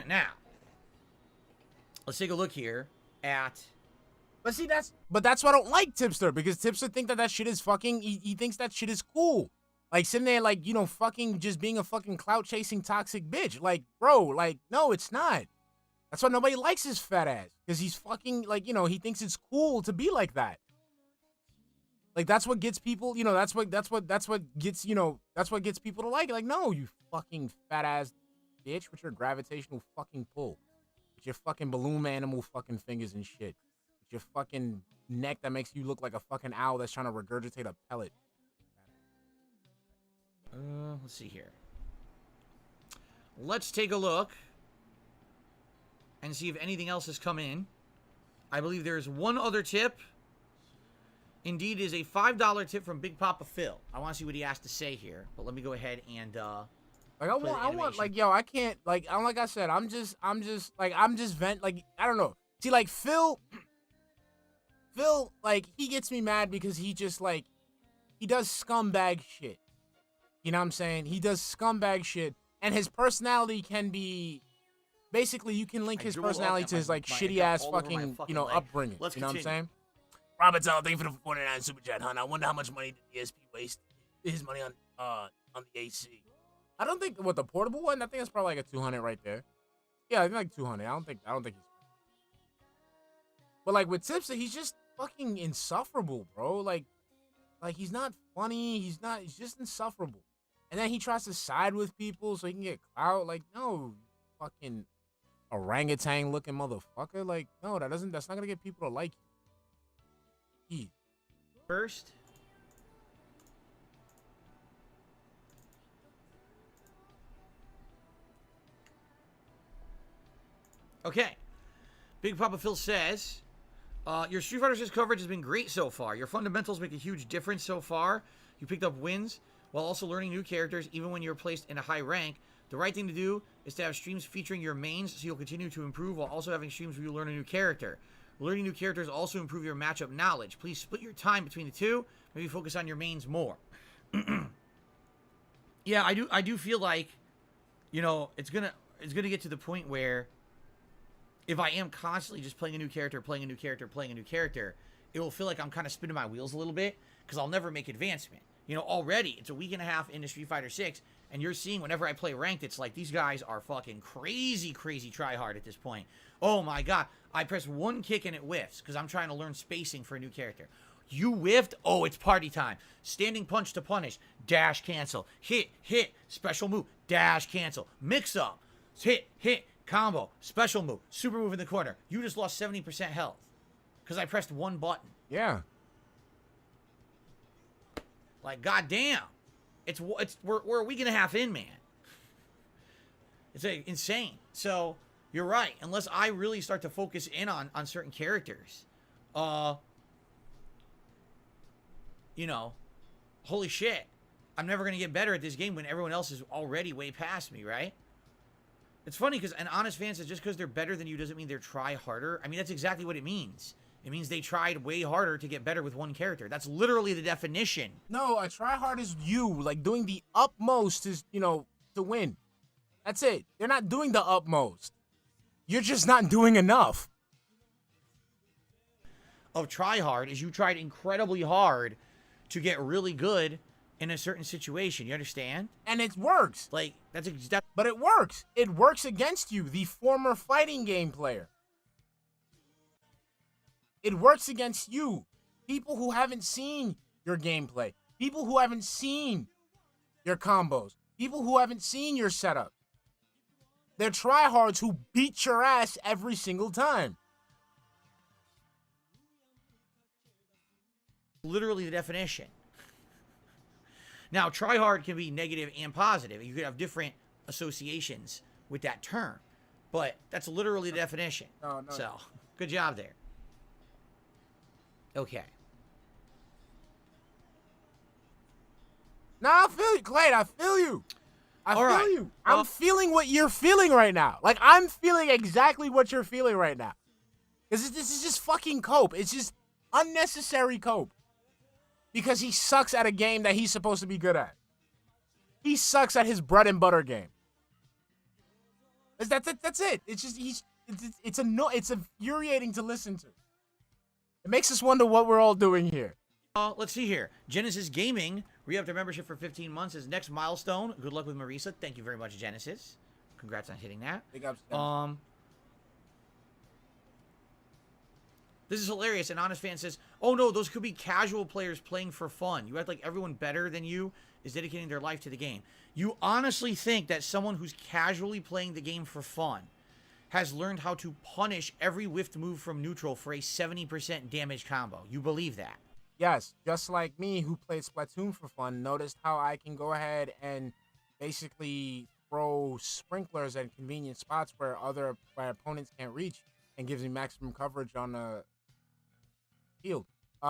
Now, let's take a look here at... But see, that's why I don't like Tipster, because Tipster think that shit is fucking... He thinks that shit is cool. Like, sitting there, like, you know, fucking just being a fucking clout-chasing toxic bitch. Like, bro, like, no, it's not. That's why nobody likes his fat ass. Because he's fucking, like, you know, he thinks it's cool to be like that. Like, that's what gets people, you know, that's what gets, you know, that's what gets people to like it. Like, no, you fucking fat ass bitch with your gravitational fucking pull. With your fucking balloon animal fucking fingers and shit. With your fucking neck that makes you look like a fucking owl that's trying to regurgitate a pellet. Let's see here. Let's take a look and see if anything else has come in. I believe there's one other tip. Indeed, is a $5 tip from Big Papa Phil. I want to see what he has to say here, but let me go ahead and like I want like, yo, I can't, like I said, I'm just vent, like, I don't know. See, like Phil, like, he gets me mad because he just, like, he does scumbag shit. You know what I'm saying? He does scumbag shit, and his personality can be, basically, you can link his personality to his, like, shitty-ass fucking, you know, upbringing. Let's you know continue. what I'm saying? Robert Tell, thank you for the 49 super chat, hun. I wonder how much money did ESP waste his money on the AC. I don't think, what, the portable one? I think it's probably like a 200 right there. Yeah, I think like 200. I don't think he's... But, like, with Tipster, he's just fucking insufferable, bro. Like, he's not funny. He's just insufferable. And then he tries to side with people so he can get clout. Like, no, fucking orangutan-looking motherfucker. Like, no, that's not gonna get people to like you. Jeez. First. Okay. Big Papa Phil says, your Street Fighter 6 coverage has been great so far. Your fundamentals make a huge difference so far. You picked up wins while also learning new characters even when you're placed in a high rank. The right thing to do is to have streams featuring your mains so you'll continue to improve while also having streams where you learn a new character. Learning new characters also improve your matchup knowledge. Please split your time between the two. Maybe focus on your mains more. Yeah, I do feel like, you know, it's gonna get to the point where if I am constantly just playing a new character, it will feel like I'm kind of spinning my wheels a little bit because I'll never make advancement. You know, already it's a week and a half into Street Fighter 6, and you're seeing whenever I play ranked, it's like these guys are fucking crazy try hard at this point. Oh my god, I press one kick and it whiffs because I'm trying to learn spacing for a new character. You whiffed? Oh, it's party time. Standing punch to punish. Dash cancel. Hit, special move. Dash cancel. Mix up. Hit, combo. Special move. Super move in the corner. You just lost 70% health because I pressed one button. Yeah. Like, goddamn. We're a week and a half in, man. It's insane. So, you're right. Unless I really start to focus in on certain characters, you know, holy shit. I'm never going to get better at this game when everyone else is already way past me, right? It's funny because an honest fan says just because they're better than you doesn't mean they're try harder. I mean, that's exactly what it means. It means they tried way harder to get better with one character. That's literally the definition. No, a try hard is you, like, doing the utmost is, you know, to win. That's it. They're not doing the utmost. You're just not doing enough. Of try hard is you tried incredibly hard to get really good in a certain situation. You understand? And it works. Like, but it works. It works against you, the former fighting game player. It works against you. People who haven't seen your gameplay. People who haven't seen your combos. People who haven't seen your setup. They're tryhards who beat your ass every single time. Literally the definition. Now, try hard can be negative and positive. You could have different associations with that term, but that's literally the definition. No. So, good job there. Okay. No, I feel you, Clay. I feel you. I All feel right. you. I'm feeling what you're feeling right now. Like, I'm feeling exactly what you're feeling right now. Because this is just fucking cope. It's just unnecessary cope. Because he sucks at a game that he's supposed to be good at. He sucks at his bread and butter game. That's it. It's just it's infuriating to listen to. It makes us wonder what we're all doing here. Let's see here. Genesis Gaming re-upped their membership for 15 months. Is next milestone. Good luck with Marisa. Thank you very much, Genesis. Congrats on hitting that. Big ups. This is hilarious. An honest fan says, "Oh no, those could be casual players playing for fun. You act like everyone better than you is dedicating their life to the game. You honestly think that someone who's casually playing the game for fun has learned how to punish every whiffed move from neutral for a 70% damage combo? You believe that?" Yes, just like me, who played Splatoon for fun, noticed how I can go ahead and basically throw sprinklers at convenient spots where opponents can't reach, and gives me maximum coverage on the field.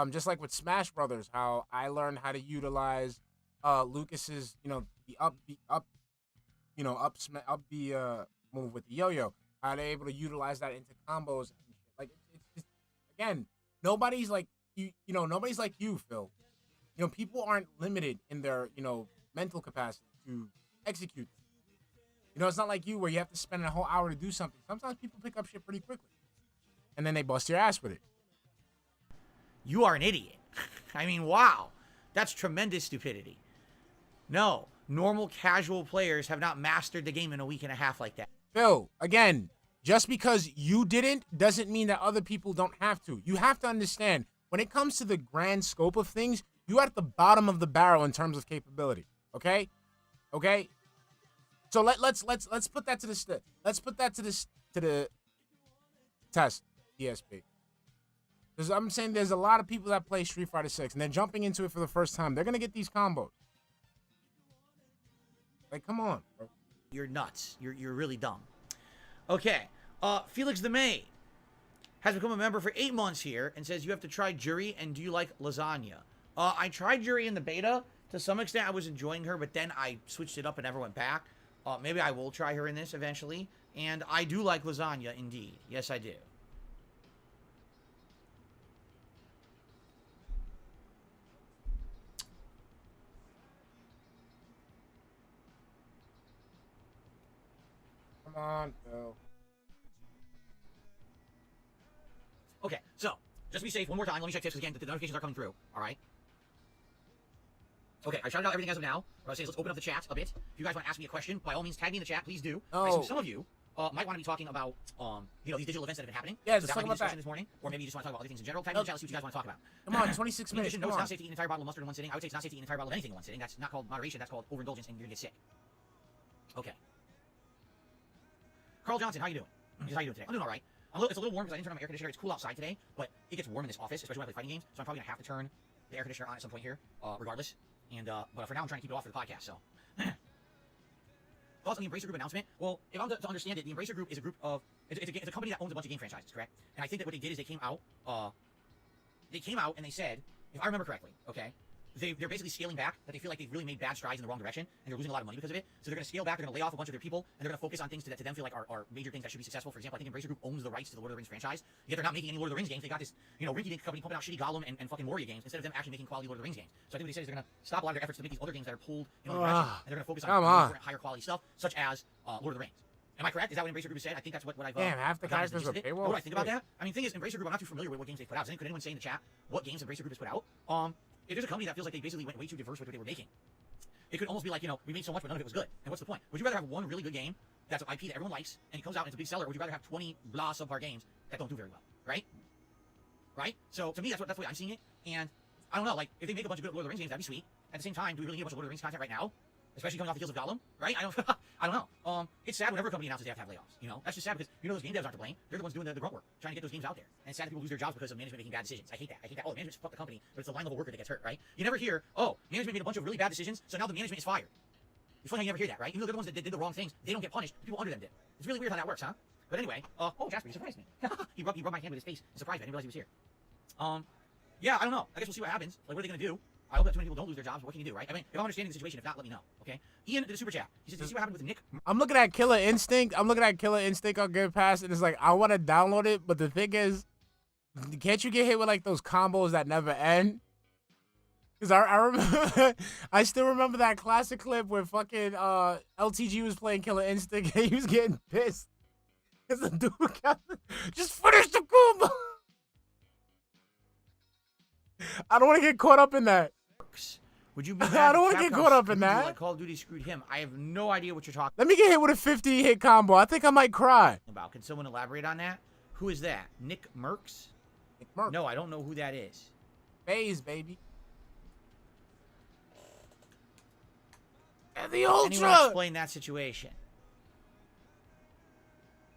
Just like with Smash Brothers, how I learned how to utilize Lucas's, the up move with the yo-yo. How they're able to utilize that into combos and shit. Like it's just, again, nobody's like nobody's like you, Phil. People aren't limited in their, mental capacity to execute. It's not like you where you have to spend a whole hour to do something. Sometimes people pick up shit pretty quickly. And then they bust your ass with it. You are an idiot. I mean, wow. That's tremendous stupidity. No, normal casual players have not mastered the game in a week and a half like that. Phil, again, just because you didn't doesn't mean that other people don't have to. You have to understand, when it comes to the grand scope of things, you're at the bottom of the barrel in terms of capability. Okay? Okay? So let's put that to the test, DSP. Because I'm saying there's a lot of people that play Street Fighter 6 and they're jumping into it for the first time. They're gonna get these combos. Like, come on, bro. You're nuts. You're really dumb. Okay. Felix the May has become a member for 8 months here and says, you have to try Jury, and do you like lasagna? I tried Jury in the beta. To some extent, I was enjoying her, but then I switched it up and never went back. Maybe I will try her in this eventually. And I do like lasagna, indeed. Yes, I do. Come on, Phil. Okay, so, just to be safe, one more time, let me check tips again. The notifications are coming through, alright? Okay, I shouted out everything as of now. What I say is let's open up the chat a bit. If you guys want to ask me a question, by all means, tag me in the chat, please do. Oh. I assume some of you might want to be talking about, these digital events that have been happening. Yeah, so just that talk might be about that. This morning, or maybe you just want to talk about other things in general. Tag me in the chat, let's see what you guys want to talk about. Come on, 26 In minutes. addition, Come no, it's on. not safe to eat an entire bottle of mustard in one sitting. I would say it's not safe to eat an entire bottle of anything in one sitting. That's not called moderation, that's called overindulgence, and you're going to get sick. Okay. Carl Johnson, how you doing? How you doing today? I'm doing all right. It's a little warm because I didn't turn on my air conditioner. It's cool outside today, but it gets warm in this office, especially when I play fighting games. So I'm probably gonna have to turn the air conditioner on at some point here, regardless. And but for now, I'm trying to keep it off for the podcast. So, thoughts on the Embracer Group announcement? Well, if I'm to understand it, the Embracer Group is a group of it's a company that owns a bunch of game franchises, correct? And I think that what they did is they came out and they said, if I remember correctly, okay, they're basically scaling back, that they feel like they've really made bad strides in the wrong direction, and they're losing a lot of money because of it. So they're going to scale back, they're going to lay off a bunch of their people, and they're going to focus on things that to them feel like are major things that should be successful. For example, I think Embracer Group owns the rights to the Lord of the Rings franchise, yet they're not making any Lord of the Rings games. They got this, rinky-dink company pumping out shitty Gollum and fucking Moria games, instead of them actually making quality Lord of the Rings games. So I think what they said is they're going to stop a lot of their efforts to make these other games that are pulled in other directions, and they're going to focus on different, higher quality stuff, such as Lord of the Rings. Am I correct? Is that what Embracer Group has said? I think that's what I've... Damn, half the guys there's a paywall. What do I think about that? I mean, the thing is, Embracer Group, I'm not too familiar with what games they put out. Could anyone say in the chat what games Embracer Group has put out? If there's a company that feels like they basically went way too diverse with what they were making, it could almost be like, we made so much, but none of it was good. And what's the point? Would you rather have one really good game that's an IP that everyone likes, and it comes out and it's a big seller, or would you rather have 20 blah subpar games that don't do very well, right? Right? So, to me, that's the way I'm seeing it, and I don't know, like, if they make a bunch of good Lord of the Rings games, that'd be sweet. At the same time, do we really need a bunch of Lord of the Rings content right now? especially coming off the heels of Gollum, right? I don't know. It's sad whenever a company announces they have to have layoffs. You know, that's just sad because those game devs aren't to blame. They're the ones doing the grunt work, trying to get those games out there. And it's sad that people lose their jobs because of management making bad decisions. I hate that. Oh, management fuck the company, but it's the line level worker that gets hurt, right? You never hear, oh, management made a bunch of really bad decisions, so now the management is fired. It's funny how you never hear that, right? Even though they're the ones that did the wrong things, they don't get punished. The people under them did. It's really weird how that works, huh? But anyway, oh, Jasper, you surprised me. he rubbed my hand with his face. Surprised me. I didn't realize he was here. Yeah, I don't know. I guess we'll see what happens. Like, what are they gonna do? I hope that too many people don't lose their jobs. What can you do, right? I mean, if I'm understanding the situation, if not, let me know, okay? Ian did a super chat. He says, "Did you see what happened with Nick?" I'm looking at Killer Instinct. on Game Pass, and it's like, I want to download it, but the thing is, can't you get hit with, like, those combos that never end? Because I remember, I still remember that classic clip where fucking LTG was playing Killer Instinct, and he was getting pissed. Because the dude kept, just finish the combo! I don't want to get caught up in that. Would you be I don't want to get caught up in that. Like Call of Duty screwed him. I have no idea what you're talking Let me get hit with a 50-hit combo. I think I might cry. about. Can someone elaborate on that? Who is that? Nick Merckx? Nick Merckx. No, I don't know who that is. Phase, baby. And the Anyone Ultra! explain that situation?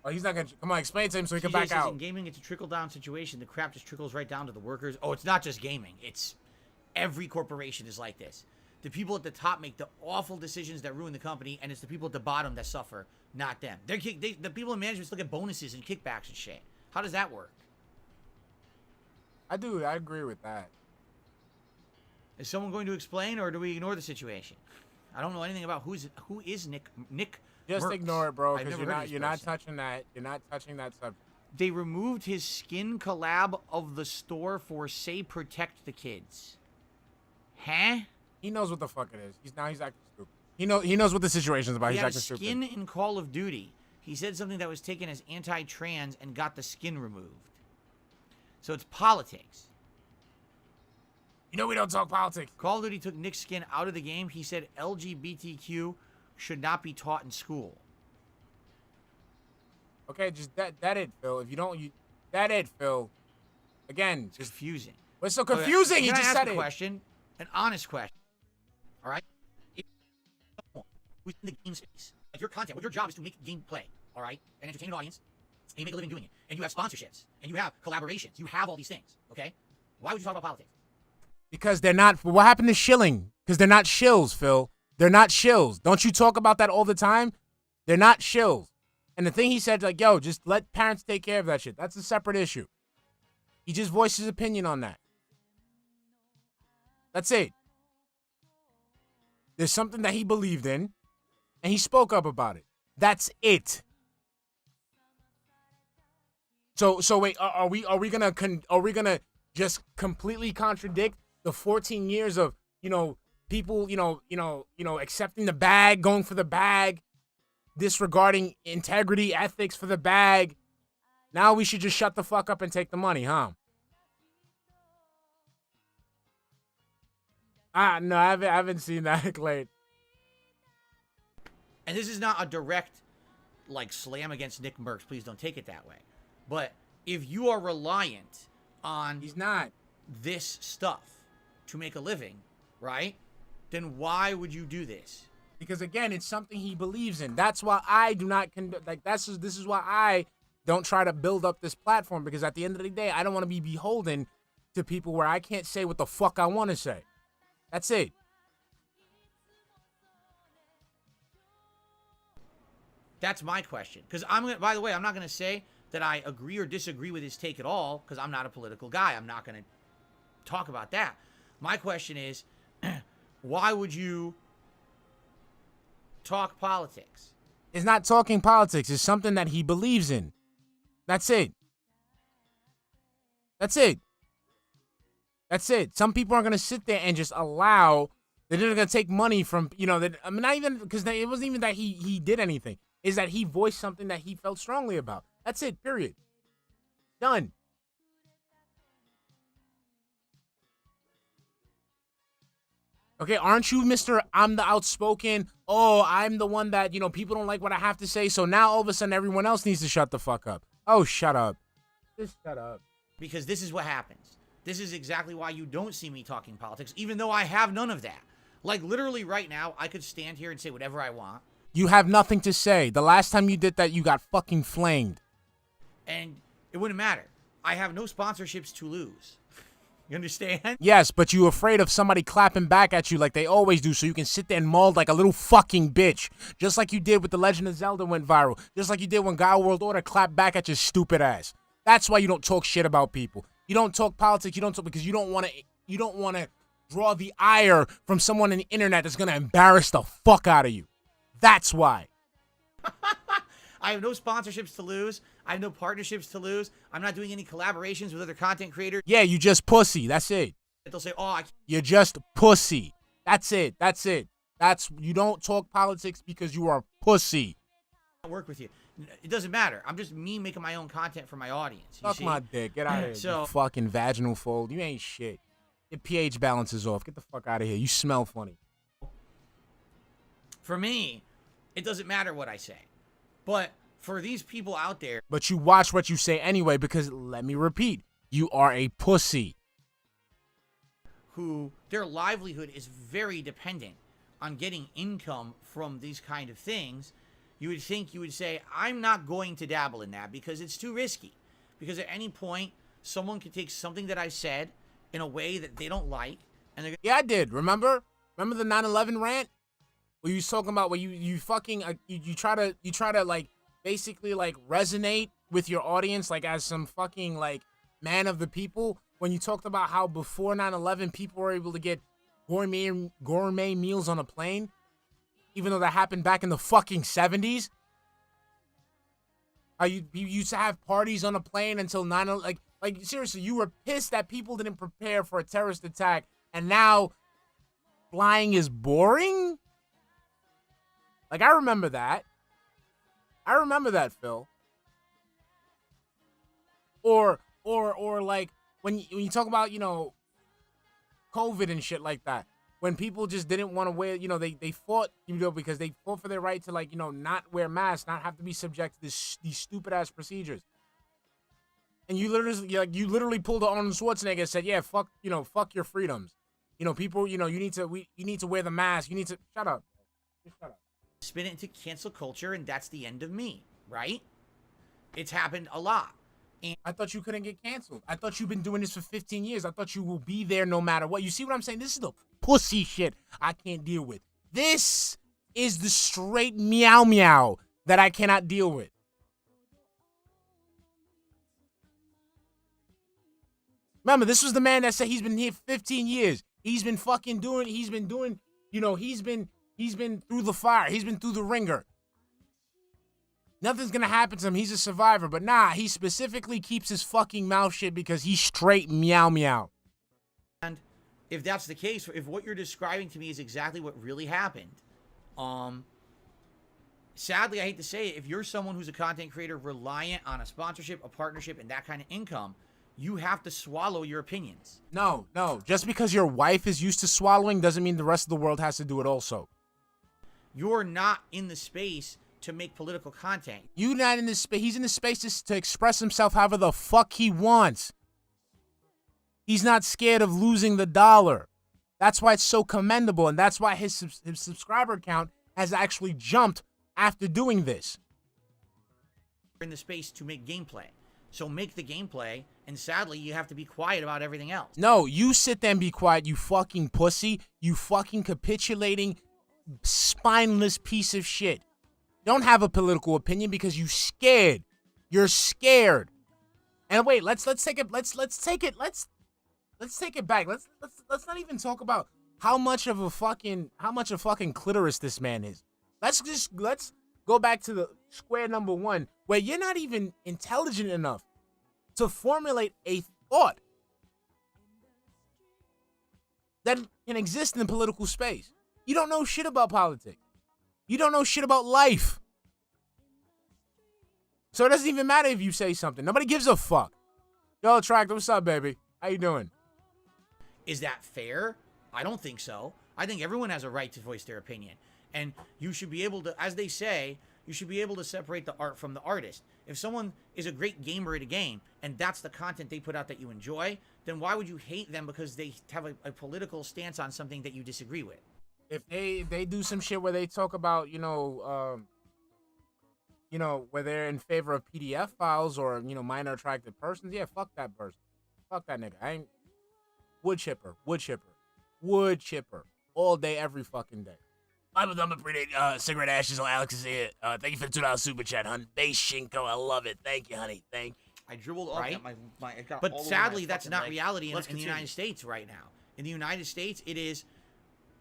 Oh, he's not going to... Come on, explain to him so he can TJ back says, out. in gaming, it's a trickle-down situation. The crap just trickles right down to the workers. Oh, it's not just gaming. It's... Every corporation is like this. The people at the top make the awful decisions that ruin the company, and it's the people at the bottom that suffer, not them. The people in management still get bonuses and kickbacks and shit. How does that work? I do. I agree with that. Is someone going to explain, or do we ignore the situation? I don't know anything about who is Nick Just Merckx. ignore it, bro, I've because never heard of you're this not person. touching that. You're not touching that subject. They removed his skin collab of the store for Say Protect the Kids. Huh? He knows what the fuck it is. He's acting stupid. He knows what the situation's about. He He's had acting a stupid. skin in Call of Duty. He said something that was taken as anti-trans and got the skin removed. So it's politics. You know we don't talk politics. Call of Duty took Nick's skin out of the game. He said LGBTQ should not be taught in school. Okay, just that it, Phil. If you don't, that it, Phil. Again, It's confusing. what's so confusing? Okay, He can just I ask said a it. question? An honest question. All right? If someone who's in the game space, like your content, what your job is to make gameplay, all right, and entertain an audience, and you make a living doing it, and you have sponsorships, and you have collaborations, you have all these things, okay? Why would you talk about politics? Because they're not. What happened to shilling? Because they're not shills, Phil. They're not shills. Don't you talk about that all the time? They're not shills. And the thing he said, like, yo, just let parents take care of that shit. That's a separate issue. He just voiced his opinion on that. That's it. There's something that he believed in, and he spoke up about it. That's it. So wait, are we gonna just completely contradict the 14 years of people accepting the bag, going for the bag, disregarding integrity, ethics for the bag? Now we should just shut the fuck up and take the money, huh? No, I haven't seen that, Clay. And this is not a direct, like, slam against Nick Merckx. Please don't take it that way. But if you are reliant on He's not. this stuff to make a living, right? Then why would you do this? Because again, it's something he believes in. That's why I do not this is why I don't try to build up this platform, because at the end of the day, I don't want to be beholden to people where I can't say what the fuck I want to say. That's it. That's my question. Because by the way, I'm not going to say that I agree or disagree with his take at all, because I'm not a political guy. I'm not going to talk about that. My question is, why would you talk politics? It's not talking politics. It's something that he believes in. That's it. That's it. That's it. Some people aren't going to sit there and just allow, they're going to take money from, not even, because it wasn't even that he did anything. Is that he voiced something that he felt strongly about. That's it, period. Done. Okay, aren't you Mr. I'm the outspoken, I'm the one that, people don't like what I have to say, so now all of a sudden everyone else needs to shut the fuck up. Oh, shut up. Just shut up. Because this is what happens. This is exactly why you don't see me talking politics, even though I have none of that. Like, literally right now, I could stand here and say whatever I want. You have nothing to say. The last time you did that, you got fucking flamed. And it wouldn't matter. I have no sponsorships to lose. You understand? Yes, but you're afraid of somebody clapping back at you like they always do, so you can sit there and maul like a little fucking bitch. Just like you did with The Legend of Zelda went viral. Just like you did when God World Order clapped back at your stupid ass. That's why you don't talk shit about people. You don't talk politics. You don't talk because you don't want to draw the ire from someone on the internet that's gonna embarrass the fuck out of you. That's why. I have no sponsorships to lose. I have no partnerships to lose. I'm not doing any collaborations with other content creators. Yeah, you just pussy. That's it. They'll say, oh, I can't. You're just pussy. That's it. That's it. You don't talk politics because you are pussy. Work with you. It doesn't matter. I'm just me making my own content for my audience. Suck my dick. Get out of here. So, you fucking vaginal fold. You ain't shit. Your pH balance is off. Get the fuck out of here. You smell funny. For me, it doesn't matter what I say. But for these people out there. But you watch what you say anyway because, let me repeat, you are a pussy. Who their livelihood is very dependent on getting income from these kind of things. You would think you would say, I'm not going to dabble in that because it's too risky. Because at any point, someone could take something that I said in a way that they don't like. And they're yeah, I did. Remember the 9/11 rant? Where you was talking about where you fucking you try to like basically like resonate with your audience like as some fucking like man of the people when you talked about how before 9/11 people were able to get gourmet meals on a plane, even though that happened back in the fucking 70s. How you used to have parties on a plane until 9/11. Like seriously, you were pissed that people didn't prepare for a terrorist attack, and now flying is boring. Like, I remember that. I remember that, Phil. Or like, when you talk about, you know, COVID and shit like that. When people just didn't want to wear, you know, they fought, you know, because they fought for their right to, like, you know, not wear masks, not have to be subject to these stupid-ass procedures. And you literally pulled the Arnold Schwarzenegger and said, yeah, fuck your freedoms. You know, people, you know, you need to wear the mask. You need to, shut up. Just shut up. Spin it into cancel culture, and that's the end of me, right? It's happened a lot. And I thought you couldn't get canceled. I thought you've been doing this for 15 years. I thought you will be there no matter what. You see what I'm saying? This is the pussy shit I can't deal with. This is the straight meow meow that I cannot deal with. Remember, this was the man that said he's been here 15 years. He's been doing, you know, he's been through the fire. He's been through the ringer. Nothing's gonna happen to him. He's a survivor. But nah, he specifically keeps his fucking mouth shut because he's straight meow meow. And if that's the case, if what you're describing to me is exactly what really happened, sadly, I hate to say it, if you're someone who's a content creator reliant on a sponsorship, a partnership, and that kind of income, you have to swallow your opinions. No. Just because your wife is used to swallowing doesn't mean the rest of the world has to do it also. You're not in the space to make political content. You're not in this space. He's in the space to express himself however the fuck he wants. He's not scared of losing the dollar. That's why it's so commendable, and that's why his subscriber count has actually jumped after doing this. You're in the space to make gameplay. So make the gameplay, and sadly, you have to be quiet about everything else. No, you sit there and be quiet, you fucking pussy. You fucking capitulating, spineless piece of shit. Don't have a political opinion because you scared. You're scared. And wait, let's take it back. Let's not even talk about how much a fucking clitoris this man is. Let's go back to the square number one, where you're not even intelligent enough to formulate a thought that can exist in the political space. You don't know shit about politics. You don't know shit about life. So it doesn't even matter if you say something. Nobody gives a fuck. Yo, Tractor, what's up, baby? How you doing? Is that fair? I don't think so. I think everyone has a right to voice their opinion. And you should be able to, as they say, you should be able to separate the art from the artist. If someone is a great gamer at a game, and that's the content they put out that you enjoy, then why would you hate them because they have a political stance on something that you disagree with? if they do some shit where they talk about, where they're in favor of PDF files or, minor attracted persons, yeah, fuck that person. Fuck that nigga. I ain't wood chipper all day, every fucking day. I'm a pretty cigarette ashes on Alex's ear. Thank you for the $2 super chat, hun. Base Shinko, I love it. Thank you, honey. Thank you. I dribbled off right? my it got but all sadly, that's not reality in the United States right now. In the United States, it is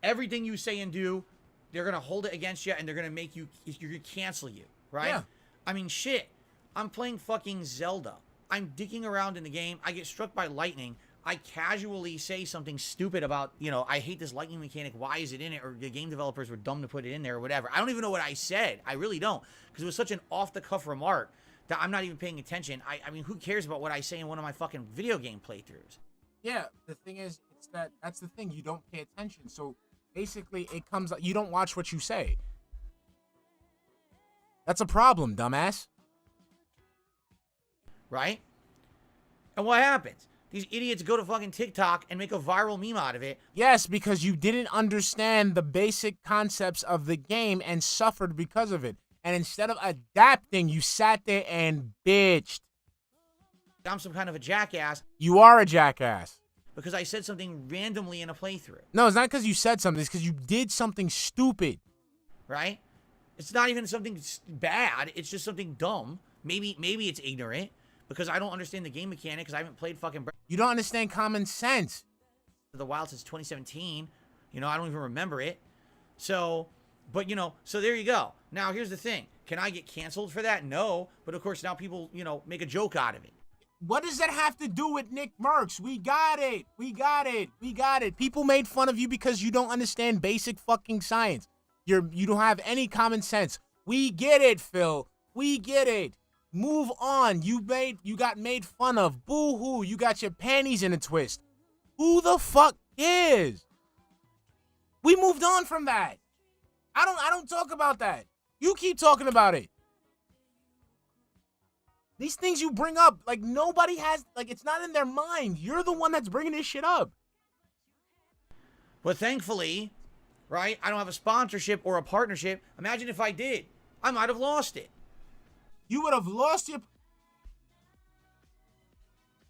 everything you say and do, they're going to hold it against you, and they're going to make you, you're going to cancel you, right? Yeah. I mean, shit. I'm playing fucking Zelda. I'm digging around in the game. I get struck by lightning. I casually say something stupid about, I hate this lightning mechanic. Why is it in it? Or the game developers were dumb to put it in there or whatever. I don't even know what I said. I really don't. Because it was such an off-the-cuff remark that I'm not even paying attention. I mean, who cares about what I say in one of my fucking video game playthroughs? Yeah, the thing is, that's the thing. You don't pay attention. So basically, it comes, you don't watch what you say. That's a problem, dumbass. Right? And what happens? These idiots go to fucking TikTok and make a viral meme out of it. Yes, because you didn't understand the basic concepts of the game and suffered because of it. And instead of adapting, you sat there and bitched. I'm some kind of a jackass. You are a jackass. Because I said something randomly in a playthrough. No, it's not because you said something. It's because you did something stupid. Right? It's not even something bad. It's just something dumb. Maybe it's ignorant. Because I don't understand the game mechanic, because I haven't played fucking... You don't understand common sense. The Wild since 2017. I don't even remember it. So, but, so there you go. Now, here's the thing. Can I get canceled for that? No. But, of course, now people, make a joke out of it. What does that have to do with Nick Merckx? We got it. People made fun of you because you don't understand basic fucking science. You don't have any common sense. We get it, Phil. We get it. Move on. You got made fun of. Boo-hoo. You got your panties in a twist. Who the fuck cares? We moved on from that. I don't talk about that. You keep talking about it. These things you bring up, nobody has, it's not in their mind. You're the one that's bringing this shit up. But thankfully, right, I don't have a sponsorship or a partnership. Imagine if I did. I might have lost it. You would have lost your...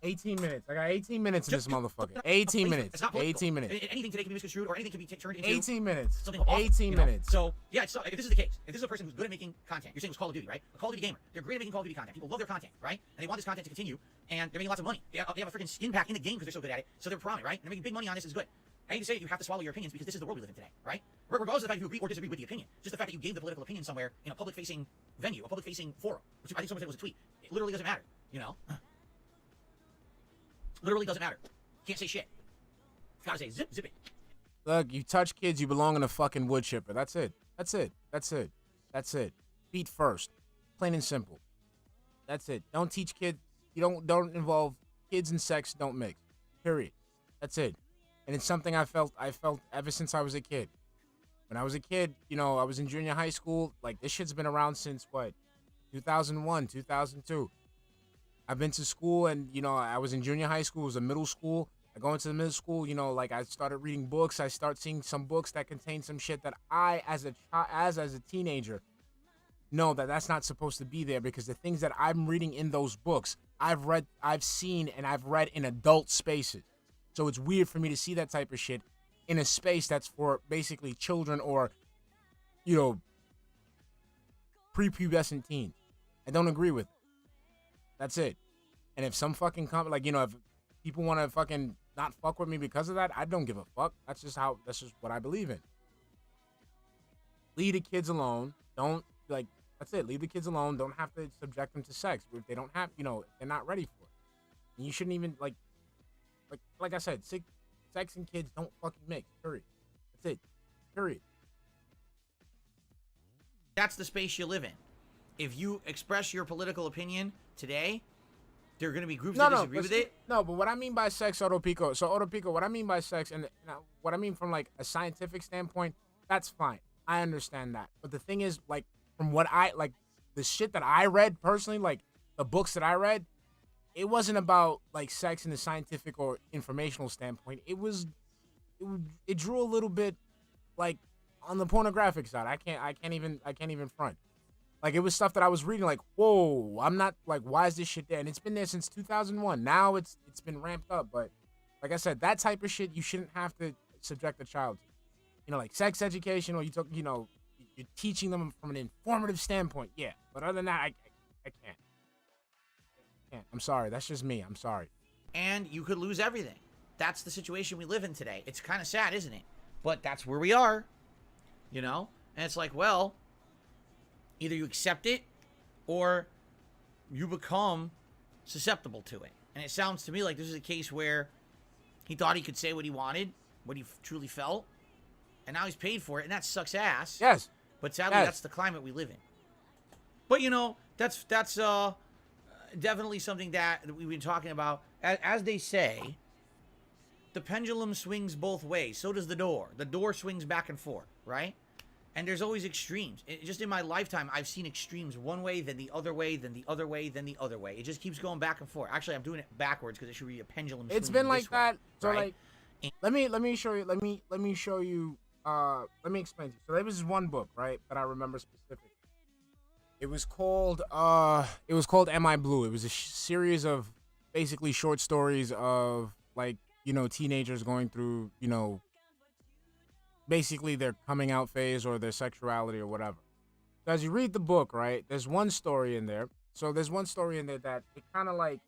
18 minutes. I got 18 minutes in this motherfucker. 18 minutes. 18 minutes. Anything today can be misconstrued or anything can be turned into... 18 minutes. Something awful, 18 minutes. So, yeah, so if this is the case, if this is a person who's good at making content, you're saying it was Call of Duty, right? A Call of Duty gamer. They're great at making Call of Duty content. People love their content, right? And they want this content to continue, and they're making lots of money. They have a freaking skin pack in the game because they're so good at it, so they're prominent, right? And they're making big money on this is good. I hate to say it, you have to swallow your opinions because this is the world we live in today, right? Regardless of the fact that you agree or disagree with the opinion. Just the fact that you gave the political opinion somewhere in a public-facing venue, a public-facing forum, which I think someone said was a tweet. It literally doesn't matter, Literally doesn't matter. Can't say shit. Gotta say zip it. Look, you touch kids, you belong in a fucking wood chipper. That's it. Feet first. Plain and simple. That's it. Don't teach kids. You don't involve kids and sex. Don't mix. Period. That's it. And it's something I felt ever since I was a kid. When I was a kid, I was in junior high school. This shit's been around since what? 2001, 2002. I've been to school and, I was in junior high school. It was a middle school. I go into the middle school, I started reading books. I start seeing some books that contain some shit that I, as a teenager, know that that's not supposed to be there because the things that I'm reading in those books, I've seen and I've read in adult spaces. So it's weird for me to see that type of shit in a space that's for basically children or, prepubescent teens. I don't agree with it. That's it. And if some fucking if people want to fucking not fuck with me because of that, I don't give a fuck. That's just what I believe in. Leave the kids alone. That's it. Leave the kids alone. Don't have to subject them to sex. If they don't have, they're not ready for it. And you shouldn't even, like I said, sex and kids don't fucking mix. Period. That's it. Period. That's the space you live in. If you express your political opinion today, there are going to be groups that disagree with it. No, but what I mean by sex, Otopico. So, Otopico, what I mean by sex, and what I mean from, a scientific standpoint, that's fine. I understand that. But the thing is, from what the shit that I read personally, the books that I read, it wasn't about, sex in a scientific or informational standpoint. It drew a little bit, on the pornographic side. I can't even front. Like, it was stuff that I was reading, like, whoa, I'm not, like, why is this shit there? And it's been there since 2001. Now it's been ramped up. But, like I said, that type of shit you shouldn't have to subject a child to. You know, like sex education, or you're teaching them from an informative standpoint. Yeah. But other than that, I can't. I'm sorry. That's just me. I'm sorry. And you could lose everything. That's the situation we live in today. It's kind of sad, isn't it? But that's where we are, you know? And it's like, well, either you accept it or you become susceptible to it. And it sounds to me like this is a case where he thought he could say what he wanted, what he truly felt, and now he's paid for it, and that sucks ass. Yes. But sadly, that's the climate we live in. But, you know, that's definitely something that we've been talking about. As they say, the pendulum swings both ways. So does the door. The door swings back and forth, right? And there's always extremes. Just in my lifetime, I've seen extremes one way, then the other way, then the other way, then the other way. It just keeps going back and forth. Actually, I'm doing it backwards because it should be a pendulum. It's been like that. So right? like, let me show you. Let me show you. Let me explain to you. So there was one book, right, that I remember specifically. It was called Am I Blue? It was a series of basically short stories of, like, you know, teenagers going through, you know, basically their coming out phase or their sexuality or whatever. So as you read the book, right, there's one story in there. So there's one story in there that it kind of like,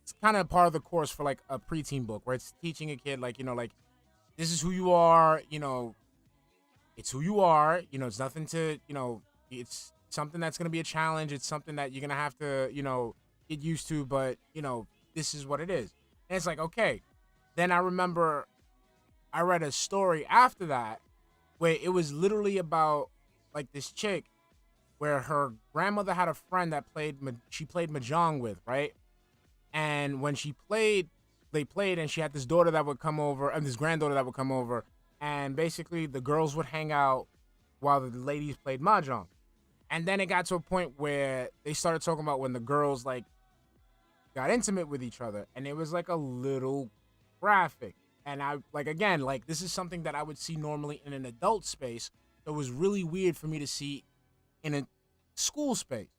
it's kind of part of the course for like a preteen book where it's teaching a kid, like, you know, like, this is who you are, you know, it's who you are, you know, it's nothing to, you know, it's something that's going to be a challenge. It's something that you're going to have to, you know, get used to, but, you know, this is what it is. And it's like, okay. Then I remember I read a story after that where it was literally about, like, this chick where her grandmother had a friend that she played mahjong with, right? And when they played, and she had this daughter that would come over, and this granddaughter that would come over, and basically the girls would hang out while the ladies played mahjong. And then it got to a point where they started talking about when the girls, like, got intimate with each other, and it was, like, a little graphic. And I, like, again, like, this is something that I would see normally in an adult space. It was really weird for me to see in a school space.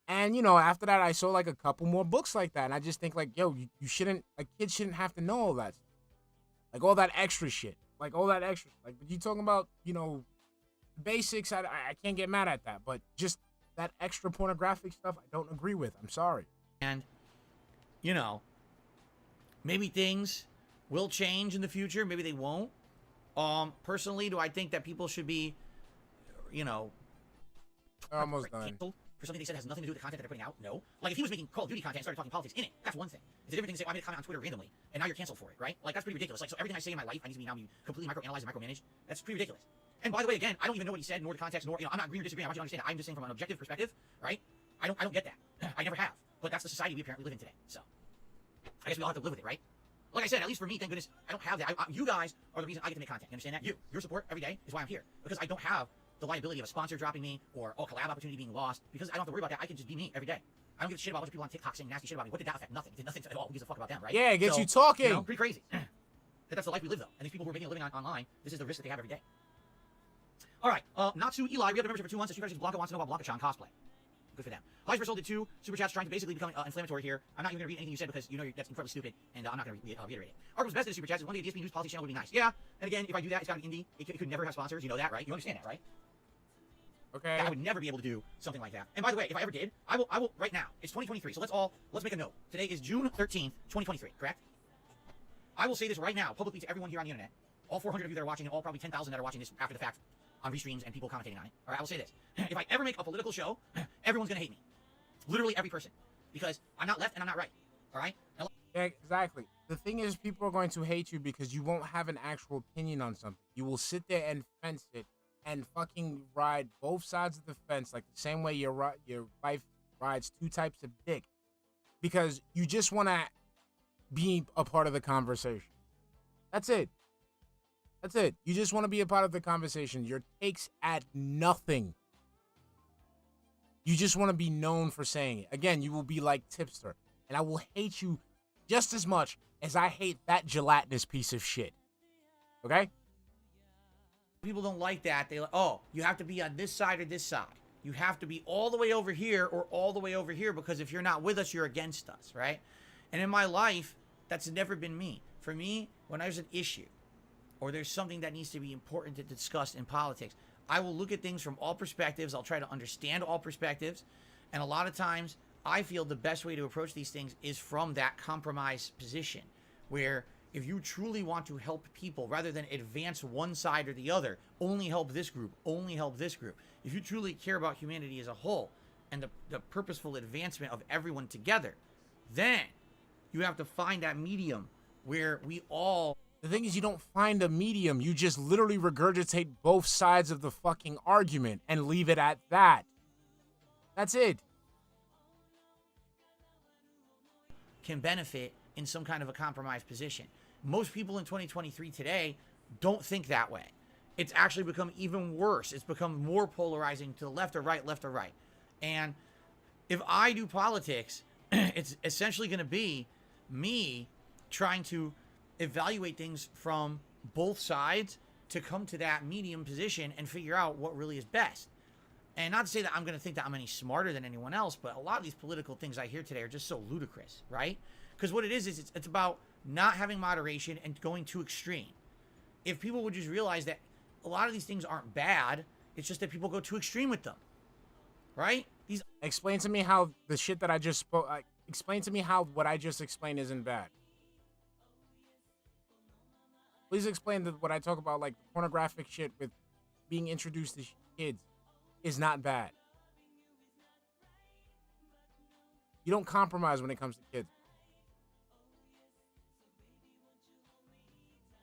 And, you know, after that, I saw, like, a couple more books like that. And I just think, like, yo, you shouldn't, a kid shouldn't have to know all that. Like, all that extra shit. Like, all that extra. Like, you talking about, you know, basics, I can't get mad at that. But just that extra pornographic stuff, I don't agree with. I'm sorry. And, you know, maybe things will change in the future. Maybe they won't. Personally, do I think that people should be, you know, almost done. Canceled for something they said has nothing to do with the content that they're putting out? No. Like, if he was making Call of Duty content and started talking politics in it, that's one thing. It's a different thing to say, I made a comment on Twitter randomly, and now you're canceled for it, right? Like, that's pretty ridiculous. Like, so everything I say in my life, I need to be now completely microanalyzed and micromanaged. That's pretty ridiculous. And by the way, again, I don't even know what he said, nor the context, nor, you know, I'm not agreeing or disagreeing. I want you to understand that. I'm just saying from an objective perspective, right? I don't get that. I never have. But that's the society we apparently live in today. So, I guess we all have to live with it, right? Like I said, at least for me, thank goodness, I don't have that. You guys are the reason I get to make content. You understand that? Your support every day is why I'm here. Because I don't have the liability of a sponsor dropping me or a collab opportunity being lost. Because I don't have to worry about that. I can just be me every day. I don't give a shit about a bunch of people on TikTok saying nasty shit about me. What did that affect? Nothing. It did nothing at all. Who gives a fuck about them, right? Yeah, it gets you talking. You know, pretty crazy. That's the life we live, though. And these people who are making a living online, this is the risk that they have every day. All right, Natsu Eli, we have a membership for 2 months. So Blanca wants to know about Blanca-chan cosplay. Good for them. Heisberg sold it too. Super Chat's trying to basically become inflammatory here. I'm not even going to read anything you said because you know that's incredibly stupid, and I'm not going to reiterate it. Argo's best in the Super Chats is one day a DSP News Policy channel would be nice. Yeah, and again, if I do that, it's got an indie. It could never have sponsors. You know that, right? You understand that, right? Okay. I would never be able to do something like that. And by the way, if I ever did, I will right now. It's 2023, so let's make a note. Today is June 13th, 2023, correct? I will say this right now, publicly to everyone here on the internet, all 400 of you that are watching, and all probably 10,000 that are watching this after the fact on restreams and people commentating on it. All right, I will say this. If I ever make a political show, everyone's going to hate me. Literally every person. Because I'm not left and I'm not right. All right? Yeah, exactly. The thing is, people are going to hate you because you won't have an actual opinion on something. You will sit there and fence it and fucking ride both sides of the fence like the same way your wife rides 2 types of dick. Because you just want to be a part of the conversation. That's it. That's it. You just want to be a part of the conversation. Your takes add nothing. You just want to be known for saying it. Again, you will be like Tipster. And I will hate you just as much as I hate that gelatinous piece of shit. Okay? People don't like that. They like, oh, you have to be on this side or this side. You have to be all the way over here or all the way over here, because if you're not with us, you're against us, right? And in my life, that's never been me. For me, when there's an issue or there's something that needs to be important to discuss in politics, I will look at things from all perspectives. I'll try to understand all perspectives. And a lot of times, I feel the best way to approach these things is from that compromise position, where if you truly want to help people rather than advance one side or the other, only help this group, only help this group. If you truly care about humanity as a whole and the purposeful advancement of everyone together, then you have to find that medium where we all... The thing is, you don't find a medium. You just literally regurgitate both sides of the fucking argument and leave it at that. That's it. Can benefit in some kind of a compromised position. Most people in 2023 today don't think that way. It's actually become even worse. It's become more polarizing to the left or right, left or right. And if I do politics, it's essentially going to be me trying to evaluate things from both sides to come to that medium position and figure out what really is best. And not to say that I'm going to think that I'm any smarter than anyone else, but a lot of these political things I hear today are just so ludicrous, right? Because what it is it's about not having moderation and going too extreme. If people would just realize that a lot of these things aren't bad, it's just that people go too extreme with them, right? Explain to me how the shit that I just spoke... explain to me how what I just explained isn't bad. Please explain that what I talk about, like pornographic shit with being introduced to kids, is not bad. You don't compromise when it comes to kids.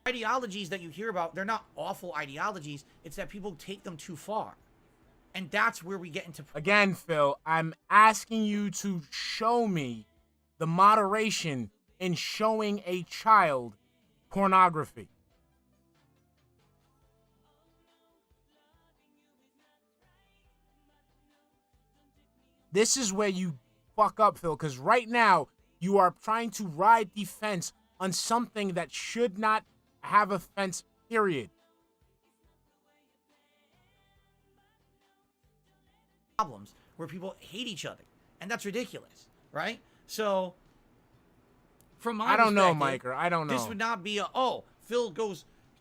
Ideologies that you hear about, they're not awful ideologies. It's that people take them too far. And that's where we get into... Again, Phil, I'm asking you to show me the moderation in showing a child pornography. This is where you fuck up, Phil, because right now you are trying to ride the fence on something that should not have a fence, period. Problems where people hate each other, and that's ridiculous, right? So, from my I don't know, Mike, I don't know. This would not be a, oh, Phil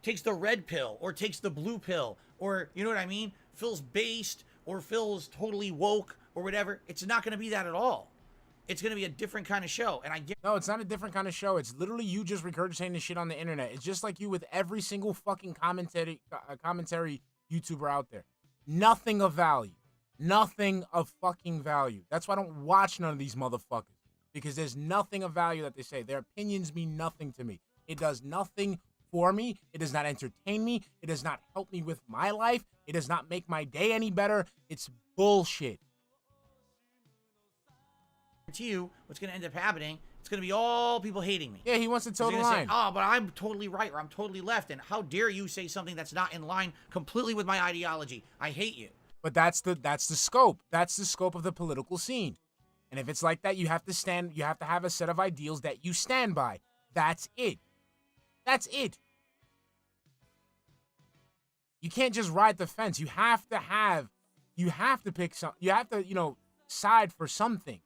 takes the red pill, or takes the blue pill, or, you know what I mean? Phil's based, or Phil's totally woke, or whatever. It's not going to be that at all. It's going to be a different kind of show. And I get... No, it's not a different kind of show. It's literally you just regurgitating the shit on the internet. It's just like you with every single fucking commentary YouTuber out there. Nothing of value. Nothing of fucking value. That's why I don't watch none of these motherfuckers. Because there's nothing of value that they say. Their opinions mean nothing to me. It does nothing for me. It does not entertain me. It does not help me with my life. It does not make my day any better. It's bullshit. To you, what's going to end up happening, it's going to be all people hating me. Yeah, he wants to toe the line. Say, oh, but I'm totally right, or I'm totally left, and how dare you say something that's not in line completely with my ideology? I hate you. But that's the scope. That's the scope of the political scene. And if it's like that, you have to have a set of ideals that you stand by. That's it. That's it. You can't just ride the fence. You have to pick some, you have to, side for something.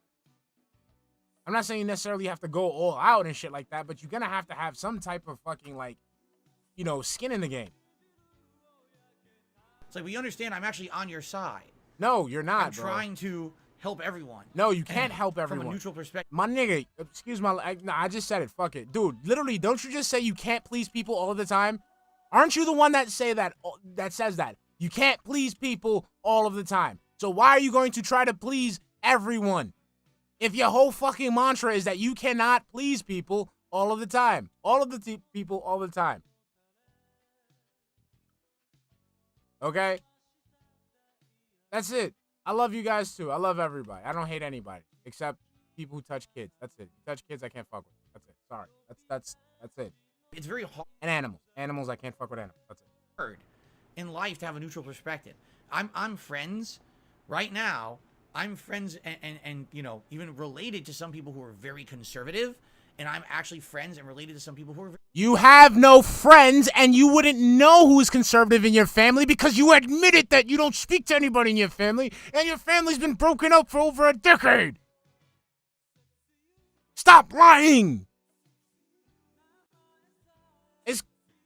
I'm not saying you necessarily have to go all out and shit like that, but you're going to have some type of fucking, skin in the game. It's like, we understand I'm actually on your side. No, you're not, I'm trying to help everyone. No, you can't help everyone. From a neutral perspective. My nigga, I just said it. Fuck it. Dude, literally, don't you just say you can't please people all the time? Aren't you the one that says that? You can't please people all of the time. So why are you going to try to please everyone? If your whole fucking mantra is that you cannot please people all of the time. All of the people all the time. Okay? That's it. I love you guys too. I love everybody. I don't hate anybody except people who touch kids. That's it. You touch kids, I can't fuck with. That's it. Sorry. That's it. It's very hard. And animals. Animals, I can't fuck with animals. That's it. Hard in life to have a neutral perspective. I'm friends right now. I'm friends and even related to some people who are very conservative, and I'm actually friends and related to some people who are. You have no friends, and you wouldn't know who is conservative in your family because you admitted that you don't speak to anybody in your family, and your family's been broken up for over a decade. Stop lying.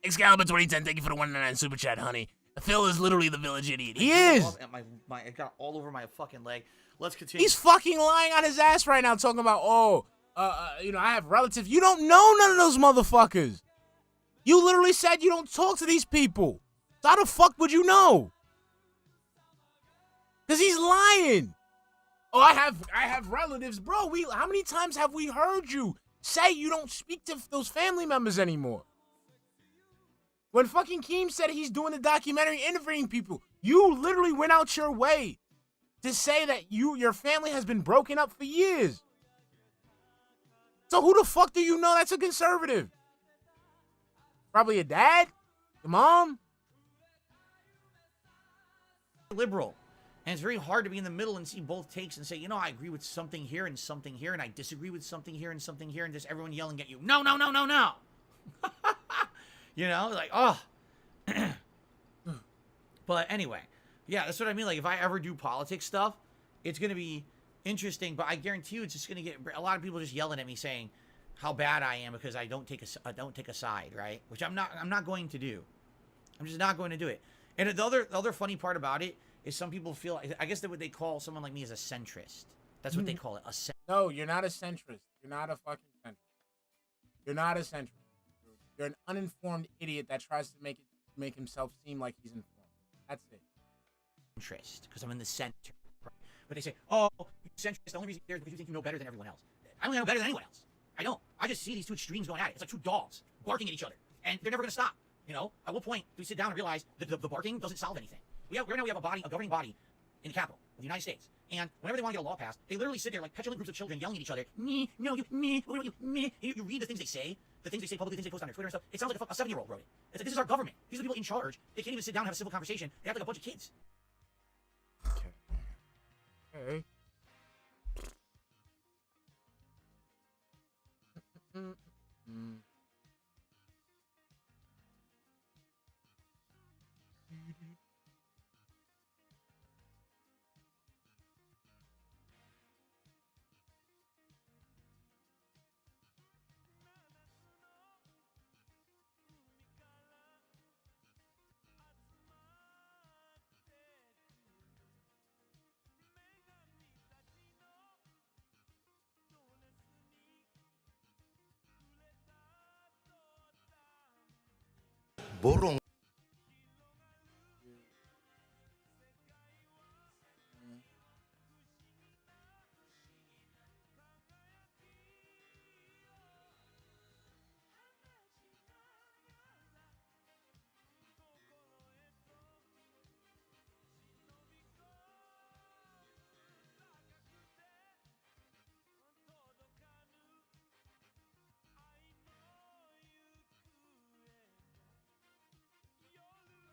Excalibur 2010, thank you for the 199 super chat, honey. Phil is literally the village idiot. He is. It got all over my fucking leg. Let's continue. He's fucking lying on his ass right now, talking about, I have relatives. You don't know none of those motherfuckers. You literally said you don't talk to these people. So how the fuck would you know? Because he's lying. Oh, I have relatives. Bro, how many times have we heard you say you don't speak to those family members anymore? When fucking Keem said he's doing the documentary interviewing people, you literally went out your way to say that your family has been broken up for years. So who the fuck do you know that's a conservative? Probably a dad? Your mom? Liberal. And it's very hard to be in the middle and see both takes and say, you know, I agree with something here, and I disagree with something here, and just everyone yelling at you, no, no, no, no, no. You know, like, oh. But anyway, yeah, that's what I mean. Like, if I ever do politics stuff, it's going to be interesting, but I guarantee you it's just going to get a lot of people just yelling at me saying how bad I am because I don't take a side, right? Which I'm not going to do. I'm just not going to do it. And the other funny part about it is some people feel, I guess that what they call someone like me is a centrist. That's what they call it, a centrist. No, you're not a centrist. You're not a fucking centrist. You're not a centrist. You're an uninformed idiot that tries to make himself seem like he's informed. That's it. Centrist, because I'm in the center. Right? But they say, oh, centrist, the only reason you're there is because you think you know better than everyone else. I don't know better than anyone else. I don't. I just see these two extremes going at it. It's like two dogs barking at each other, and they're never going to stop. You know, at what point do we sit down and realize that the barking doesn't solve anything? Right now we have a governing body in the capital of the United States, and whenever they want to get a law passed, they literally sit there like petulant groups of children yelling at each other. Me, no, you, me, me. You read the things they say publicly, things they post on their Twitter and stuff. It sounds like a 7-year-old wrote it. It's like, this is our government. These are the people in charge. They can't even sit down and have a civil conversation. They act like a bunch of kids. Okay. Borong.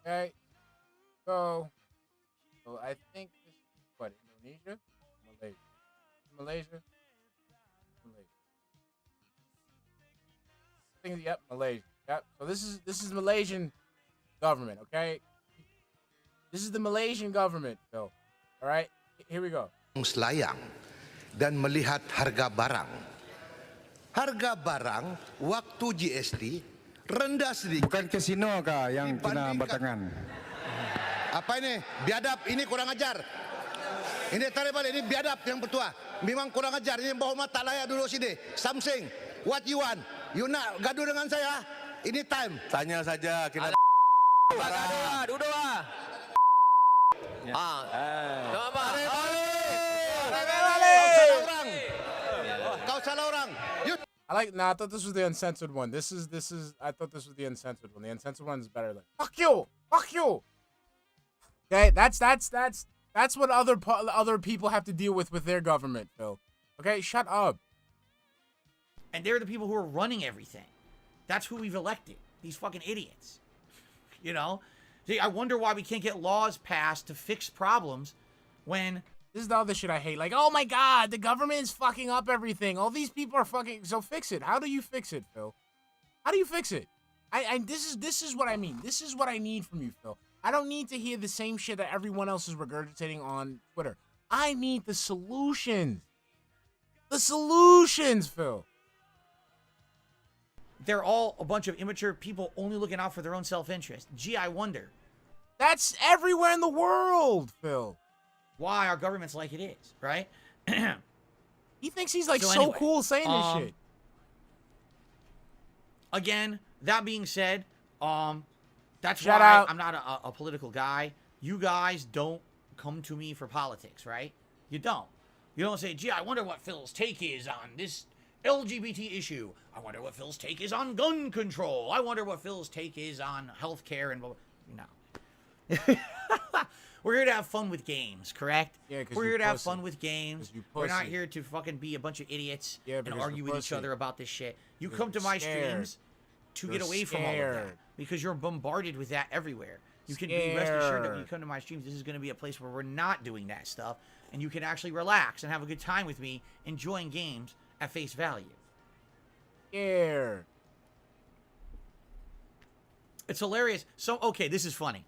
Okay, so I think this is what, Indonesia? Malaysia? I think, yep, Malaysia. Yep. So this is Malaysian government, okay? This is the Malaysian government, Phil. All right, here we go. Selayang dan melihat harga barang. Harga barang waktu GST rendah sedikit. Bukan kasino kah yang kena batangan? Apa ini? Biadab, ini kurang ajar. Ini tarik balik, ini biadab yang bertuah. Memang kurang ajar, ini bawa tak layak duduk sini. Something, what you want? You nak gaduh dengan saya? Ini time. Tanya saja. Kita Duduk lah. Kau salah orang. I thought this was the uncensored one. I thought this was the uncensored one. The uncensored one is better. Like, fuck you. Okay, that's what other people have to deal with their government, Phil. Okay, shut up. And they're the people who are running everything. That's who we've elected. These fucking idiots. You know? See, I wonder why we can't get laws passed to fix problems when This is the other shit I hate. Like, oh my God, the government's fucking up everything. All these people are fucking. So fix it. How do you fix it, Phil? How do you fix it? This is what I mean. This is what I need from you, Phil. I don't need to hear the same shit that everyone else is regurgitating on Twitter. I need the solutions. The solutions, Phil. They're all a bunch of immature people only looking out for their own self-interest. Gee, I wonder. That's everywhere in the world, Phil. Why our government's like it is, right? He thinks he's like so anyway, cool saying this shit. Again, that being said, that's Shout why out. I'm not a political guy. You guys don't come to me for politics, right? You don't. You don't say, gee, I wonder what Phil's take is on this LGBT issue. I wonder what Phil's take is on gun control. I wonder what Phil's take is on healthcare and no. We're here to have fun with games, correct? Yeah, because we're here to have fun with games. We're not pussy. here to fucking be a bunch of idiots Yeah, and argue with each pussy. other about this shit. You Because come to you're my scared. streams to You're get away from all of that scared. because you're bombarded with that everywhere. You can be rest assured that when you come to my streams, this is going to be a place where we're not doing that stuff, and you can actually relax and have a good time with me, enjoying games at face value. Scared. It's hilarious. So, okay, this is funny.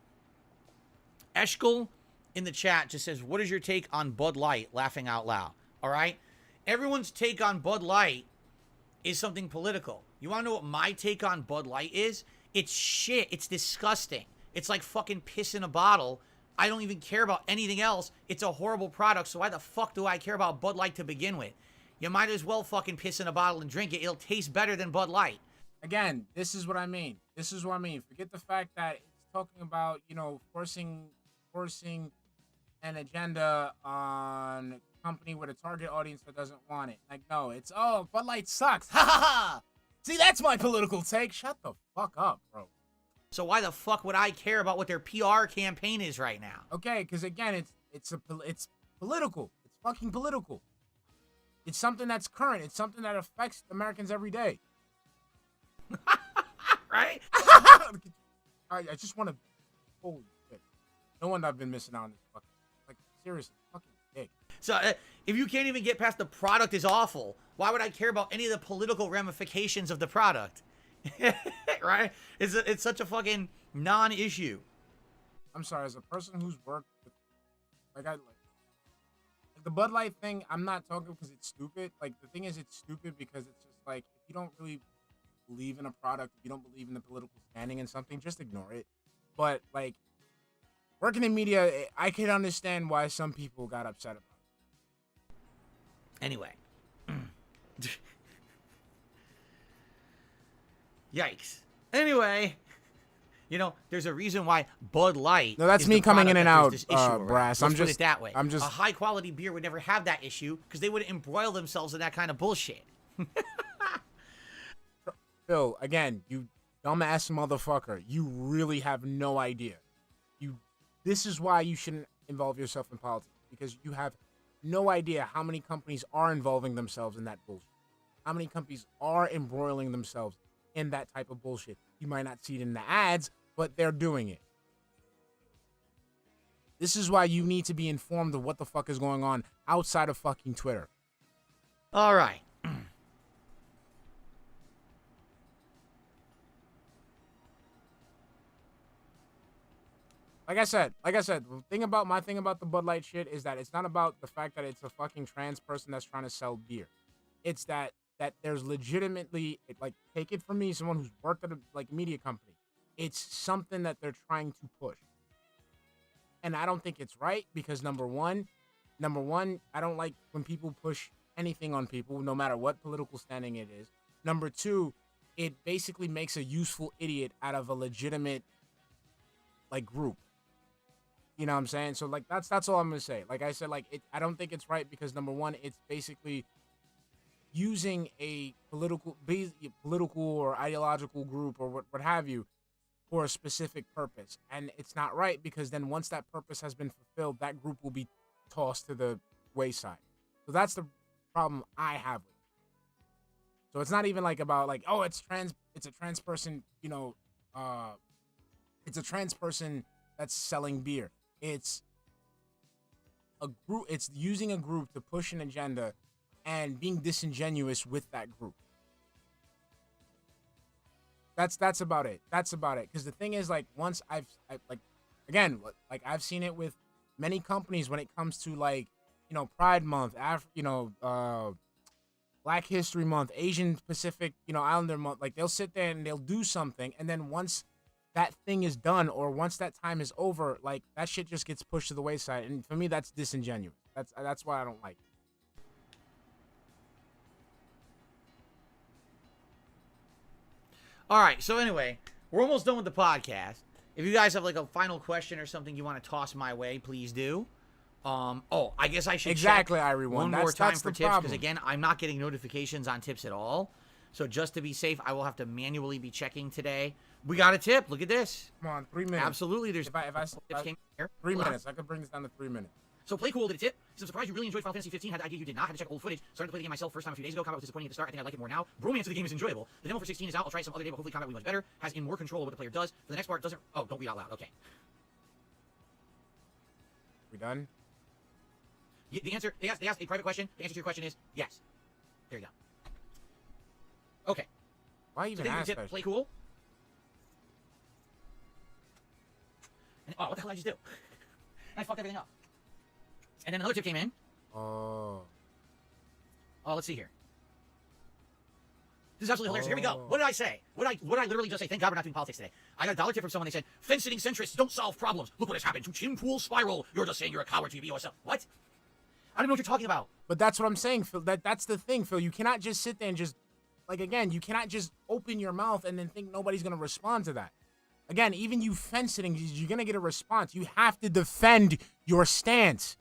Eshkel in the chat just says, what is your take on Bud Light? Laughing out loud. All right? Everyone's take on Bud Light is something political. You want to know what my take on Bud Light is? It's shit. It's disgusting. It's like fucking piss in a bottle. I don't even care about anything else. It's a horrible product, so why the fuck do I care about Bud Light to begin with? You might as well fucking piss in a bottle and drink it. It'll taste better than Bud Light. Again, this is what I mean. This is what I mean. Forget the fact that it's talking about, you know, forcing an agenda on a company with a target audience that doesn't want it. Like, no, it's, oh, Bud Light sucks. Ha ha ha. See, that's my political take. Shut the fuck up, bro. So why the fuck would I care about what their PR campaign is right now? Okay, because again, it's political. It's fucking political. It's something that's current. It's something that affects Americans every day. Right? I just want to. Holy shit! No wonder I've been missing out on this fucking. Like, seriously, fucking dick. So if you can't even get past the product is awful, why would I care about any of the political ramifications of the product? Right? It's such a fucking non-issue. I'm sorry, as a person who's worked with, like the Bud Light thing, I'm not talking because it's stupid. Like, the thing is, it's stupid because it's just like, if you don't really believe in a product, if you don't believe in the political standing in something, just ignore it. But like, working in media, I can understand why some people got upset about it. Anyway. Yikes. Anyway, you know, there's a reason why Bud Light. No, that's is me the coming in product and that out, there's this issue around. Brass. Let's put it that way. I'm just. A high quality beer would never have that issue because they wouldn't embroil themselves in that kind of bullshit. Phil, again, you dumbass motherfucker. You really have no idea. This is why you shouldn't involve yourself in politics, because you have no idea how many companies are involving themselves in that bullshit. How many companies are embroiling themselves in that type of bullshit. You might not see it in the ads, but they're doing it. This is why you need to be informed of what the fuck is going on outside of fucking Twitter. All right. Like I said, the thing about the Bud Light shit is that it's not about the fact that it's a fucking trans person that's trying to sell beer. It's that there's legitimately, like, take it from me, someone who's worked at a media company. It's something that they're trying to push. And I don't think it's right because number one, I don't like when people push anything on people, no matter what political standing it is. Number two, it basically makes a useful idiot out of a legitimate, like, group. You know what I'm saying? So, like, that's all I'm gonna say. Like I said, like, I don't think it's right because number one, it's basically using a political or ideological group or what have you for a specific purpose. And it's not right because then once that purpose has been fulfilled, that group will be tossed to the wayside. So that's the problem I have with it. So it's not even like about like, oh, it's a trans person, you know, it's a trans person that's selling beer. It's a group. It's using a group to push an agenda and being disingenuous with that group. That's about it. That's about it. Because the thing is, like, once I've seen it with many companies when it comes to, like, you know, Pride Month, Black History Month, Asian Pacific, you know, Islander Month. Like, they'll sit there and they'll do something, and then once that thing is done or once that time is over, like, that shit just gets pushed to the wayside. And for me, that's disingenuous. That's why I don't like it. All right, so anyway, we're almost done with the podcast. If you guys have, like, a final question or something you want to toss my way, please do. I guess I should check one more time for tips, because, again, I'm not getting notifications on tips at all. So just to be safe, I will have to manually be checking today. We got a tip. Look at this. Come on, 3 minutes. Absolutely. There's if I tips came here. 3 minutes. I could bring this down to 3 minutes. So Play Cool did a tip. Says, I'm surprised you really enjoyed Final Fantasy 15. Had the idea you did not. Had to check old footage. Started to play the game myself first time a few days ago. Combat was disappointing at the start. I think I like it more now. Bromance of the game is enjoyable. The demo for 16 is out. I'll try it some other day, but hopefully combat will be much better. Has in more control of what the player does. For the next part, doesn't... Oh, don't read out loud. Okay. We done? The answer... They asked a private question. The answer to your question is yes. There you go. Okay. Why even ask that? Play Cool. And, what the hell did I just do? I fucked everything up. And then another tip came in. Oh, let's see here. This is absolutely hilarious. Here we go. What did I say? What did I literally just say? Thank God we're not doing politics today. I got a dollar tip from someone. They said, fence-sitting centrists don't solve problems. Look what has happened to Tim Pool's Spiral. You're just saying you're a coward to be yourself. What? I don't know what you're talking about. But that's what I'm saying, Phil. That's the thing, Phil. You cannot just sit there and just, like, again, you cannot just open your mouth and then think nobody's going to respond to that. Again, even you fence-sitting, you're going to get a response. You have to defend your stance.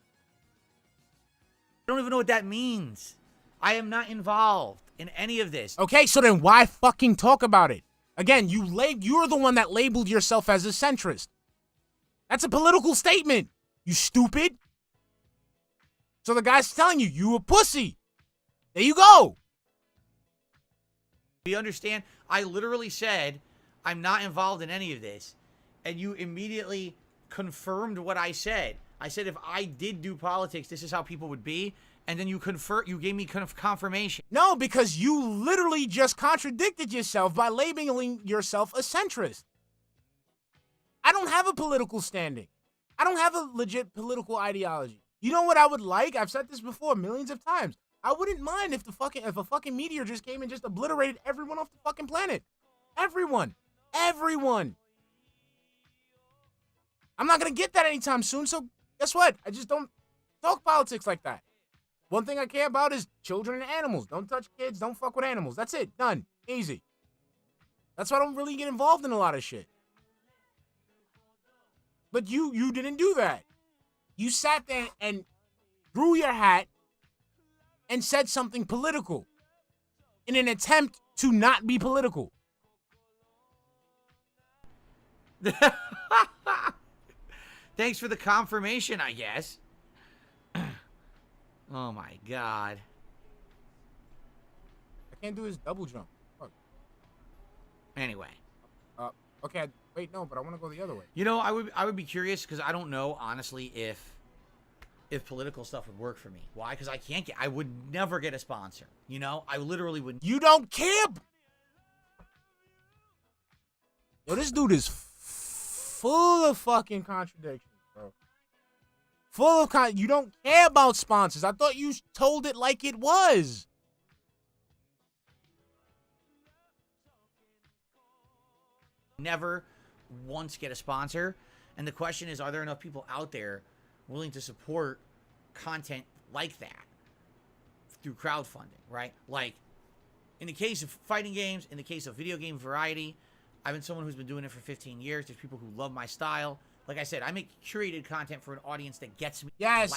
I don't even know what that means. I am not involved in any of this. Okay, so then why fucking talk about it? Again, you're the one that labeled yourself as a centrist. That's a political statement, you stupid. So the guy's telling you a pussy. There you go. Do you understand? I literally said I'm not involved in any of this, and you immediately confirmed what I said. I said if I did do politics, this is how people would be, and then you gave me confirmation. No, because you literally just contradicted yourself by labeling yourself a centrist. I don't have a political standing. I don't have a legit political ideology. You know what I would like? I've said this before millions of times. I wouldn't mind if a fucking meteor just came and just obliterated everyone off the fucking planet. Everyone. I'm not gonna get that anytime soon, so guess what? I just don't talk politics like that. One thing I care about is children and animals. Don't touch kids, don't fuck with animals. That's it. Done. Easy. That's why I don't really get involved in a lot of shit. But you didn't do that. You sat there and threw your hat and said something political in an attempt to not be political. Thanks for the confirmation, I guess. Oh my God. I can't do his double jump. Fuck. Anyway. Okay. Wait, no, but I want to go the other way. You know, I would be curious because I don't know honestly if political stuff would work for me. Why? Because I would never get a sponsor. You know, I literally wouldn't. You don't care. Yo, this dude is full of fucking contradictions, bro. Full of you don't care about sponsors. I thought you told it like it was. Never once get a sponsor. And the question is, are there enough people out there willing to support content like that through crowdfunding, right? Like, in the case of fighting games, in the case of video game variety, I've been someone who's been doing it for 15 years. There's people who love my style. Like I said, I make curated content for an audience that gets me. Yes,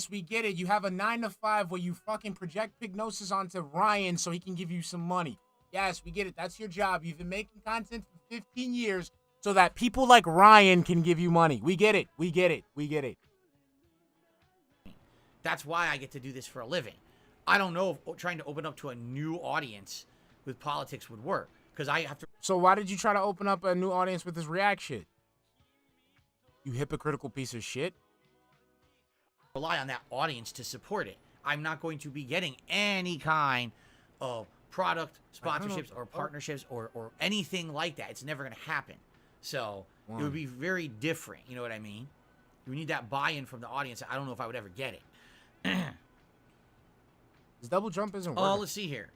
we get it. You have a 9 to 5 where you fucking project Pignosis onto Ryan so he can give you some money. Yes, we get it. That's your job. You've been making content for 15 years so that people like Ryan can give you money. We get it. That's why I get to do this for a living. I don't know if trying to open up to a new audience with politics would work. Because I have to... So why did you try to open up a new audience with this React shit? You hypocritical piece of shit. rely on that audience to support it. I'm not going to be getting any kind of product sponsorships or partnerships or anything like that. It's never going to happen. So it would be very different. You know what I mean? You need that buy-in from the audience. I don't know if I would ever get it. This double jump isn't working. Let's see here.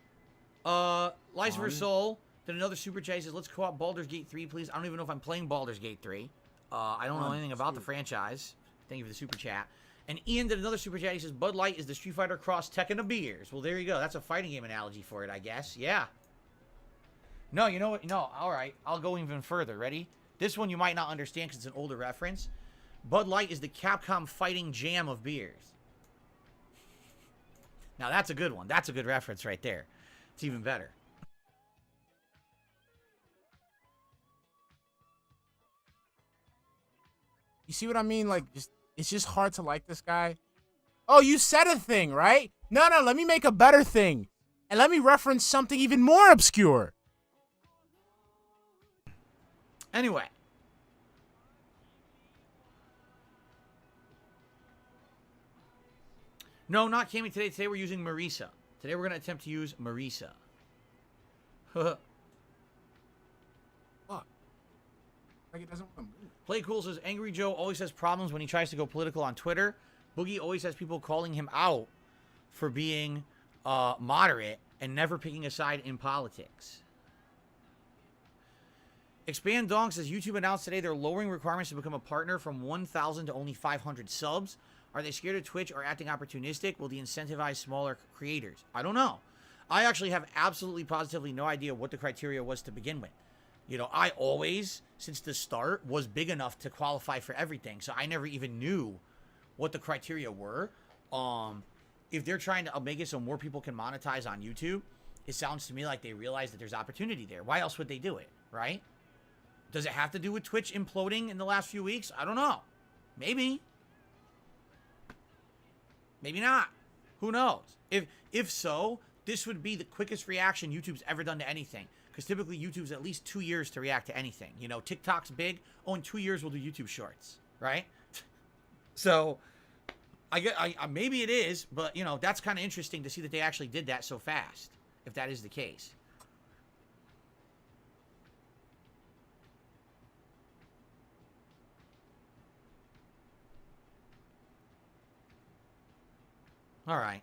Lycifer Soul did another super chat. He says, let's co-op Baldur's Gate 3, please. I don't even know if I'm playing Baldur's Gate 3. I don't know anything about the franchise. Thank you for the super chat. And Ian did another super chat. He says, Bud Light is the Street Fighter Cross Tekken of beers. Well, there you go. That's a fighting game analogy for it, I guess. Yeah. No, you know what? No, all right. I'll go even further. Ready? This one you might not understand because it's an older reference. Bud Light is the Capcom fighting jam of beers. Now, that's a good one. That's a good reference right there. It's even better. You see what I mean? Like, it's just hard to like this guy. Oh, you said a thing, right? No, let me make a better thing. And let me reference something even more obscure. Anyway. No, not Cammy today. Today we're using Marisa. Today we're going to attempt to use Marisa. Fuck. Like it doesn't want to move. Play Cool says, Angry Joe always has problems when he tries to go political on Twitter. Boogie always has people calling him out for being moderate and never picking a side in politics. Expand Dong says, YouTube announced today they're lowering requirements to become a partner from 1,000 to only 500 subs. Are they scared of Twitch or acting opportunistic? Will they incentivize smaller creators? I don't know. I actually have absolutely positively no idea what the criteria was to begin with. You know, I always, since the start, was big enough to qualify for everything. So I never even knew what the criteria were. If they're trying to make it so more people can monetize on YouTube, it sounds to me like they realize that there's opportunity there. Why else would they do it, right? Does it have to do with Twitch imploding in the last few weeks? I don't know. Maybe. Maybe not. Who knows? If so, this would be the quickest reaction YouTube's ever done to anything. Because typically YouTube's at least 2 years to react to anything. You know, TikTok's big. Oh, in 2 years we'll do YouTube Shorts, right? So, maybe it is, but you know, that's kind of interesting to see that they actually did that so fast. If that is the case. All right.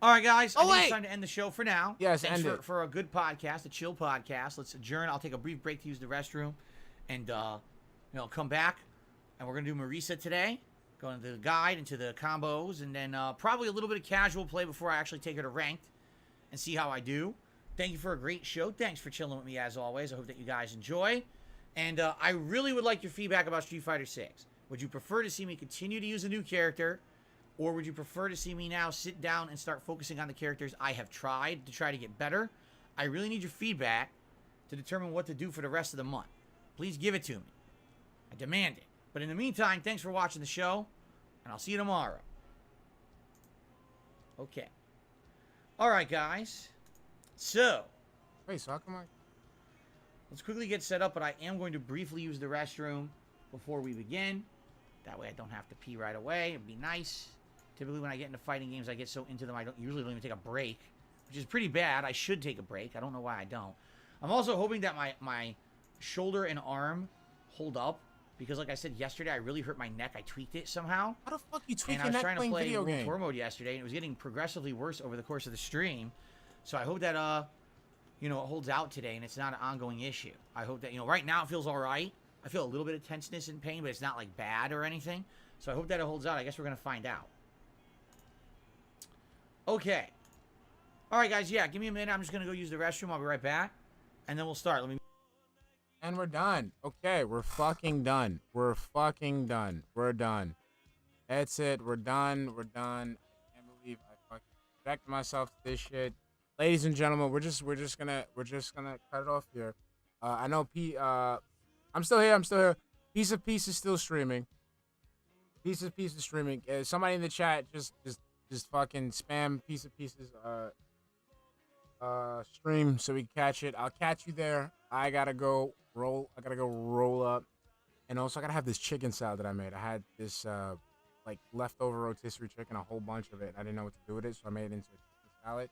All right, guys. I think it's time to end the show for now. Yes, Thanks for a good podcast, a chill podcast. Let's adjourn. I'll take a brief break to use the restroom, and come back, and we're gonna do Marisa today. Go into the guide, into the combos, and then probably a little bit of casual play before I actually take her to ranked, and see how I do. Thank you for a great show. Thanks for chilling with me as always. I hope that you guys enjoy, and I really would like your feedback about Street Fighter 6. Would you prefer to see me continue to use a new character? Or would you prefer to see me now sit down and start focusing on the characters I have tried to try to get better? I really need your feedback to determine what to do for the rest of the month. Please give it to me. I demand it. But in the meantime, thanks for watching the show, and I'll see you tomorrow. Okay. All right, guys. So. Wait, so how come Let's quickly get set up, but I am going to briefly use the restroom before we begin. That way I don't have to pee right away. It'd be nice. Typically, when I get into fighting games, I get so into them, I usually don't even take a break, which is pretty bad. I should take a break. I don't know why I don't. I'm also hoping that my shoulder and arm hold up, because like I said yesterday, I really hurt my neck. I tweaked it somehow. How the fuck you tweak your neck? And I was trying to play video game? Tour mode yesterday, and it was getting progressively worse over the course of the stream. So I hope that, it holds out today, and it's not an ongoing issue. I hope that, right now it feels all right. I feel a little bit of tenseness and pain, but it's not, like, bad or anything. So I hope that it holds out. I guess we're going to find out. Okay. All right, guys. Yeah, give me a minute. I'm just going to go use the restroom. I'll be right back. And then we'll start. And we're done. Okay, we're fucking done. We're fucking done. We're done. That's it. We're done. We're done. I can't believe I fucking subjected myself to this shit. Ladies and gentlemen, we're just gonna cut it off here. I know I'm still here. Piece of Piece is still streaming. Piece of Piece is streaming. Somebody in the chat just fucking spam Piece of Pieces stream so we can catch it. I'll catch you there. I gotta go roll up, and also I gotta have this chicken salad that I made. I had this like leftover rotisserie chicken, a whole bunch of it. I didn't know what to do with it, so I made it into a chicken salad.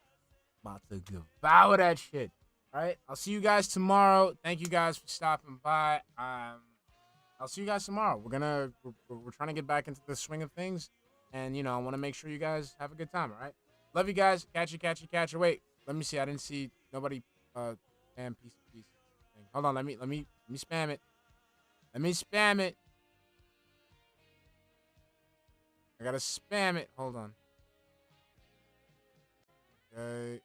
About to devour that shit. All right, I'll see you guys tomorrow. Thank you guys for stopping by. I'll see you guys tomorrow. We're trying to get back into the swing of things, and you know I want to make sure you guys have a good time. All right, love you guys. Catch you. Wait, let me see. I didn't see nobody. Spam piece. Hold on. Let me spam it. Let me spam it. I gotta spam it. Hold on. Okay.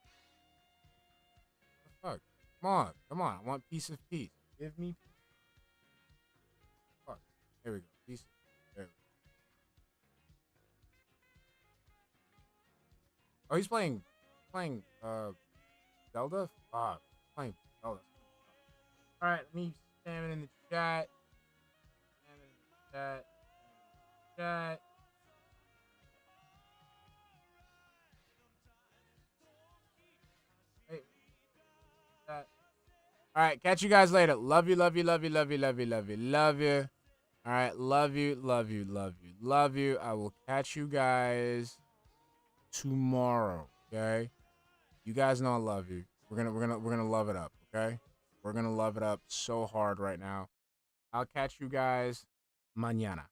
What the fuck? Come on. I want piece of peace. Give me. Fuck. Here we go. Piece. There we go. Oh, he's playing. Zelda. Playing Zelda. All right. Let me spam it in the chat. Chat. All right, catch you guys later. Love you. All right, love you. I will catch you guys tomorrow. Okay, you guys know I love you. We're gonna love it up. Okay, we're gonna love it up so hard right now. I'll catch you guys mañana.